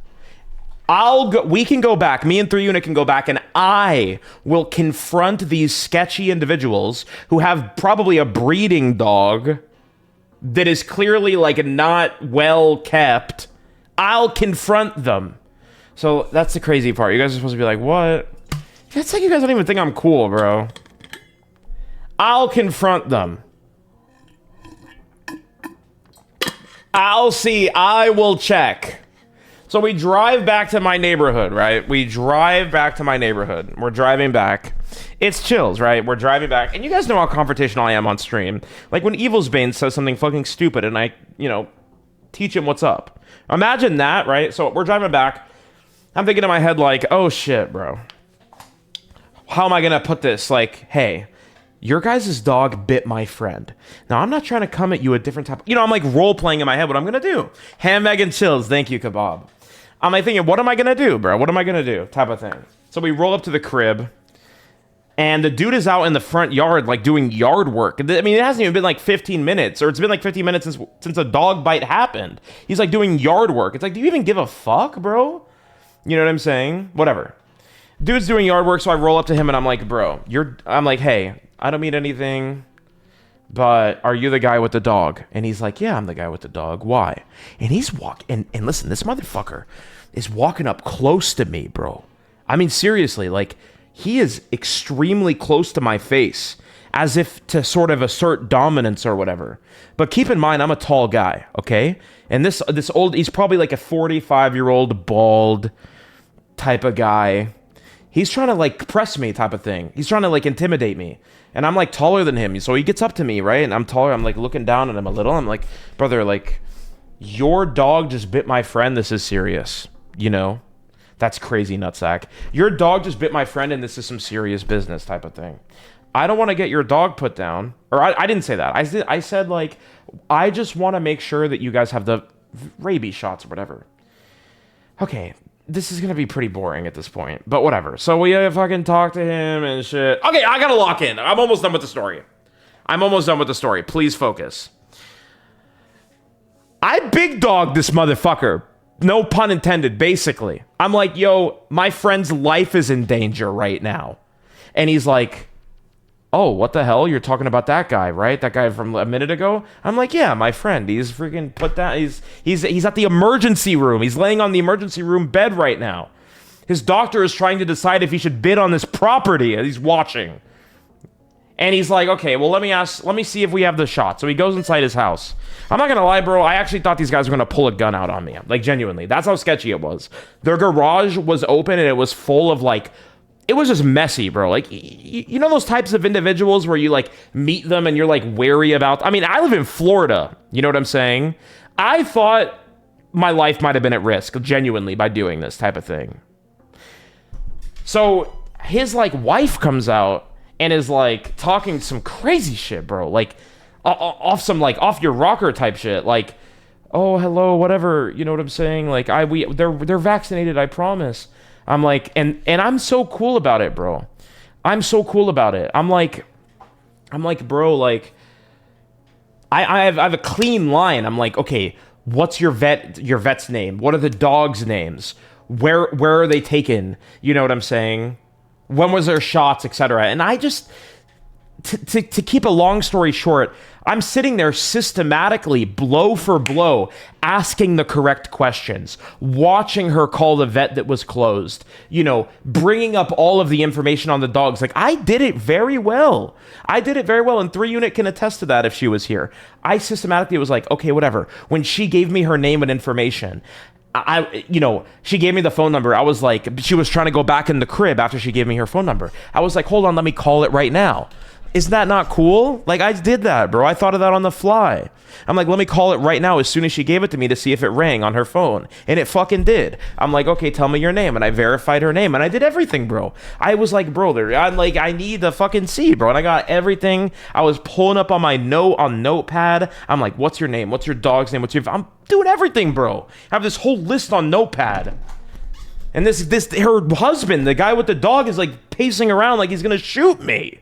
we can go back, me and 3 Unit can go back, and I will confront these sketchy individuals who have probably a breeding dog that is clearly like not well kept. I'll confront them. So that's the crazy part. You guys are supposed to be like, what? It's like you guys don't even think I'm cool, bro. I'll confront them. I will check. So we drive back to my neighborhood, right? We drive back to my neighborhood. We're driving back. It's chills, right? We're driving back. And you guys know how confrontational I am on stream. Like when Evil's Bane says something fucking stupid and I, teach him what's up. Imagine that, right? So we're driving back. I'm thinking in my head like, oh shit, bro. How am I going to put this? Like, hey, your guys' dog bit my friend. Now, I'm not trying to come at you a different type. I'm like role-playing in my head what I'm going to do. Ham, egg, and chills. Thank you, Kebab. I'm like thinking, what am I going to do, bro? What am I going to do? Type of thing. So we roll up to the crib, and the dude is out in the front yard, like, doing yard work. I mean, it hasn't even been, like, 15 minutes, or it's been, like, 15 minutes since a dog bite happened. He's, like, doing yard work. It's like, do you even give a fuck, bro? You know what I'm saying? Whatever. Dude's doing yard work, so I roll up to him, and I'm like, bro, I'm like, hey, I don't mean anything, but are you the guy with the dog? And he's like, yeah, I'm the guy with the dog. Why? And he's and listen, this motherfucker is walking up close to me, bro. I mean, seriously, like, he is extremely close to my face, as if to sort of assert dominance or whatever. But keep in mind, I'm a tall guy, okay? And this he's probably like a 45-year-old bald type of guy. He's trying to, like, press me type of thing. He's trying to, like, intimidate me. And I'm, like, taller than him. So he gets up to me, right? And I'm taller. I'm, like, looking down at him a little. I'm like, brother, like, your dog just bit my friend. This is serious. That's crazy, nutsack. Your dog just bit my friend, and this is some serious business type of thing. I don't want to get your dog put down. Or I didn't say that. I said, like, I just want to make sure that you guys have the rabies shots or whatever. Okay. This is going to be pretty boring at this point, but whatever. So we fucking talk to him and shit. Okay, I got to lock in. I'm almost done with the story. Please focus. I big dog this motherfucker. No pun intended, basically. I'm like, yo, my friend's life is in danger right now. And he's like, oh, what the hell? You're talking about that guy, right? That guy from a minute ago? I'm like, yeah, my friend. He's freaking put down. He's at the emergency room. He's laying on the emergency room bed right now. His doctor is trying to decide if he should bid on this property. He's watching. And he's like, okay, well, let me see if we have the shot. So he goes inside his house. I'm not going to lie, bro. I actually thought these guys were going to pull a gun out on me. Like, genuinely. That's how sketchy it was. Their garage was open and it was full of, like, it was just messy, bro. Like, you know those types of individuals where you, like, meet them and you're, like, wary about... I mean, I live in Florida. You know what I'm saying? I thought my life might have been at risk, genuinely, by doing this type of thing. So, his, like, wife comes out and is, like, talking some crazy shit, bro. Like, off your rocker type shit. Like, oh, hello, whatever. You know what I'm saying? Like, they're vaccinated, I promise. I'm like, and I'm so cool about it, bro. I'm so cool about it. I'm like, bro, like, I have a clean line. I'm like, okay, what's your vet's name? What are the dogs' names? Where are they taken? You know what I'm saying? When was their shots, etc. And I just, to keep a long story short, I'm sitting there systematically, blow for blow, asking the correct questions, watching her call the vet that was closed, bringing up all of the information on the dogs. Like, I did it very well. And 3 Unit can attest to that if she was here. I systematically was like, okay, whatever. When she gave me her name and information, she gave me the phone number. I was like, she was trying to go back in the crib after she gave me her phone number. I was like, hold on, let me call it right now. Isn't that not cool? Like, I did that, bro. I thought of that on the fly. I'm like, let me call it right now as soon as she gave it to me to see if it rang on her phone. And it fucking did. I'm like, okay, tell me your name. And I verified her name. And I did everything, bro. I was like, bro, I need to fucking see, bro. And I got everything. I was pulling up on my Notepad. I'm like, what's your name? What's your dog's name? I'm doing everything, bro. I have this whole list on Notepad. And her husband, the guy with the dog, is like pacing around like he's going to shoot me.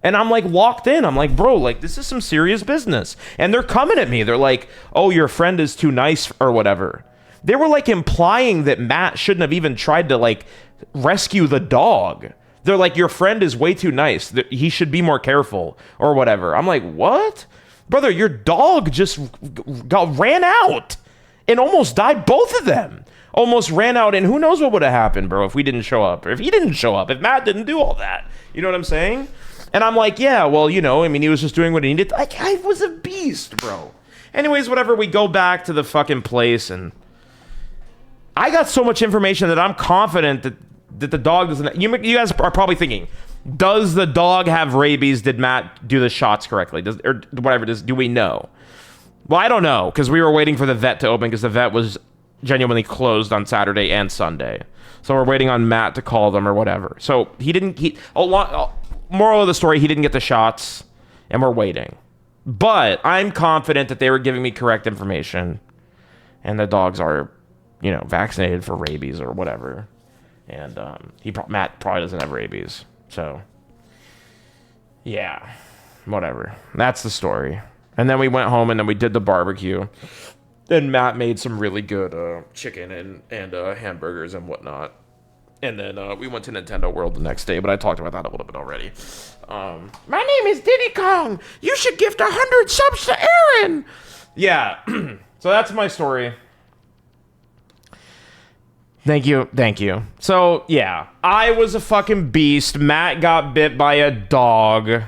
And I'm like locked in. I'm like, bro, like this is some serious business. And they're coming at me. They're like, oh, your friend is too nice or whatever. They were like implying that Matt shouldn't have even tried to like rescue the dog. They're like, your friend is way too nice. He should be more careful or whatever. I'm like, what? Brother, your dog just ran out and almost died. Both of them almost ran out. And who knows what would have happened, bro, if we didn't show up or if he didn't show up, if Matt didn't do all that. You know what I'm saying? And I'm like, yeah, well, he was just doing what he needed. Like, I was a beast, bro. Anyways, whatever, we go back to the fucking place, and I got so much information that I'm confident that the dog doesn't. You guys are probably thinking, does the dog have rabies? Did Matt do the shots correctly? Or whatever? Do we know? Well, I don't know, because we were waiting for the vet to open, because the vet was genuinely closed on Saturday and Sunday. So we're waiting on Matt to call them or whatever. So moral of the story, he didn't get the shots, and we're waiting. But I'm confident that they were giving me correct information, and the dogs are, vaccinated for rabies or whatever. And Matt probably doesn't have rabies. So, yeah, whatever. That's the story. And then we went home, and then we did the barbecue. And Matt made some really good chicken and hamburgers and whatnot. And then we went to Nintendo World the next day, but I talked about that a little bit already. My name is Diddy Kong. You should gift 100 subs to Aaron. Yeah. So that's my story. Thank you. So, yeah. I was a fucking beast. Matt got bit by a dog.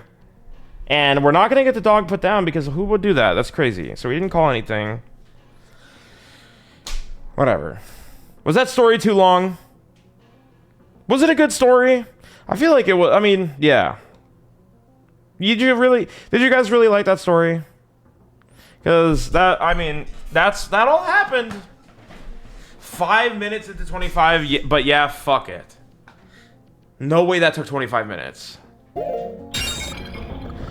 And we're not going to get the dog put down, because who would do that? That's crazy. So we didn't call anything. Whatever. Was that story too long? Was it a good story? I feel like it was. I mean, yeah. Did you guys really like that story? Because that all happened 5 minutes into 25, but yeah, fuck it. No way that took 25 minutes.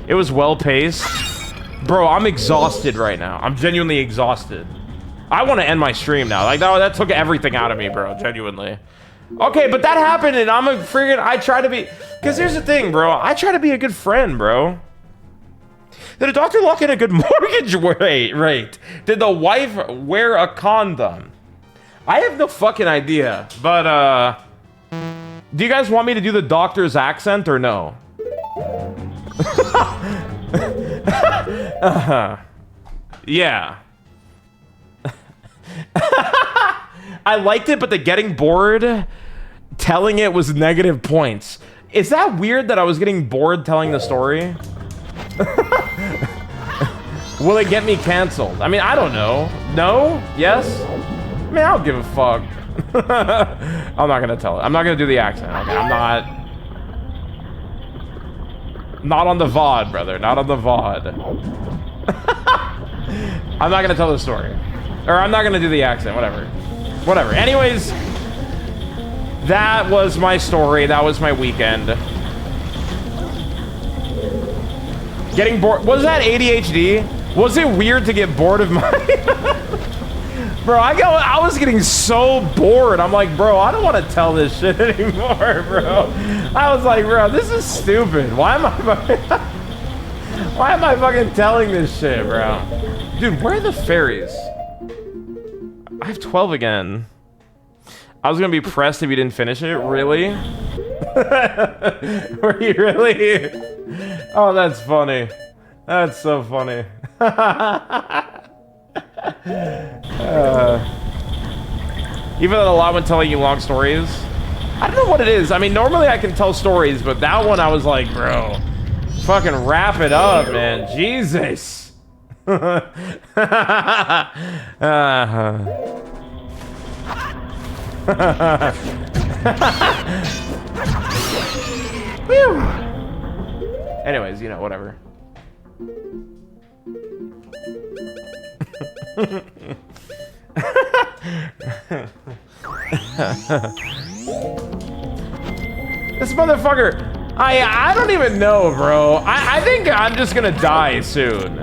It was well paced. Bro, I'm exhausted right now. I'm genuinely exhausted. I want to end my stream now. Like, that took everything out of me, bro. Genuinely. Okay, but that happened, and I try to be... Because here's the thing, bro. I try to be a good friend, bro. Did a doctor lock in a good mortgage rate? Did the wife wear a condom? I have no fucking idea. But, do you guys want me to do the doctor's accent or no? Yeah. I liked it, but the getting bored telling it was negative points. Is that weird that I was getting bored telling the story? Will it get me canceled? I mean, I don't know. No? Yes? I mean, I don't give a fuck. I'm not gonna tell it. I'm not gonna do the accent. Okay, I'm not on the VOD, brother. Not on the VOD. I'm not gonna tell the story. Or I'm not gonna do the accent. Whatever. Anyways, that was my story. That was my weekend. Getting bored. Was that ADHD? Was it weird to get bored of my... Bro, I was getting so bored. I'm like, bro, I don't want to tell this shit anymore, bro. I was like, bro, this is stupid. Why am I fucking telling this shit, bro? Dude, where are the fairies? I have 12 again. I was gonna be pressed if you didn't finish it. Really? Were you really? Oh, that's funny. That's so funny. Even though a lot when telling you long stories, I don't know what it is. I mean, normally I can tell stories, but that one I was like, bro, fucking wrap it up, man. Jesus. Whew. Anyways, whatever. This motherfucker, I don't even know, bro. I think I'm just gonna die soon.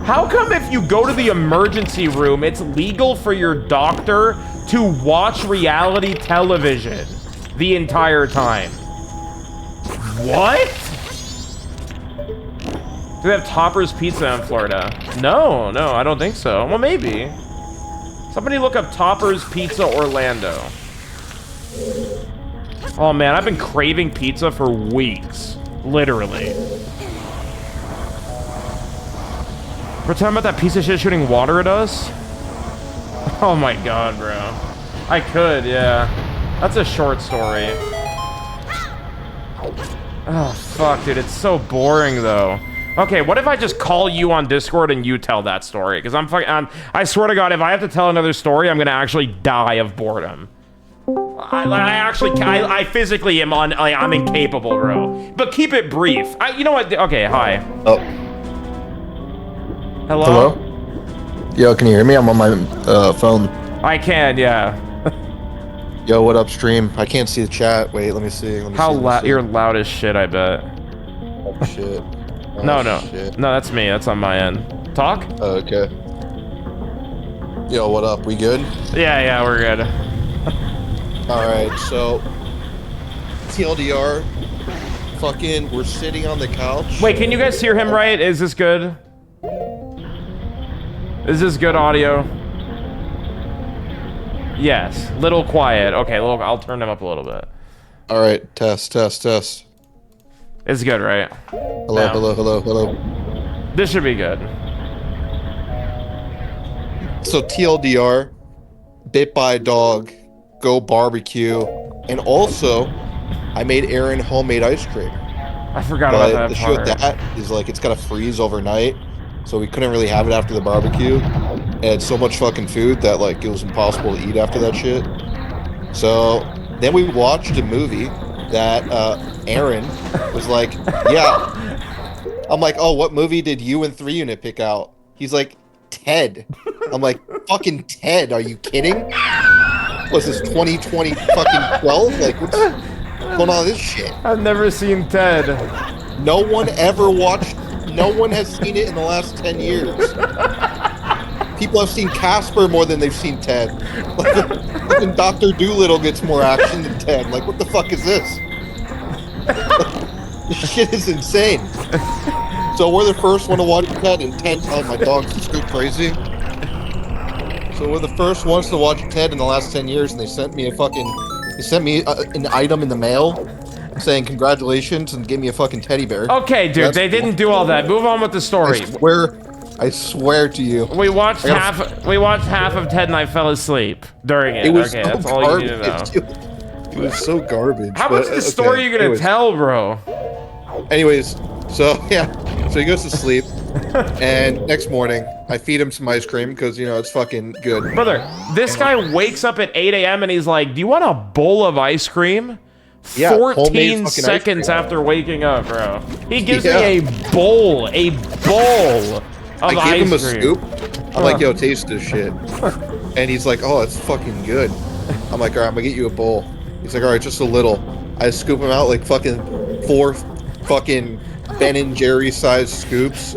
How come if you go to the emergency room, it's legal for your doctor to watch reality television the entire time? What? Do they have Topper's Pizza in Florida? No, I don't think so. Well, maybe. Somebody look up Topper's Pizza Orlando. Oh man, I've been craving pizza for weeks. Literally. We're talking about that piece of shit shooting water at us? Oh my god, bro. I could, yeah. That's a short story. Oh, fuck, dude. It's so boring, though. Okay, what if I just call you on Discord and you tell that story? Because I swear to God, if I have to tell another story, I'm gonna actually die of boredom. I physically am I'm incapable, bro. But keep it brief. You know what? Okay, hi. Oh. Hello? Hello? Yo, can you hear me? I'm on my phone. I can, yeah. Yo, what up, stream? I can't see the chat. Wait, let me see. How loud? You're loud as shit, I bet. Oh, shit. Oh, no. shit. No, that's me. That's on my end. Talk? Oh, okay. Yo, what up? We good? Yeah, we're good. Alright, so... TLDR. Fucking, we're sitting on the couch. Wait, can you guys hear him right? Is this good? Is this good audio? Yes. Little quiet. Okay, I'll turn him up a little bit. Alright, test. It's good, right? Hello. This should be good. So TLDR, bit by a dog, go barbecue, and also, I made Aaron homemade ice cream. I forgot about that the part. issue with that is like it's gotta freeze overnight, so we couldn't really have it after the barbecue. And it's so much fucking food that like it was impossible to eat after that shit. So then we watched a movie that Aaron was like, yeah. I'm like, oh, what movie did you and 3 Unit pick out? He's like, Ted. I'm like, fucking Ted, are you kidding? What's this, 2020 fucking 12? Like, what's going on with this shit? I've never seen Ted. No one ever watched, no one has seen it in the last 10 years. People have seen Casper more than they've seen Ted. Like, even Dr. Dolittle gets more action than Ted. Like, what the fuck is this? This shit is insane. So we're the first one to watch Ted, and Ted, oh, my dog's just go crazy. So we're the first ones to watch Ted in the last 10 years, and they sent me an item in the mail saying congratulations and gave me a fucking teddy bear. Okay, dude, they didn't do all that. Move on with the story. I swear to you. We watched half of Ted and I fell asleep during it. It was okay, so that's all you need to know. It was so garbage. How much of the story are you gonna tell, bro? Anyways, so yeah. So he goes to sleep, and next morning, I feed him some ice cream, because, you know, it's fucking good. Brother, this guy wakes up at 8 a.m. and he's like, do you want a bowl of ice cream? Yeah, 14 seconds after waking up, bro. He gives me a bowl of ice cream. I gave him a scoop. I'm like, yo, taste this shit. And he's like, oh, it's fucking good. I'm like, all right, I'm gonna get you a bowl. He's like, all right, just a little. I scoop him out like fucking 4 fucking Ben and Jerry sized scoops,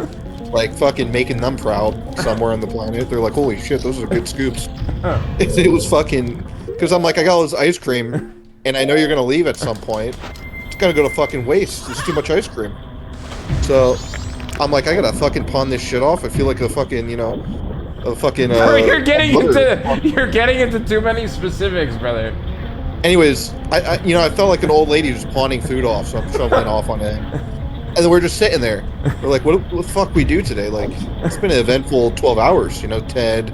like fucking making them proud somewhere on the planet. They're like, holy shit, those are good scoops. It was fucking, because I'm like, I got all this ice cream, and I know you're gonna leave at some point. It's gonna go to fucking waste. There's too much ice cream. So I'm like, I gotta fucking pawn this shit off. I feel like a fucking, you know, a fucking. Bro, you're getting into too many specifics, brother. Anyways, I felt like an old lady just pawning food off, so I'm shoveling off on it. And then we're just sitting there. We're like, what the fuck we do today? Like, it's been an eventful 12 hours, you know, Ted,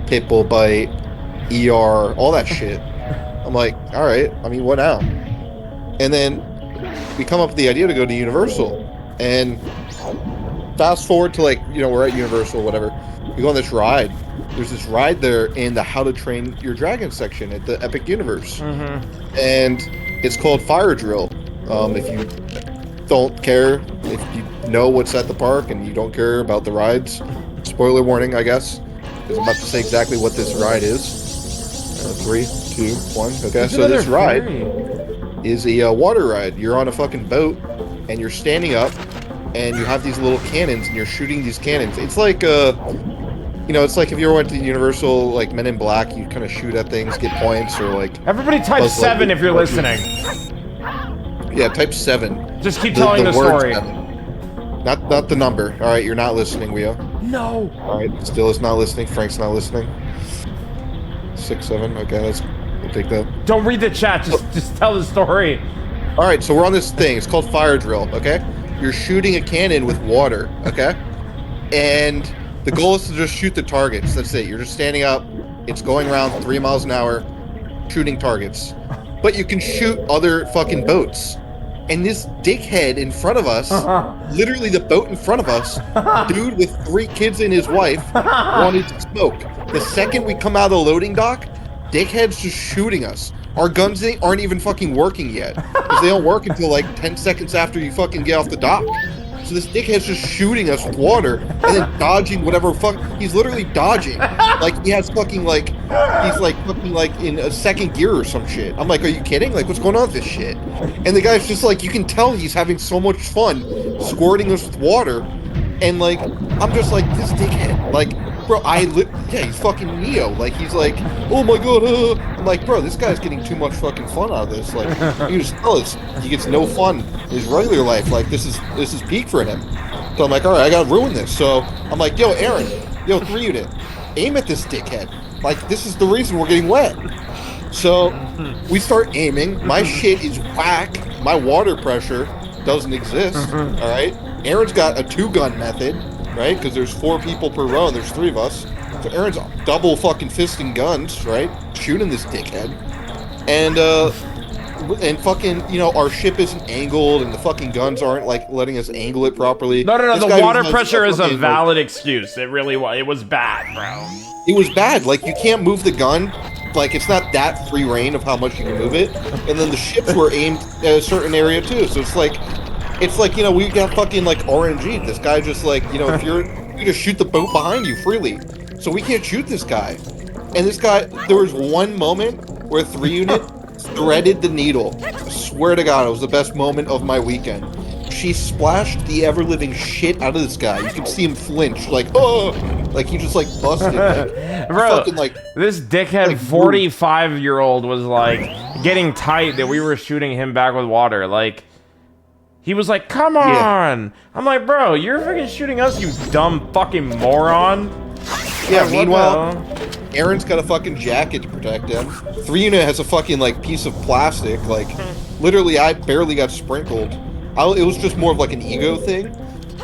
Pitbull Bite, ER, all that shit. I'm like, all right, I mean, what now? And then we come up with the idea to go to Universal. And fast forward to, like, you know, we're at Universal, whatever. We go on this ride. There's this ride there in the How to Train Your Dragon section at the Epic Universe. Mm-hmm. And it's called Fire Drill. If you don't care, if you know what's at the park and you don't care about the rides, spoiler warning, I guess, because I'm about to say exactly what this ride is. 3, 2, 1. Okay, so this ride is a water ride. You're on a fucking boat, and you're standing up, and you have these little cannons, and you're shooting these cannons. It's like, you know, it's like if you ever went to Universal, like Men in Black, you kind of shoot at things, get points, or like... Everybody type 7 if you're listening. Yeah, type 7. Just keep telling the story. 7. Not the number. All right, you're not listening, Leo. No. All right, still is not listening. Frank's not listening. 6, 7. Okay, we'll take that. Don't read the chat. Just tell the story. All right, so we're on this thing. It's called Fire Drill. Okay, you're shooting a cannon with water. Okay, and the goal is to just shoot the targets. That's it. You're just standing up. It's going around 3 miles an hour, shooting targets. But you can shoot other fucking boats. And this dickhead in front of us, literally the boat in front of us, dude with 3 kids and his wife, wanted to smoke. The second we come out of the loading dock, dickhead's just shooting us. Our guns aren't even fucking working yet. Because they don't work until like 10 seconds after you fucking get off the dock. So this dickhead's just shooting us with water and then dodging whatever fuck. He's literally dodging. Like he has fucking like, he's like fucking like in a second gear or some shit. I'm like, are you kidding? Like what's going on with this shit? And the guy's just like, you can tell he's having so much fun squirting us with water. And like, I'm just like, this dickhead. Like, bro, yeah, he's fucking Neo. Like, he's like, oh my god, I'm like, bro, this guy's getting too much fucking fun out of this. Like, you just tell us he gets no fun in his regular life. Like, this is peak for him. So I'm like, all right, I gotta ruin this. So I'm like, yo, Aaron, yo, 3 unit, aim at this dickhead. Like, this is the reason we're getting wet. So we start aiming. My shit is whack. My water pressure doesn't exist. All right. Aaron's got a 2-gun method, right? Because there's 4 people per row and there's 3 of us. So Aaron's double fucking fisting guns, right? Shooting this dickhead. And fucking, you know, our ship isn't angled and the fucking guns aren't like letting us angle it properly. No, This the guy water has pressure is a fucking, valid excuse. It really was. It was bad, bro. It was bad. Like, you can't move the gun. Like, it's not that free reign of how much you can move it. And then the ships were aimed at a certain area too. So it's like, you know, we got fucking like RNG. This guy just like, you know, if you just shoot the boat behind you freely. So we can't shoot this guy. And this guy, there was one moment where 3 unit threaded the needle. I swear to God, it was the best moment of my weekend. She splashed the ever-living shit out of this guy. You can see him flinch, like, oh! Like, he just, like, busted. Like, bro, fucking, like, this dickhead like, 45-year-old was, like, getting tight that we were shooting him back with water. Like, he was like, come on! Yeah. I'm like, bro, you're freaking shooting us, you dumb fucking moron. Yeah, Like, meanwhile, Aaron's got a fucking jacket to protect him. 3 unit has a fucking, like, piece of plastic. Like, literally, I barely got sprinkled. It was just more of, like, an ego thing.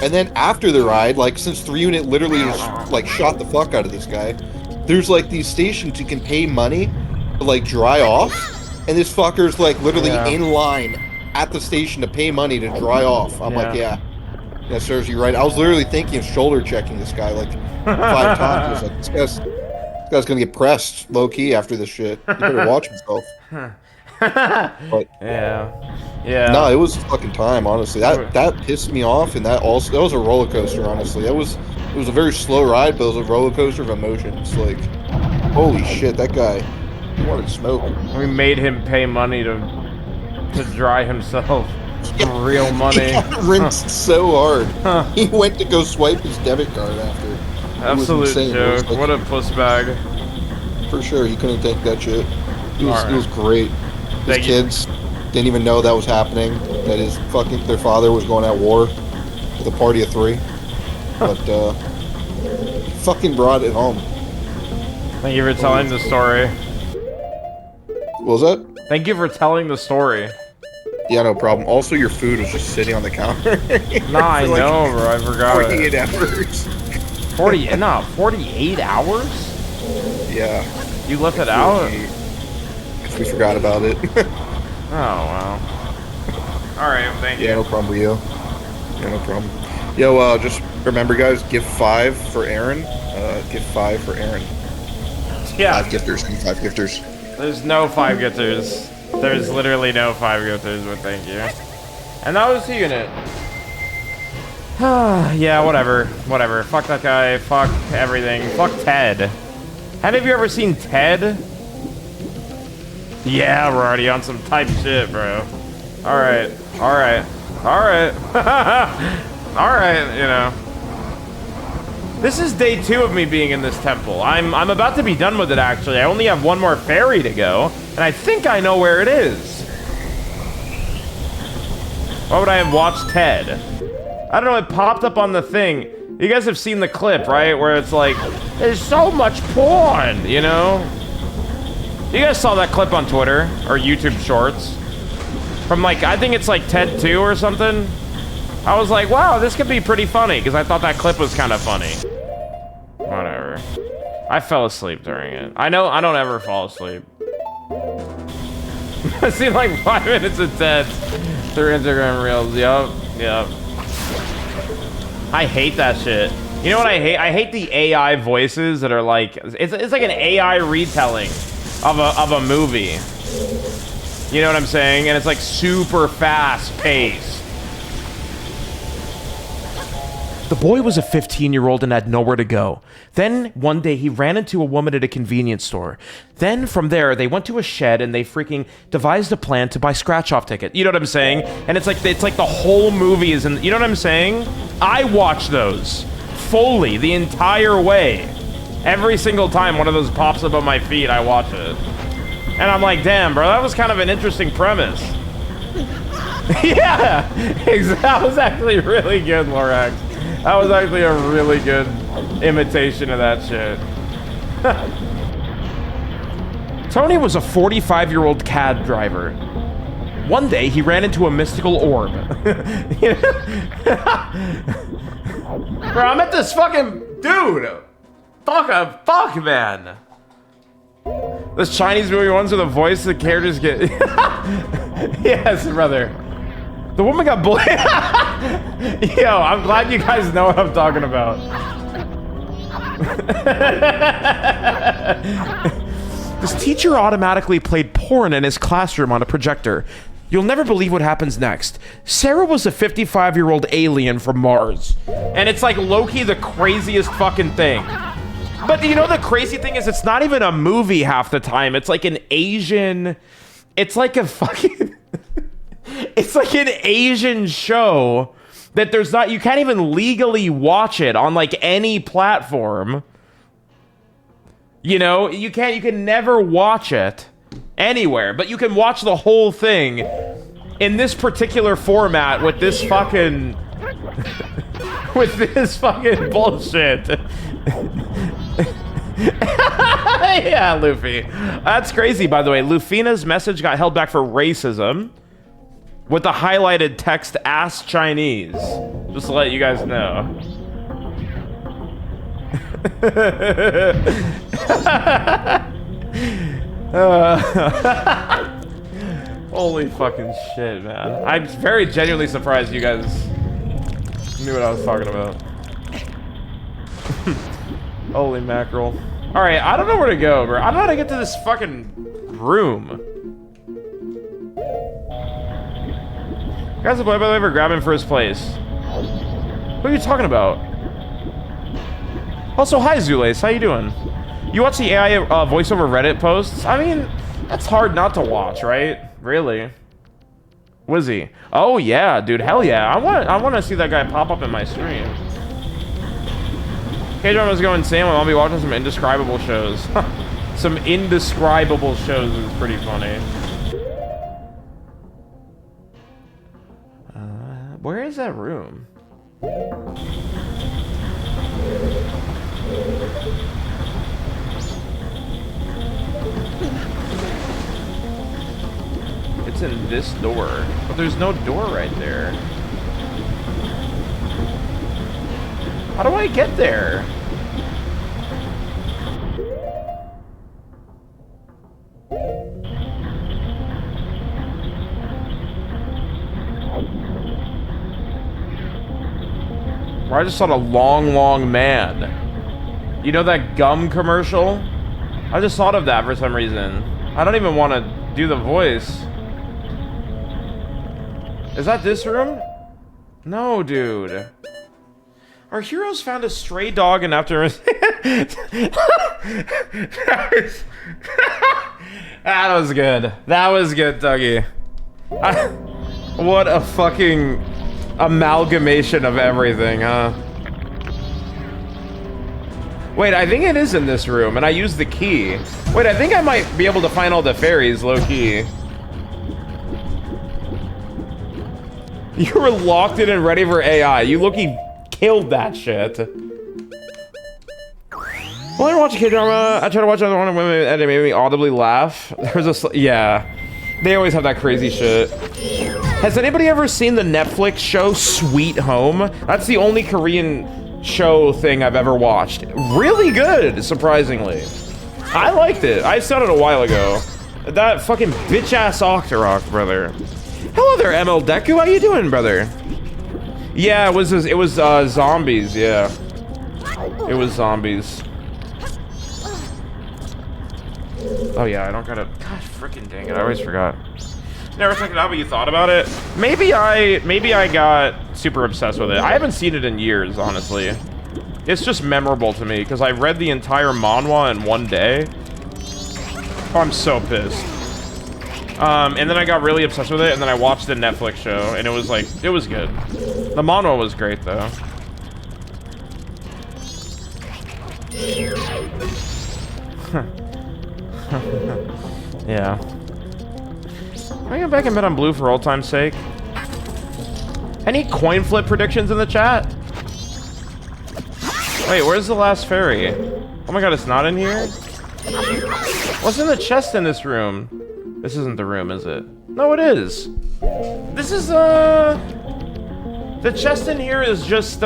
And then after the ride, like, since 3 unit literally just, like, shot the fuck out of this guy, there's, like, these stations you can pay money to, like, dry off. And this fucker's, like, literally in line at the station to pay money to dry off. I'm like, yeah, that serves you right. I was literally thinking of shoulder checking this guy, like, 5 times. I was like, this guy's gonna get pressed low-key after this shit. He better watch himself. But, yeah. No, it was fucking time, honestly. That pissed me off, and that was a roller coaster, honestly. It was a very slow ride, but it was a roller coaster of emotions. Like, holy shit, that guy, he wanted to smoke. We made him pay money to dry himself. Real money. He got rinsed so hard. He went to go swipe his debit card after. Absolute joke. Like, what a puss bag. For sure, he couldn't take that shit. It was great. His kids didn't even know that was happening. That their father was going at war with a party of 3. But he fucking brought it home. Thank you for telling the story. What was that? Thank you for telling the story. Yeah, no problem. Also, your food was just sitting on the counter. Nah, I know, bro. I forgot. 48 hours. 48 hours? Yeah. You left it out? Guess we forgot about it. Oh, wow. Alright, thank you. Yeah, no problem with you. Yeah, no problem. Yo, just remember, guys, give 5 for Aaron. Give 5 for Aaron. Yeah. 5 gifters. Give 5 gifters. There's no 5 gifters. There's literally no 5 gifters, but thank you. And that was the unit. Yeah, whatever. Whatever. Fuck that guy. Fuck everything. Fuck Ted. Have you ever seen Ted? Yeah, we're already on some type shit, bro. Alright. Alright. Alright. Alright, you know. This is day 2 of me being in this temple. I'm about to be done with it, actually. I only have one more ferry to go, and I think I know where it is. Why would I have watched Ted? I don't know, it popped up on the thing. You guys have seen the clip, right? Where it's like, there's so much porn, you know? You guys saw that clip on Twitter, or YouTube Shorts. From like, I think it's like Ted 2 or something. I was like, wow, this could be pretty funny, because I thought that clip was kind of funny. Whatever. I fell asleep during it. I know I don't ever fall asleep. I see like 5 minutes of Ted. Through Instagram Reels, yep. I hate that shit. You know what I hate? I hate the AI voices that are like, it's like an AI retelling of a movie. You know what I'm saying? And it's like super fast paced. The boy was a 15-year-old and had nowhere to go. Then, one day, he ran into a woman at a convenience store. Then, from there, they went to a shed and they freaking devised a plan to buy scratch-off tickets. You know what I'm saying? And it's like the whole movie is in... You know what I'm saying? I watch those fully the entire way. Every single time one of those pops up on my feed, I watch it. And I'm like, damn, bro, that was kind of an interesting premise. Yeah! That was actually really good, Lorax. That was actually a really good imitation of that shit. Tony was a 45-year-old cab driver. One day, he ran into a mystical orb. Bro, I'm at this fucking... Dude! Fuck, man! This Chinese movie ones with a voice the characters get... Yes, brother. The woman got bullied. Yo, I'm glad you guys know what I'm talking about. This teacher automatically played porn in his classroom on a projector. You'll never believe what happens next. Sarah was a 55-year-old alien from Mars. And it's like low-key the craziest fucking thing. But you know the crazy thing is it's not even a movie half the time. It's like an Asian... It's like a fucking... It's like an Asian show that there's not... You can't even legally watch it on like any platform. You know? You can never watch it anywhere. But you can watch the whole thing in this particular format with this fucking... with this fucking bullshit. Yeah, Luffy. That's crazy, by the way. Lufina's message got held back for racism with the highlighted text, "Ask Chinese." Just to let you guys know. Holy fucking shit, man. I'm very genuinely surprised you guys knew what I was talking about. Holy mackerel. Alright, I don't know where to go, bro. I don't know how to get to this fucking room. Guys, by the way, for grabbing first place. What are you talking about? Also, hi, Zulace. How you doing? You watch the AI voiceover Reddit posts? I mean, that's hard not to watch, right? Really? Wizzy. Oh, yeah, dude. Hell yeah. I want to see that guy pop up in my stream. K-Drama's going insane. I'll be watching some indescribable shows. Some indescribable shows is pretty funny. Where is that room? It's in this door, but there's no door right there. How do I get there? I just saw a long man. You know that gum commercial? I just thought of that for some reason. I don't even want to do the voice. Is that this room? No, dude. Our heroes found a stray dog and after... That was good. That was good, Dougie. What a fucking amalgamation of everything, huh? Wait, I think it is in this room, and I used the key. Wait, I think I might be able to find all the fairies, low-key. You were locked in and ready for AI. You low-key killed that shit. Well, I watch a K-drama. I try to watch another one and it made me audibly laugh. There's a... Yeah. They always have that crazy shit. Has anybody ever seen the Netflix show Sweet Home? That's the only Korean show thing I've ever watched. Really good, surprisingly. I liked it. I saw it a while ago. That fucking bitch-ass Octorok, brother. Hello there, ML Deku. How you doing, brother? Yeah, it was zombies. Yeah, it was zombies. Oh yeah, I don't gotta. God, freaking dang it! I always forgot. Never checked it out, but you thought about it. Maybe I got super obsessed with it. I haven't seen it in years, honestly. It's just memorable to me because I read the entire manhwa in one day. Oh, I'm so pissed. And then I got really obsessed with it, and then I watched the Netflix show, and it was like, it was good. The manhwa was great, though. Yeah. Can I get back in bed on blue for old time's sake? Any coin flip predictions in the chat? Wait, where's the last fairy? Oh my god, it's not in here? What's in the chest in this room? This isn't the room, is it? No, it is. This is, the chest in here is just,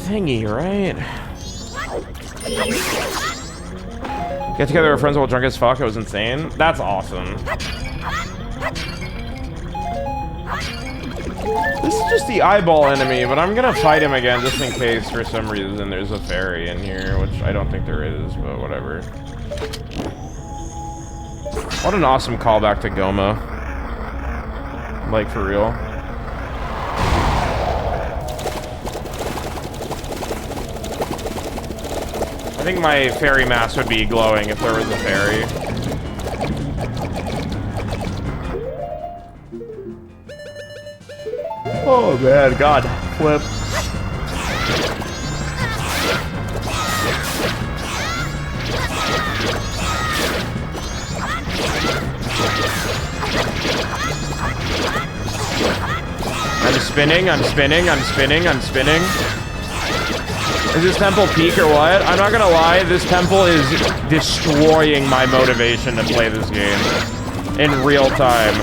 thingy, right? Get together with friends while drunk as fuck. It was insane. That's awesome. This is just the eyeball enemy, but I'm gonna fight him again just in case for some reason there's a fairy in here, which I don't think there is, but whatever. What an awesome callback to Goma. Like, for real. I think my fairy mask would be glowing if there was a fairy. Oh man, God, flip. I'm spinning, I'm spinning, I'm spinning, I'm spinning. Is this temple peak or what? I'm not gonna lie, this temple is destroying my motivation to play this game in real time.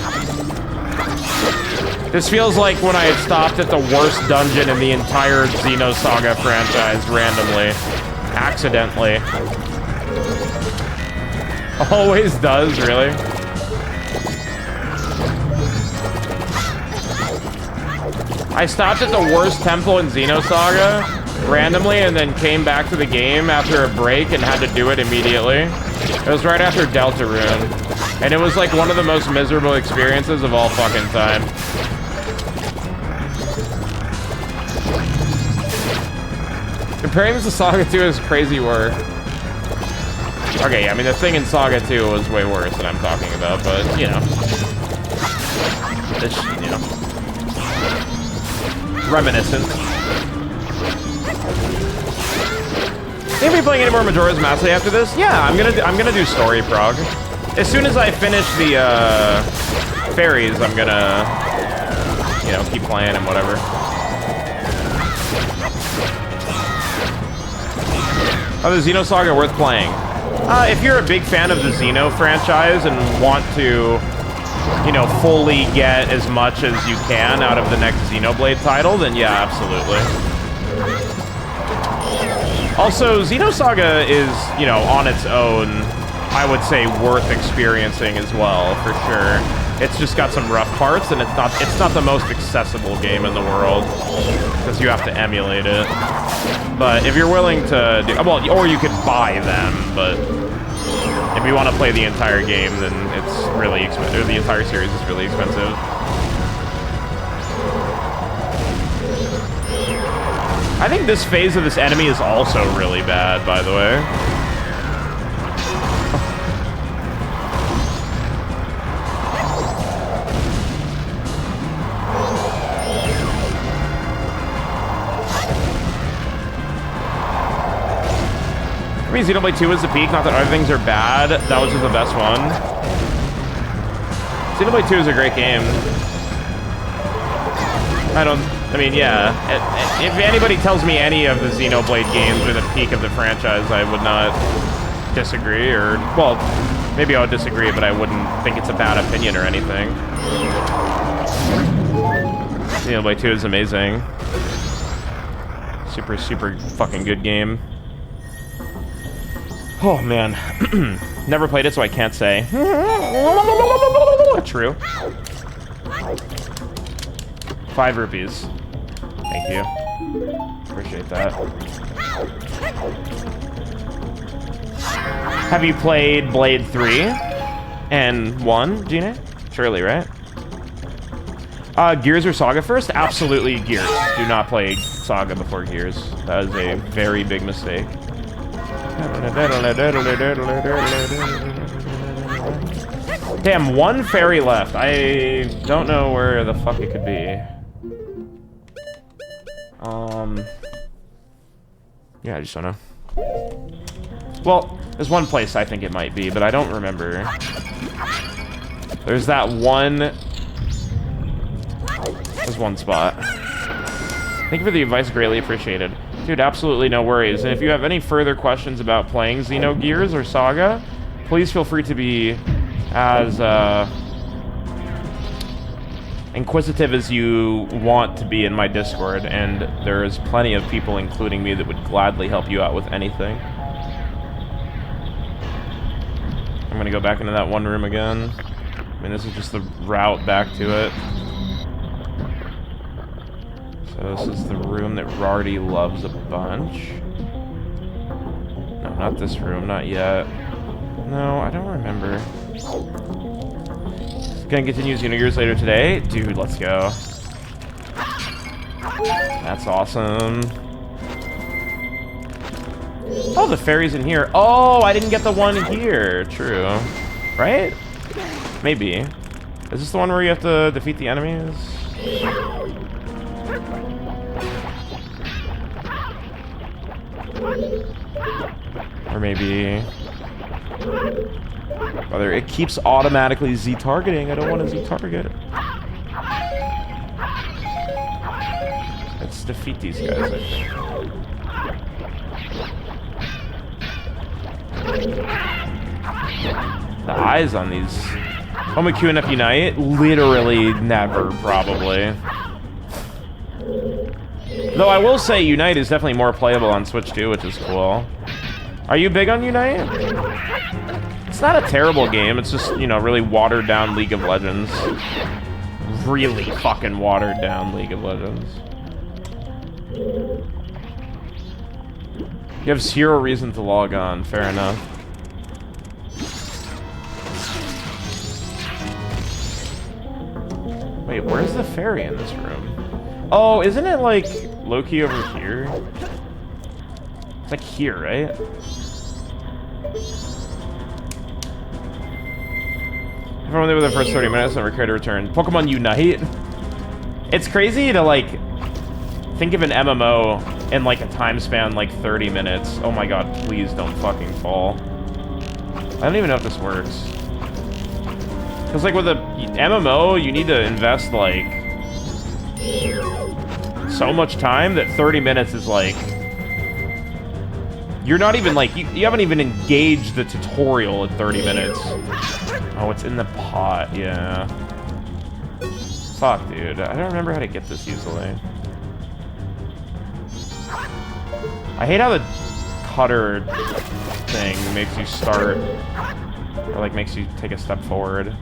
This feels like when I had stopped at the worst dungeon in the entire Xenosaga franchise randomly. Accidentally. Always does, really. I stopped at the worst temple in Xenosaga randomly and then came back to the game after a break and had to do it immediately. It was right after Deltarune. And it was like one of the most miserable experiences of all fucking time. Comparing this to Saga 2 is crazy work. Okay, yeah, I mean, the thing in Saga 2 was way worse than I'm talking about, but, you know. This, you know. Reminiscent. Gonna be playing any more Majora's Mask after this? Yeah, I'm gonna do story prog. As soon as I finish the fairies, I'm gonna, you know, keep playing and whatever. Oh, the Xenosaga worth playing. If you're a big fan of the Xeno franchise and want to, you know, fully get as much as you can out of the next Xenoblade title, then yeah, absolutely. Also, Xenosaga is, you know, on its own, I would say, worth experiencing as well, for sure. It's just got some rough parts, and it's not the most accessible game in the world, because you have to emulate it. But if you're willing to do, well, or you could buy them, but if you want to play the entire game, then it's really expensive. The entire series is really expensive. I think this phase of this enemy is also really bad, by the way. I mean, Xenoblade 2 was the peak, not that other things are bad. That was just the best one. Xenoblade 2 is a great game. I mean, yeah. If anybody tells me any of the Xenoblade games are the peak of the franchise, I would not disagree, or, well, maybe I would disagree, but I wouldn't think it's a bad opinion or anything. Xenoblade 2 is amazing. Super, super fucking good game. Oh, man. Never played it, so I can't say. True. 5 rupees. Thank you. Appreciate that. Have you played Blade 3 and 1, Gina? Surely, right? Gears or Saga first? Absolutely Gears. Do not play Saga before Gears. That is a very big mistake. Damn, 1 fairy left. I don't know where the fuck it could be. Yeah, I just don't know. Well, there's one place I think it might be, but I don't remember. There's that one... There's one spot. Thank you for the advice, greatly appreciated. Dude, absolutely no worries. And if you have any further questions about playing Xenogears or Saga, please feel free to be as inquisitive as you want to be in my Discord, and there's plenty of people, including me, that would gladly help you out with anything. I'm gonna go back into that one room again. I mean, this is just the route back to it. So this is the room that Rardy loves a bunch. No, not this room, not yet. No, I don't remember. Gonna continue Xenogears later today? Dude, let's go. That's awesome. Oh, the fairy's in here. Oh, I didn't get the one here. True. Right? Maybe. Is this the one where you have to defeat the enemies? Or maybe... Brother, it keeps automatically Z-targeting. I don't want to Z-target. Let's defeat these guys, I think. The eyes on these... Home Q and F Unite? Literally never, probably. Though I will say Unite is definitely more playable on Switch too, which is cool. Are you big on Unite? It's not a terrible game, it's just, you know, really watered down League of Legends. Really fucking watered down League of Legends. You have 0 reason to log on, fair enough. Wait, where's the fairy in this room? Oh, isn't it like low-key over here? It's like here, right? Everyone there with the first 30 minutes, never care to return. Pokemon Unite? It's crazy to, like, think of an MMO in, like, a time span like 30 minutes. Oh my god, please don't fucking fall. I don't even know if this works. Because, like, with a MMO, you need to invest, like, so much time that 30 minutes is, like... You're not even, like, you haven't even engaged the tutorial in 30 minutes. Oh, it's in the pot, yeah. Fuck, dude. I don't remember how to get this easily. I hate how the cutter thing makes you start, or, like, makes you take a step forward.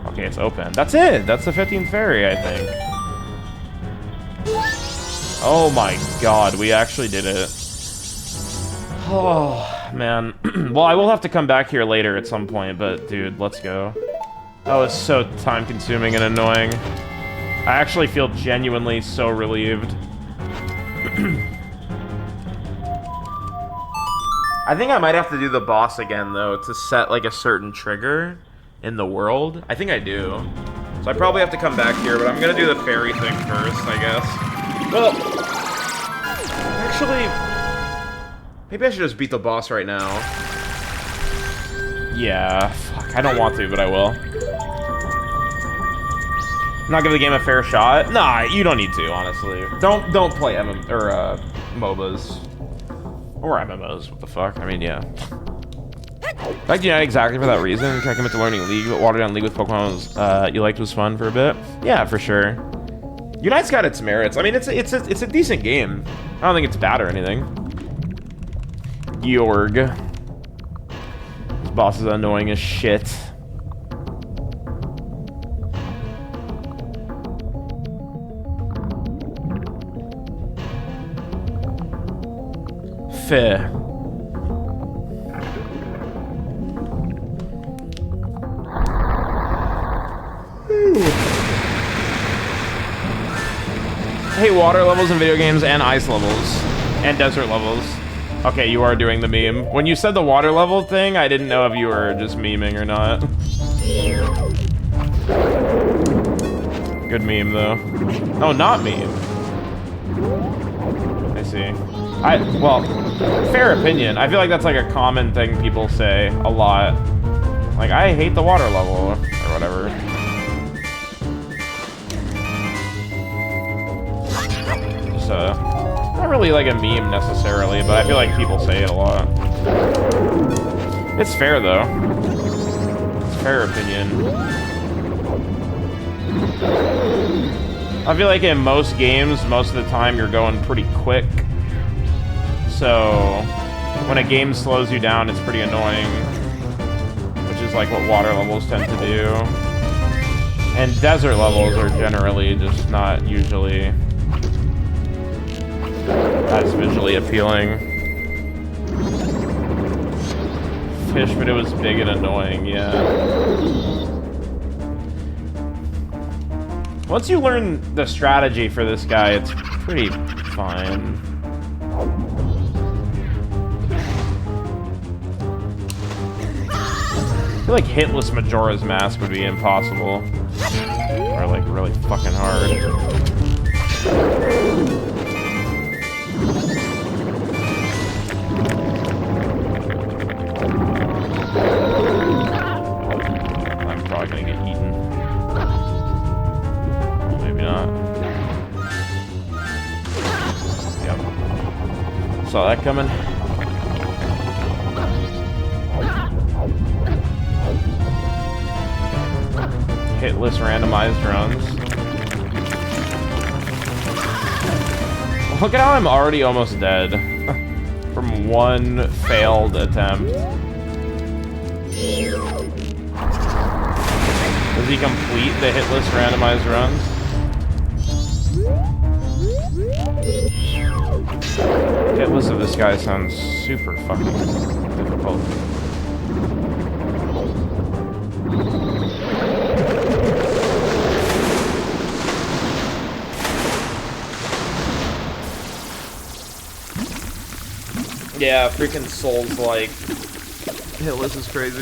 Okay, it's open. That's it! That's the 15th fairy, I think. Oh my god, we actually did it. Oh, man. Well, I will have to come back here later at some point, but dude, let's go. That was so time-consuming and annoying. I actually feel genuinely so relieved. I think I might have to do the boss again, though, to set, like, a certain trigger in the world. I think I do. So I probably have to come back here, but I'm gonna do the fairy thing first, I guess. Well, actually, maybe I should just beat the boss right now. Yeah, fuck, I don't want to, but I will. Not give the game a fair shot? Nah, you don't need to, honestly. Don't play MOBAs. Or MMOs, what the fuck? I mean, yeah. I like Unite exactly for that reason. Can't commit to learning League, but watered down League with Pokemon you liked was fun for a bit. Yeah, for sure. Unite's got its merits. I mean, it's a decent game. I don't think it's bad or anything. Georg. This boss is annoying as shit. Fair. Hey, water levels in video games and ice levels and desert levels. Okay, you are doing the meme. When you said the water level thing, I didn't know if you were just memeing or not. Good meme, though. Oh, not meme. I see. Well, fair opinion. I feel like that's like a common thing people say a lot. Like, I hate the water level, or whatever. Just, not really like a meme necessarily, but I feel like people say it a lot. It's fair, though. It's fair opinion. I feel like in most games, most of the time, you're going pretty quick. So, when a game slows you down, it's pretty annoying. Which is like what water levels tend to do. And desert levels are generally just not usually as visually appealing. Fish, but it was big and annoying, yeah. Once you learn the strategy for this guy, it's pretty fine. I feel like hitless Majora's Mask would be impossible. Or like really fucking hard. I'm probably gonna get eaten. Maybe not. Yep. Saw that coming. Hitless randomized runs. Look at how I'm already almost dead from one failed attempt. Does he complete the hitless randomized runs? Hitless of this guy sounds super fucking difficult. Yeah, freaking Souls-like. Hitless is crazy.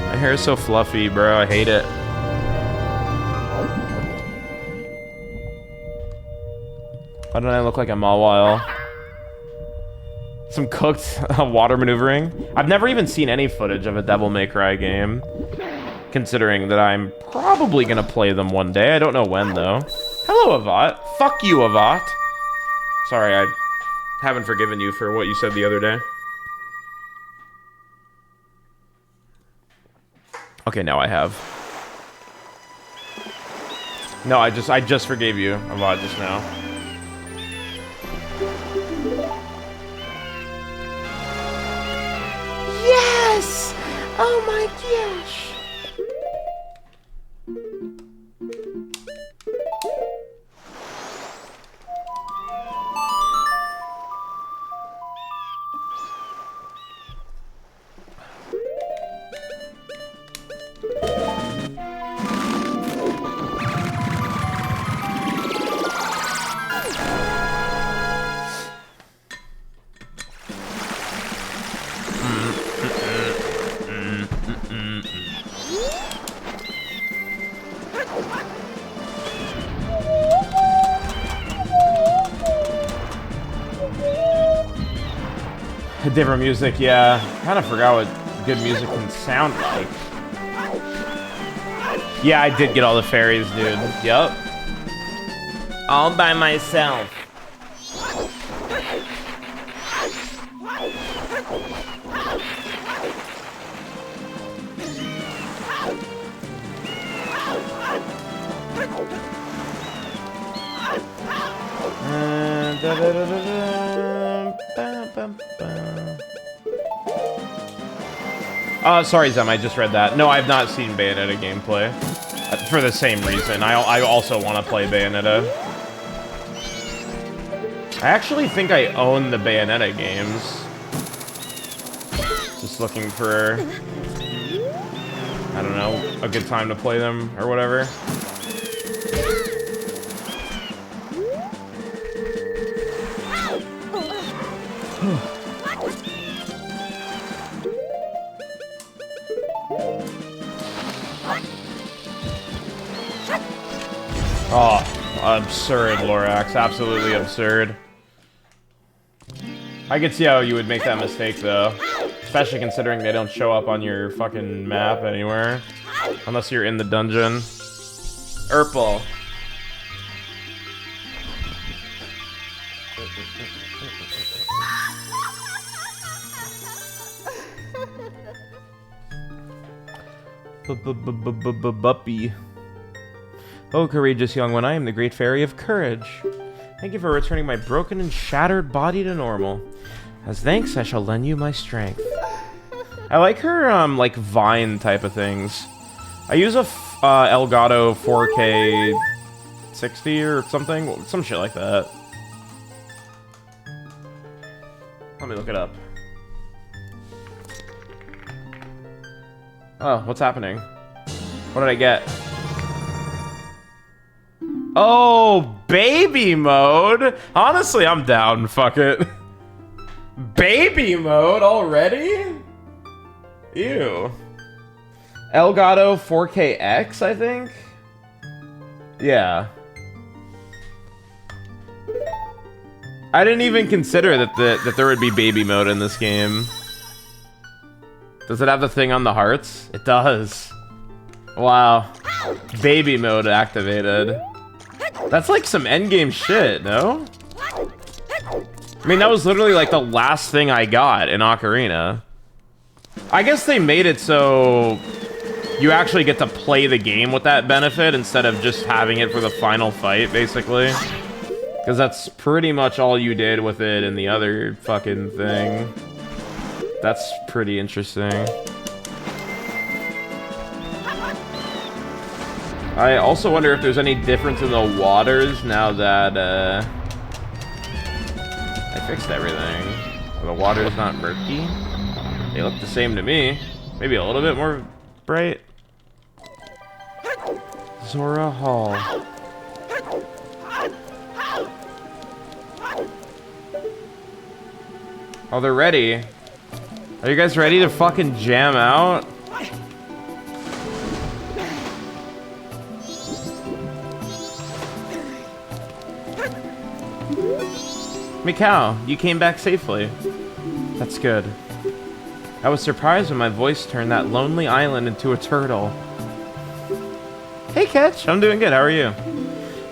My hair is so fluffy, bro. I hate it. Why don't I look like a Mawile? Some cooked water maneuvering. I've never even seen any footage of a Devil May Cry game. Considering that I'm probably gonna play them one day. I don't know when, though. Hello, Avat. Fuck you, Avat. Sorry, I haven't forgiven you for what you said the other day. Okay, now I have. No, I just forgave you, Avat, just now. Yes! Oh my gosh! Different music, yeah. Kind of forgot what good music can sound like. Yeah, I did get all the fairies, dude. Yup. All by myself. Sorry, Zem, I just read that. No, I've not seen Bayonetta gameplay. For the same reason. I also want to play Bayonetta. I actually think I own the Bayonetta games. Just looking for, I don't know, a good time to play them or whatever. Oh, absurd, Lorax. Absolutely absurd. I could see how you would make that mistake, though. Especially considering they don't show up on your fucking map anywhere. Unless you're in the dungeon. Urple. Buppy. Oh, courageous young one, I am the great fairy of courage. Thank you for returning my broken and shattered body to normal. As thanks, I shall lend you my strength. I like her, like, Vine type of things. I use a Elgato 4K 60 or something. Some shit like that. Let me look it up. Oh, what's happening? What did I get? Oh, baby mode? Honestly, I'm down. Fuck it. Baby mode already? Ew. Elgato 4KX, I think? Yeah. I didn't even consider that there would be baby mode in this game. Does it have the thing on the hearts? It does. Wow. Baby mode activated. That's like some endgame shit, no? I mean, that was literally like the last thing I got in Ocarina. I guess they made it so you actually get to play the game with that benefit instead of just having it for the final fight, basically. Because that's pretty much all you did with it in the other fucking thing. That's pretty interesting. I also wonder if there's any difference in the waters now that, I fixed everything. The water's not murky. They look the same to me. Maybe a little bit more bright. Zora Hall. Oh, they're ready. Are you guys ready to fucking jam out? Mikau, you came back safely. That's good. I was surprised when my voice turned that lonely island into a turtle. Hey, Ketch. I'm doing good. How are you?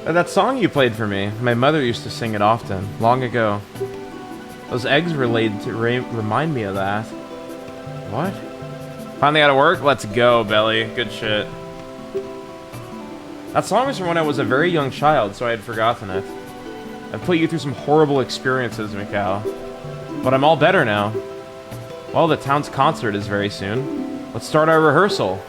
That song you played for me, my mother used to sing it often, long ago. Those eggs were laid to remind me of that. What? Finally out of work? Let's go, Belly. Good shit. That song was from when I was a very young child, so I had forgotten it. I've put you through some horrible experiences, Mikau. But I'm all better now. Well, the town's concert is very soon. Let's start our rehearsal.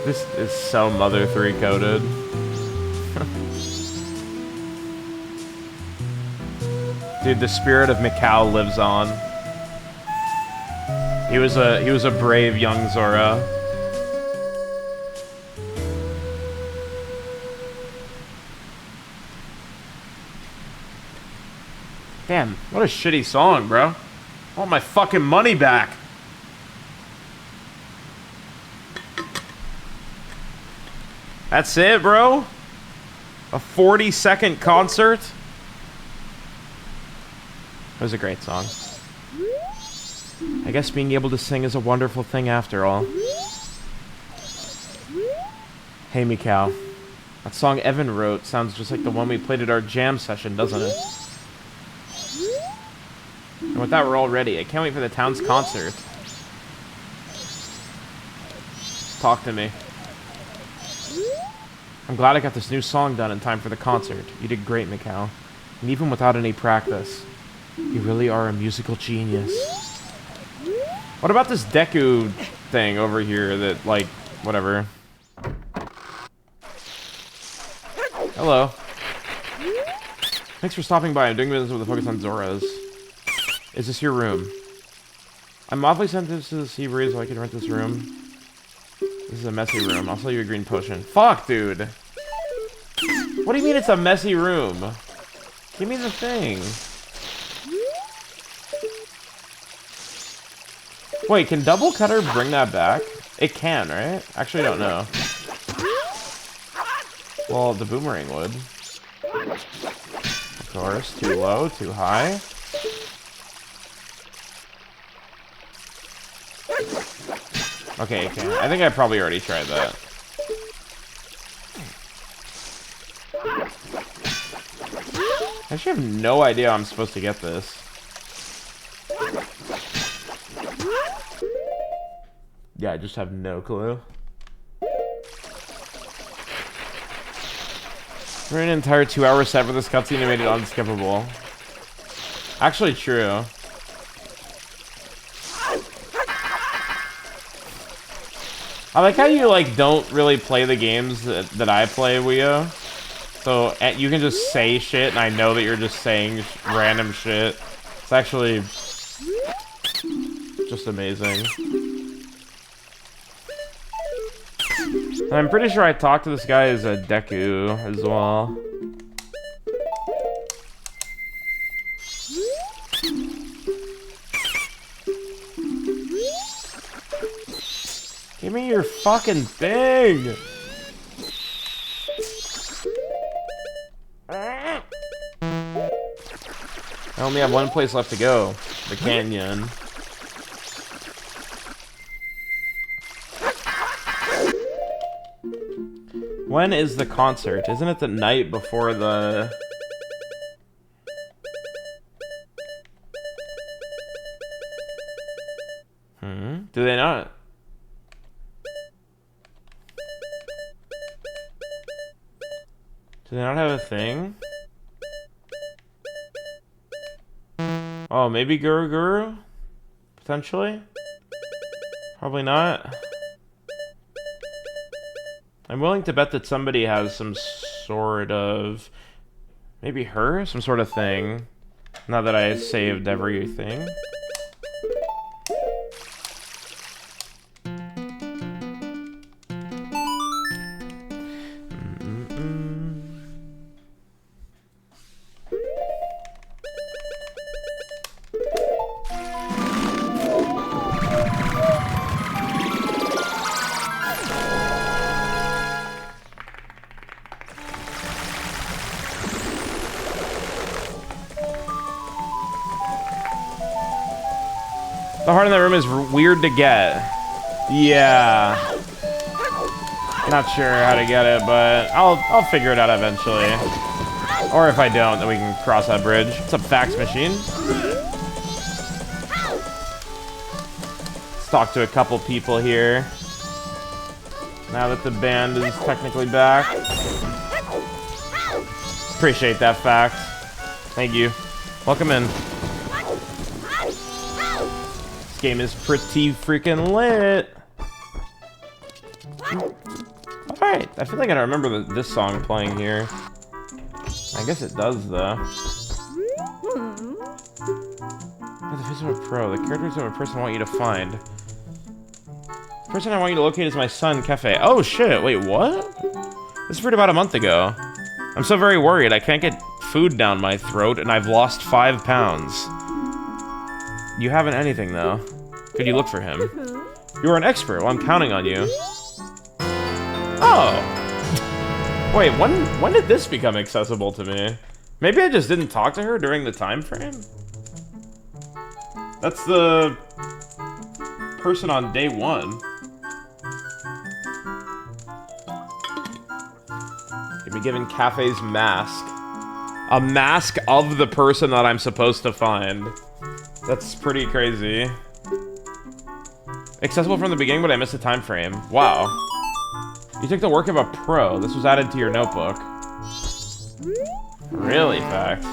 This is so Mother 3 coded. Dude, the spirit of Mikau lives on. He was a brave young Zora. Damn, what a shitty song, bro. I want my fucking money back. That's it, bro? A 40-second concert? It was a great song. I guess being able to sing is a wonderful thing after all. Hey, Mikau. That song Evan wrote sounds just like the one we played at our jam session, doesn't it? And with that, we're all ready. I can't wait for the town's concert. Talk to me. I'm glad I got this new song done in time for the concert. You did great, Mikau. And even without any practice, you really are a musical genius. What about this Deku thing over here that, like, whatever. Hello. Thanks for stopping by. I'm doing business with a focus on Zora's. Is this your room? I'm awfully sensitive to the sea breeze, so I can rent this room. This is a messy room. I'll sell you a green potion. Fuck, dude. What do you mean it's a messy room? Give me the thing. Wait, can Double Cutter bring that back? It can, right? Actually, I don't know. Well, the boomerang would. Of course. Too low, too high. Okay, it can. I think I probably already tried that. I actually have no idea how I'm supposed to get this. Yeah, I just have no clue. We're an entire 2-hour set for this cutscene and made it unskippable. Actually true. I like how you, like, don't really play the games that I play, Wio. So, you can just say shit, and I know that you're just saying random shit. It's actually just amazing. And I'm pretty sure I talked to this guy as a Deku as well. Give me your fucking thing! I only have one place left to go. The canyon. When is the concert? Isn't it the night before the... Do they not? Do they not have a thing? Oh, maybe Guru Guru? Potentially? Probably not. I'm willing to bet that somebody has some sort of... Maybe her? Some sort of thing. Now that I saved everything. The heart in that room is weird to get. Yeah. Not sure how to get it, but I'll figure it out eventually. Or if I don't, then we can cross that bridge. What's up, fax machine? Let's talk to a couple people here. Now that the band is technically back. Appreciate that, fax. Thank you. Welcome in. This game is pretty freaking lit. Alright, I feel like I don't remember this song playing here. I guess it does, though. Oh, the face of a pro. The characters of a person I want you to find. The person I want you to locate is my son, Cafe. Oh, shit. Wait, what? This is from about a month ago. I'm so very worried. I can't get food down my throat, and I've lost 5 pounds. You haven't anything, though. Could you look for him? You're an expert. Well, I'm counting on you. Oh. Wait, when did this become accessible to me? Maybe I just didn't talk to her during the time frame? That's the person on day 1. Be given Cafe's mask. A mask of the person that I'm supposed to find. That's pretty crazy. Accessible from the beginning, but I missed the time frame. Wow. You took the work of a pro. This was added to your notebook. Really, fact.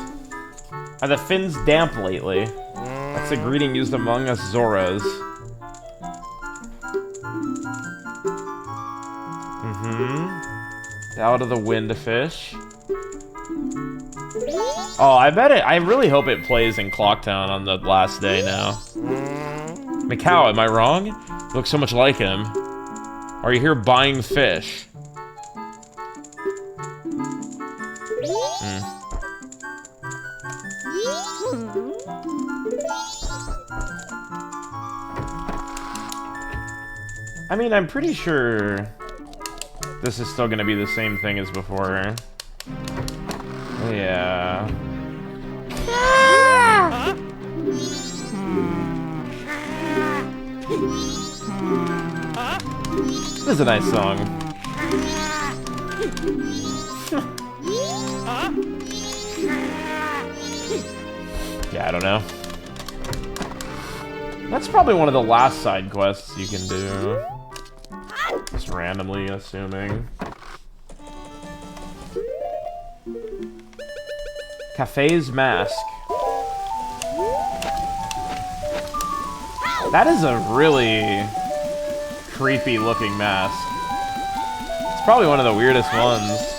Are the fins damp lately? That's a greeting used among us Zoras. Out of the wind fish. Oh, I bet it. I really hope it plays in Clocktown on the last day now. Macau, am I wrong? You look so much like him. Are you here buying fish? I mean, I'm pretty sure this is still gonna be the same thing as before. Yeah. This is a nice song. Yeah, I don't know. That's probably one of the last side quests you can do. Just randomly assuming. Cafe's mask. That is a really creepy looking mask. It's probably one of the weirdest ones.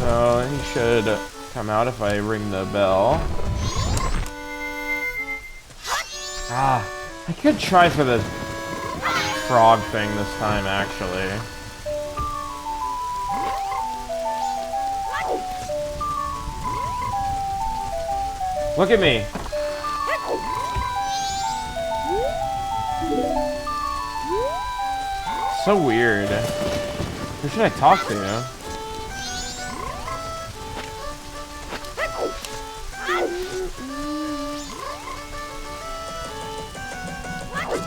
So he should come out if I ring the bell. Ah, I could try for the frog thing this time, actually. Look at me. So weird. Who should I talk to?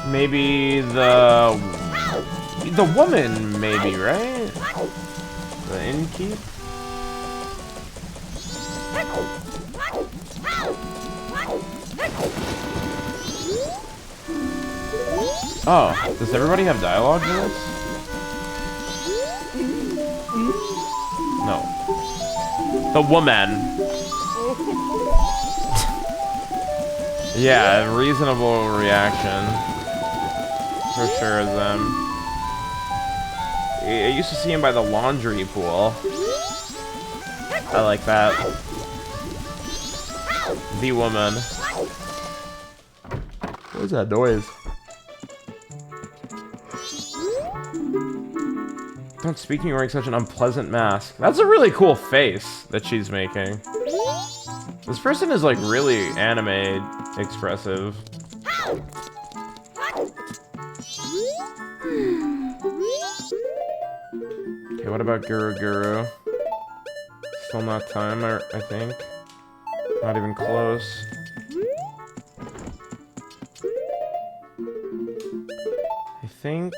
Maybe the woman, maybe, right? The innkeep? Oh, does everybody have dialogue for this? No. The woman. Yeah, reasonable reaction. For sure, them. I used to see him by the laundry pool. I like that. The woman. What is that noise? Don't speaking wearing such an unpleasant mask. That's a really cool face that she's making. This person is like really anime expressive. Okay, what about Guru Guru? Still not time, I think. Not even close. I think...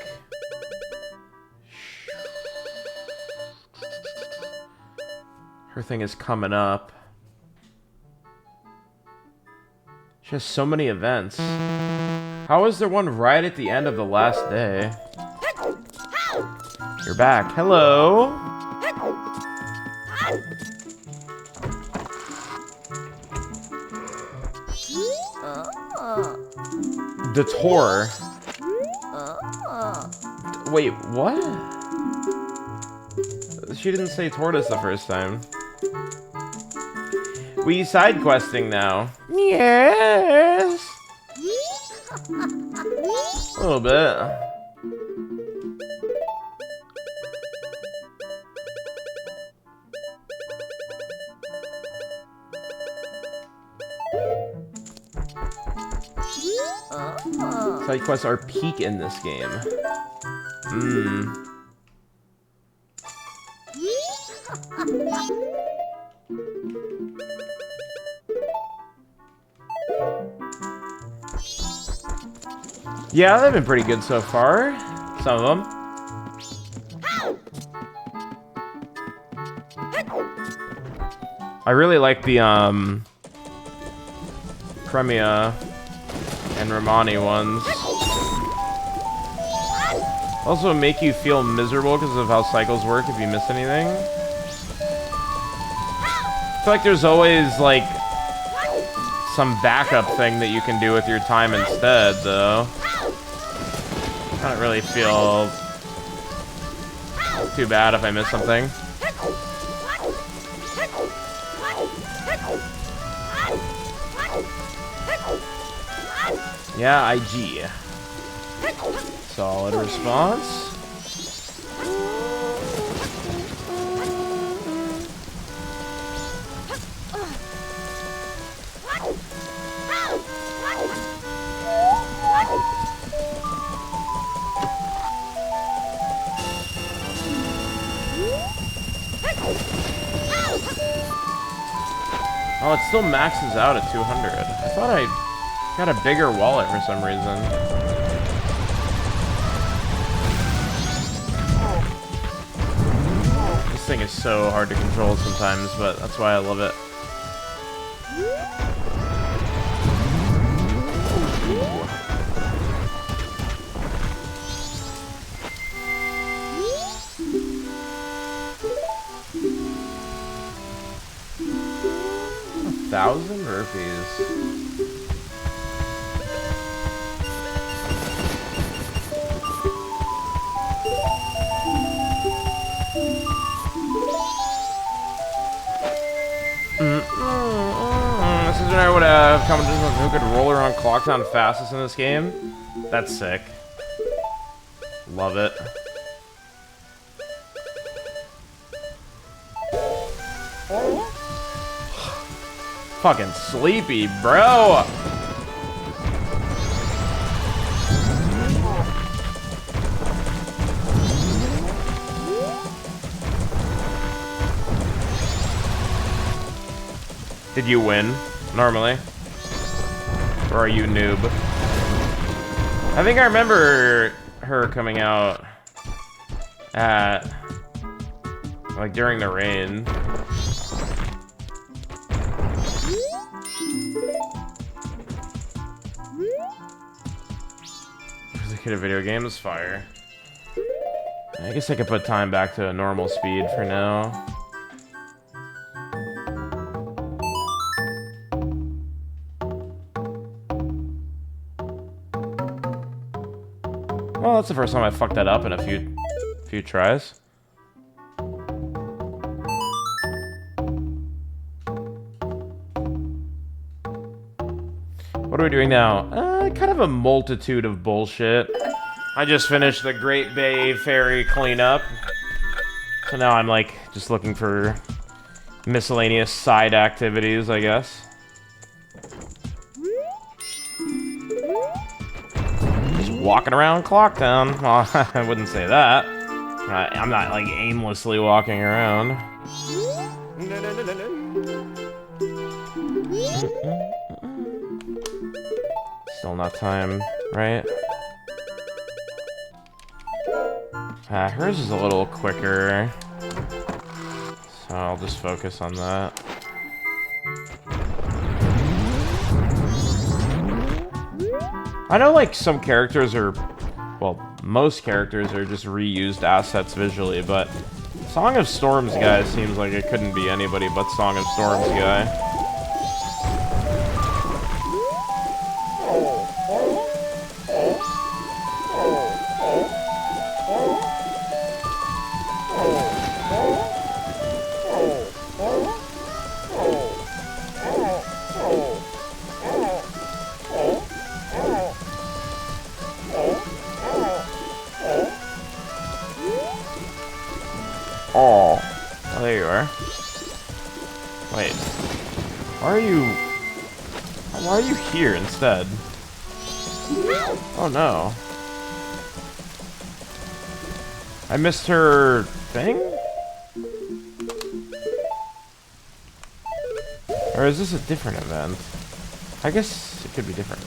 her thing is coming up. She has so many events. How is there one right at the end of the last day? You're back. Hello? The tour. Wait, what? She didn't say tortoise the first time. We side questing now. Yes. A little bit. Side quests are peak in this game. Yeah, they've been pretty good so far. Some of them. I really like the Premia and Romani ones. Also make you feel miserable because of how cycles work if you miss anything. I feel like there's always like some backup thing that you can do with your time instead, though. I don't really feel too bad if I miss something. Yeah, IG. Solid response. Oh, it still maxes out at 200. I thought I got a bigger wallet for some reason. This thing is so hard to control sometimes, but that's why I love it. $1,000 rupees. This is when I would have competition with who could roll around clock down fastest in this game. That's sick. Love it. Fucking sleepy, bro. Did you win, normally? Or are you noob? I think I remember her coming out at, like, during the rain. As a kid of video games, fire. I guess I could put time back to normal speed for now. Well, that's the first time I fucked that up in a few tries. What are we doing now? Kind of a multitude of bullshit. I just finished the Great Bay Ferry cleanup. So now I'm like just looking for miscellaneous side activities, I guess. Walking around Clocktown. Well, I wouldn't say that. I'm not like aimlessly walking around. Still not time, right? Hers is a little quicker. So I'll just focus on that. I know, like, some characters are, well, most characters are just reused assets visually, but Song of Storms guy seems like it couldn't be anybody but Song of Storms guy. Oh, there you are. Wait, why are are you here instead? Oh no. I missed her thing? Or is this a different event? I guess it could be different.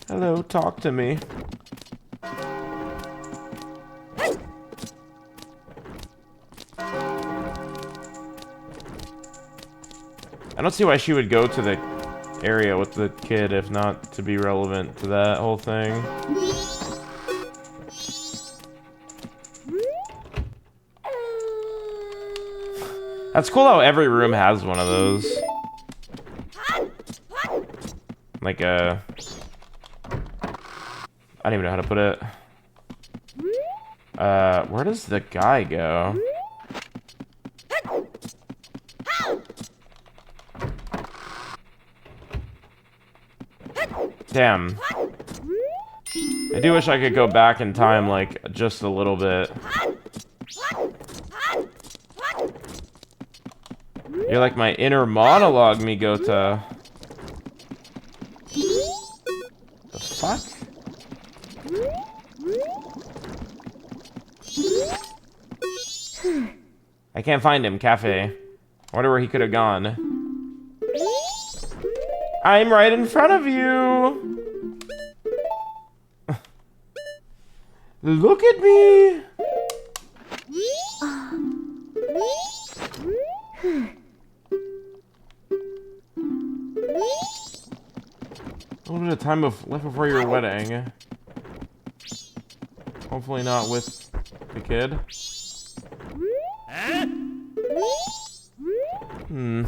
Hello, talk to me. I don't see why she would go to the area with the kid if not to be relevant to that whole thing. That's cool how every room has one of those. Like a... I don't even know how to put it. Where does the guy go? Damn. I do wish I could go back in time, like, just a little bit. You're like my inner monologue, Migota. The fuck? I can't find him, Cafe. I wonder where he could have gone. I'm right in front of you! Look at me! A little bit of time left before your wedding. Hopefully not with the kid. Hmm.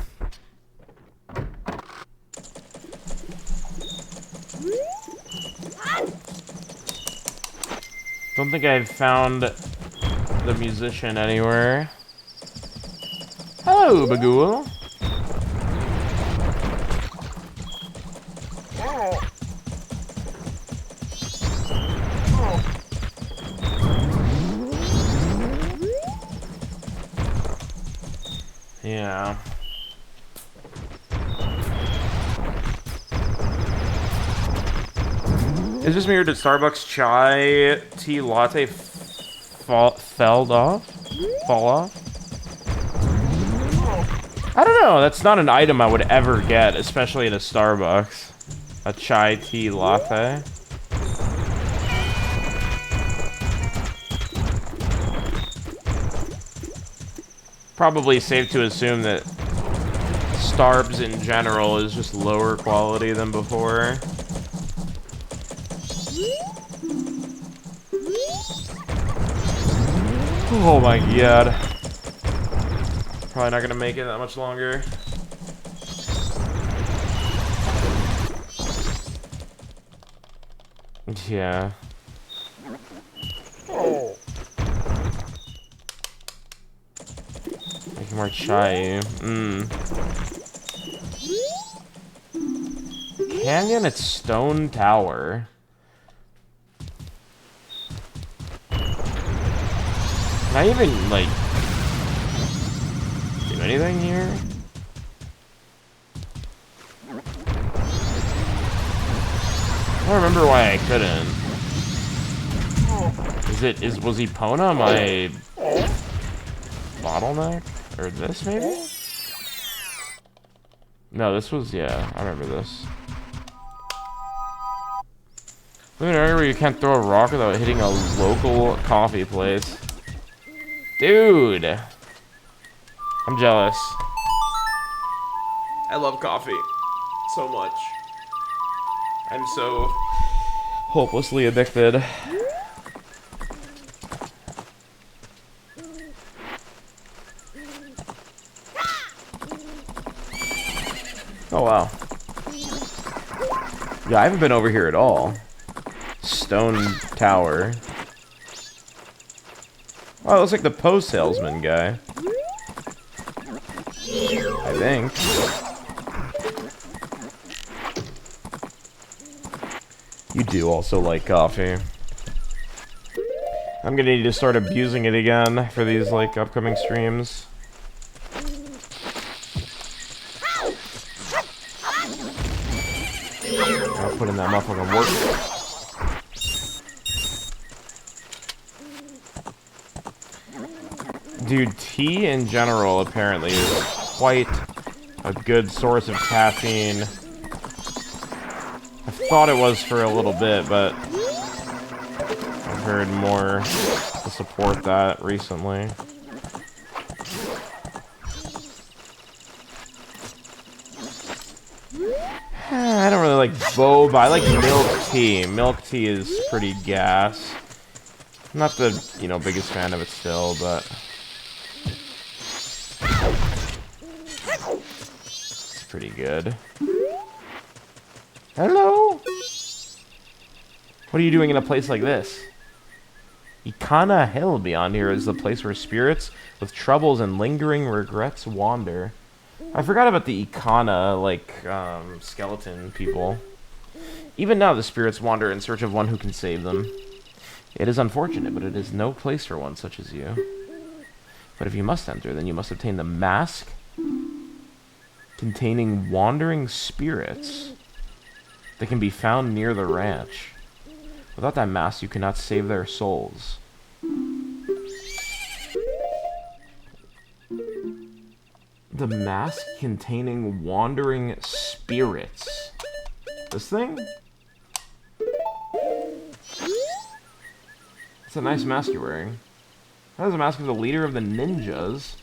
Don't think I've found the musician anywhere. Hello, Bagul. Yeah. Is this weird? Did Starbucks chai tea latte fall off? I don't know. That's not an item I would ever get, especially in a Starbucks. A chai tea latte. Probably safe to assume that Starbs in general is just lower quality than before. Oh my god. Probably not gonna make it that much longer. Yeah. Make more chai. Canyon at Stone Tower. Can I even, like, do anything here? I don't remember why I couldn't. Was Epona my bottleneck? Or this, maybe? No, this was, yeah, I remember this. Live in an area where you can't throw a rock without hitting a local coffee place. Dude! I'm jealous. I love coffee so much. I'm so hopelessly addicted. Oh wow. Yeah, I haven't been over here at all. Stone Tower. Oh, it looks like the post salesman guy. I think. You do also like coffee. I'm gonna need to start abusing it again for these, like, upcoming streams. I'll put in that motherfucking work. Dude, tea in general apparently is quite a good source of caffeine. I thought it was for a little bit, but I've heard more to support that recently. I don't really like boba. I like milk tea. Milk tea is pretty gas. I'm not the, you know, biggest fan of it still, but it's pretty good. Hello? What are you doing in a place like this? Ikana Hill beyond here is the place where spirits with troubles and lingering regrets wander. I forgot about the Ikana, like, skeleton people. Even now the spirits wander in search of one who can save them. It is unfortunate, but it is no place for one such as you. But if you must enter, then you must obtain the mask containing wandering spirits that can be found near the ranch. Without that mask, you cannot save their souls. The mask containing wandering spirits. This thing? It's a nice mask you're wearing. That is a mask of the leader of the ninjas,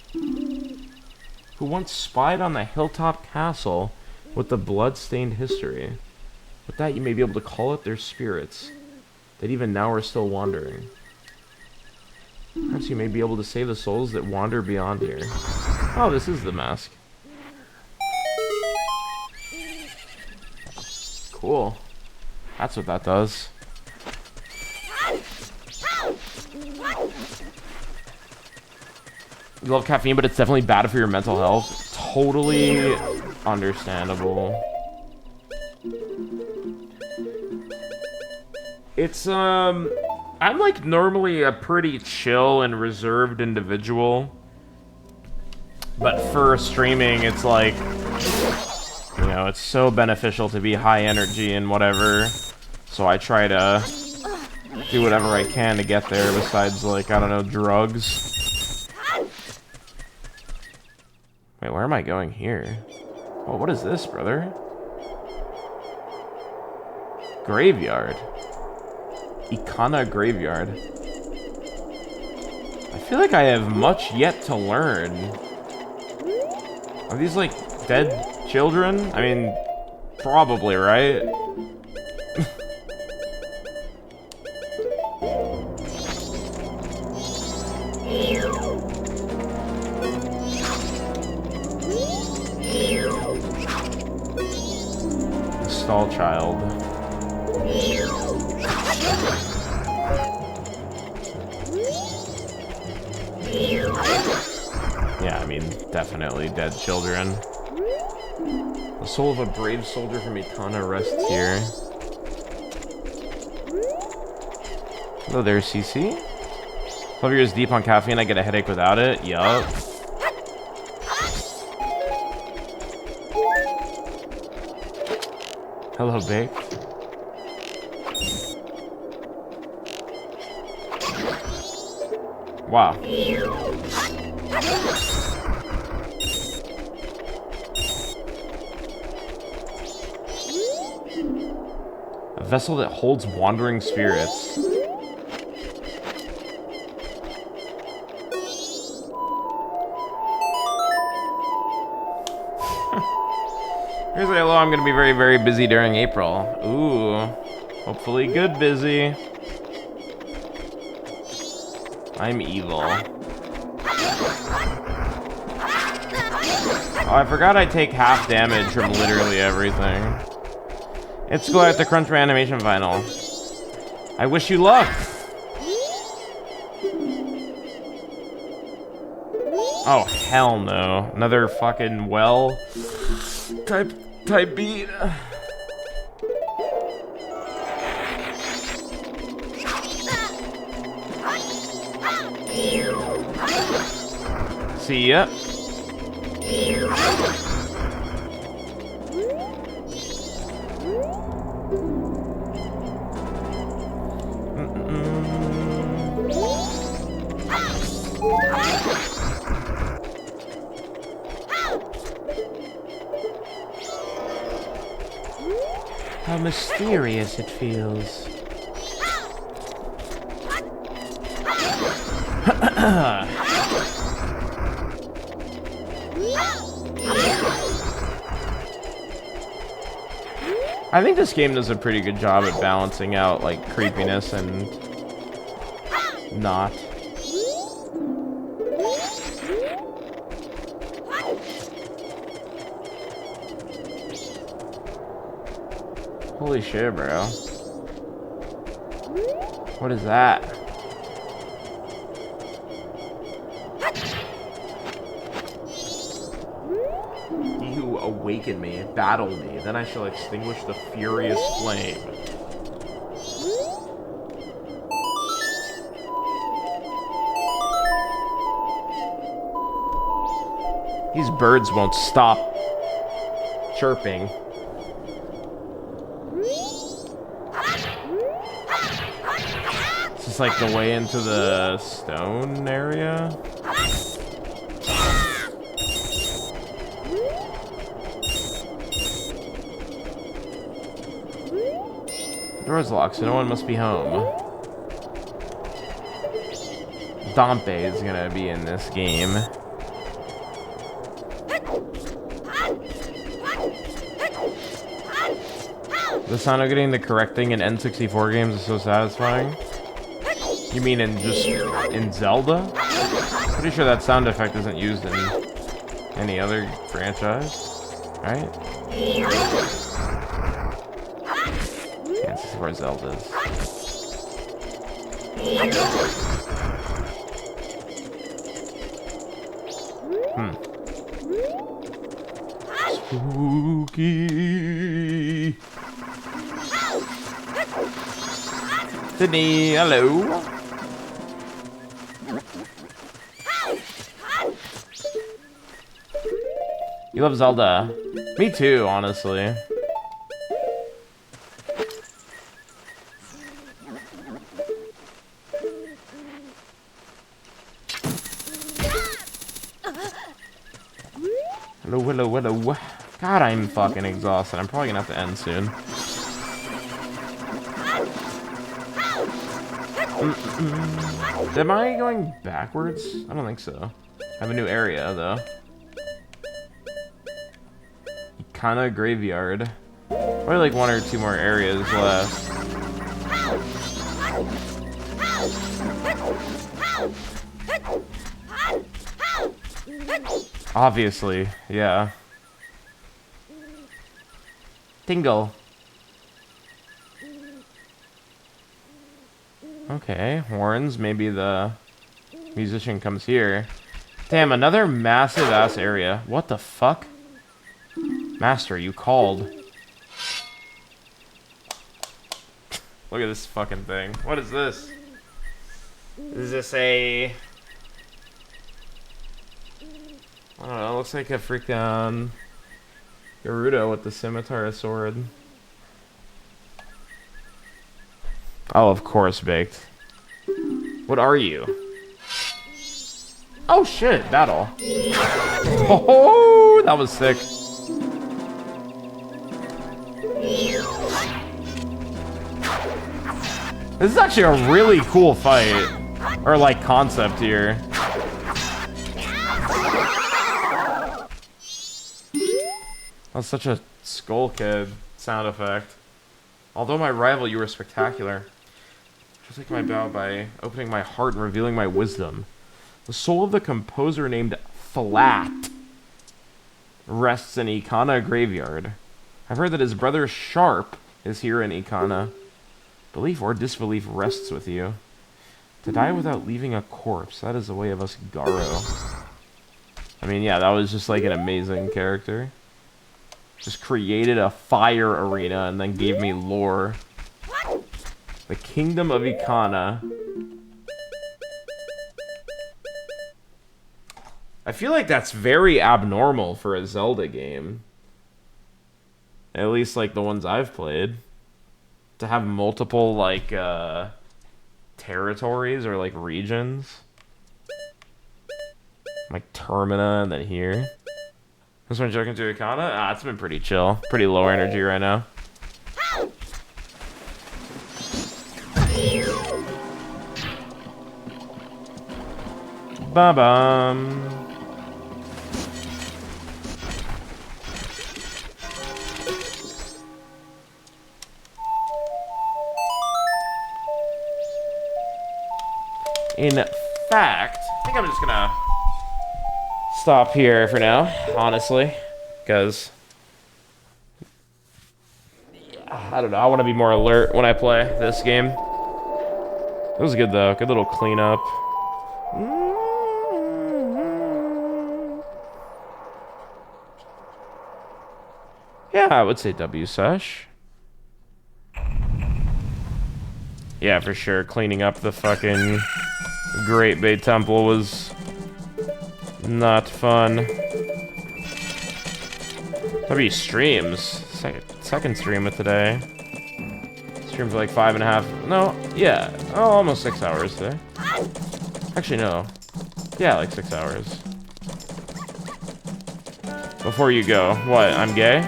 who once spied on the hilltop castle with the blood-stained history. With that, you may be able to call it their spirits, that even now are still wandering. Perhaps you may be able to save the souls that wander beyond here. Oh, this is the mask. Cool. That's what that does. You love caffeine, but it's definitely bad for your mental health. Totally understandable. It's, I'm like normally a pretty chill and reserved individual. But for streaming, it's like, you know, it's so beneficial to be high energy and whatever. So I try to do whatever I can to get there besides, like, I don't know, drugs. Wait, where am I going here? Oh, what is this, brother? Graveyard. Ikana Graveyard. I feel like I have much yet to learn. Are these, like, dead children? I mean, probably, right? Stall child. Yeah, I mean, definitely dead children. The soul of a brave soldier from Ikana rests here. Hello there, CC. 12 years deep on caffeine, I get a headache without it. Yup. Hello, Bake. Wow. A vessel that holds wandering spirits. Here's like, hello, I'm gonna be very, very busy during April. Ooh. Hopefully good busy. I'm evil. Oh, I forgot I take half damage from literally everything. It's cool at the Crunch Animation Final. I wish you luck! Oh, hell no. Another fucking well type beat. See ya. How mysterious it feels. I think this game does a pretty good job at balancing out, like, creepiness and not. Holy shit, bro. What is that? He who awaken me, battle me, then I shall extinguish the furious flame. These birds won't stop chirping. Is this like the way into the stone area? The door's locked, so no one must be home. Dompe is gonna be in this game. The sound of getting the correct thing in N64 games is so satisfying. You mean in Zelda? Pretty sure that sound effect isn't used in any other franchise, right? Yeah, this is where Zelda is. Spooky. Sydney, hello. You love Zelda. Me too, honestly. Hello, hello, hello. God, I'm fucking exhausted. I'm probably gonna have to end soon. Am I going backwards? I don't think so. I have a new area, though. Kinda graveyard. Probably like one or two more areas left. Obviously, yeah. Tingle. Okay, horns. Maybe the musician comes here. Damn, another massive ass area. What the fuck? Master, you called. Look at this fucking thing. What is this? Is this a... I don't know, it looks like a freaking Gerudo with the scimitar sword. Oh, of course, Baked. What are you? Oh shit, battle. Oh, that was sick. This is actually a really cool fight. Or like concept here. That's such a Skull Kid sound effect. Although my rival, you were spectacular. Just like my bow by opening my heart and revealing my wisdom. The soul of the composer named Flat rests in Ikana Graveyard. I've heard that his brother Sharp is here in Ikana. Belief or disbelief rests with you. To die without leaving a corpse, that is the way of us Garo. I mean, yeah, that was just like an amazing character. Just created a fire arena and then gave me lore. The Kingdom of Ikana. I feel like that's very abnormal for a Zelda game. At least, like, the ones I've played. To have multiple, like, territories or, like, regions. Like, Termina and then here. This one joking to Ikana? Ah, it's been pretty chill. Pretty low energy right now. Ba-bum. In fact, I think I'm just gonna stop here for now, honestly, because I don't know, I want to be more alert when I play this game. It was good though, good little cleanup. Yeah, I would say W sesh. Yeah, for sure. Cleaning up the fucking Great Bay Temple was not fun. W streams. Second stream of today. Streamed for like 5.5. No, yeah. Oh, almost 6 hours today. Actually, no. Yeah, like 6 hours. Before you go. What? I'm gay?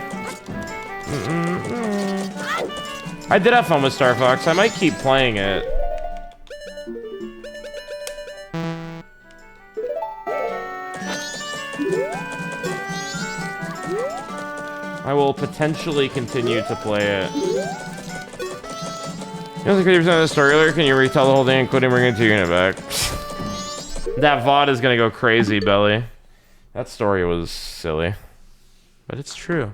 I did have fun with Star Fox. I might keep playing it. I will potentially continue to play it. You know the 50% of the story earlier? Can you retell the whole thing, including bringing 2 unit back? That VOD is gonna go crazy, Belly. That story was silly. But it's true.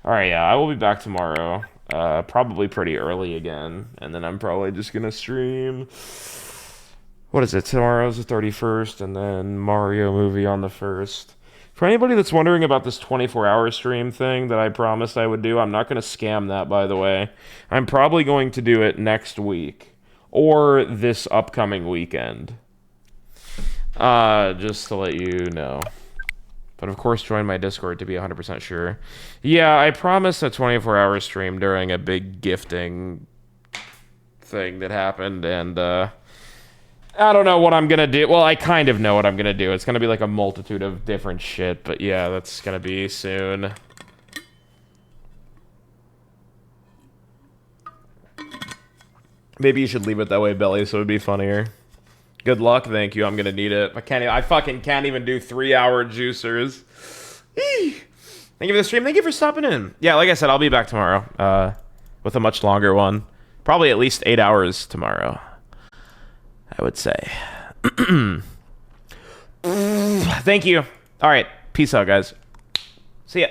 Alright, yeah, I will be back tomorrow. Probably pretty early again. And then I'm probably just gonna stream... What is it? Tomorrow's the 31st, and then Mario movie on the 1st. For anybody that's wondering about this 24-hour stream thing that I promised I would do, I'm not gonna scam that, by the way. I'm probably going to do it next week. Or this upcoming weekend. Just to let you know. But of course, join my Discord to be 100% sure. Yeah, I promised a 24-hour stream during a big gifting thing that happened, and I don't know what I'm gonna do. Well, I kind of know what I'm gonna do. It's gonna be like a multitude of different shit, but yeah, that's gonna be soon. Maybe you should leave it that way, Belly, so it'd be funnier. Good luck, thank you. I'm gonna need it. I fucking can't even do 3-hour juicers. Eee. Thank you for the stream. Thank you for stopping in. Yeah, like I said, I'll be back tomorrow. With a much longer one. Probably at least 8 hours tomorrow, I would say. Thank you. All right. Peace out, guys. See ya.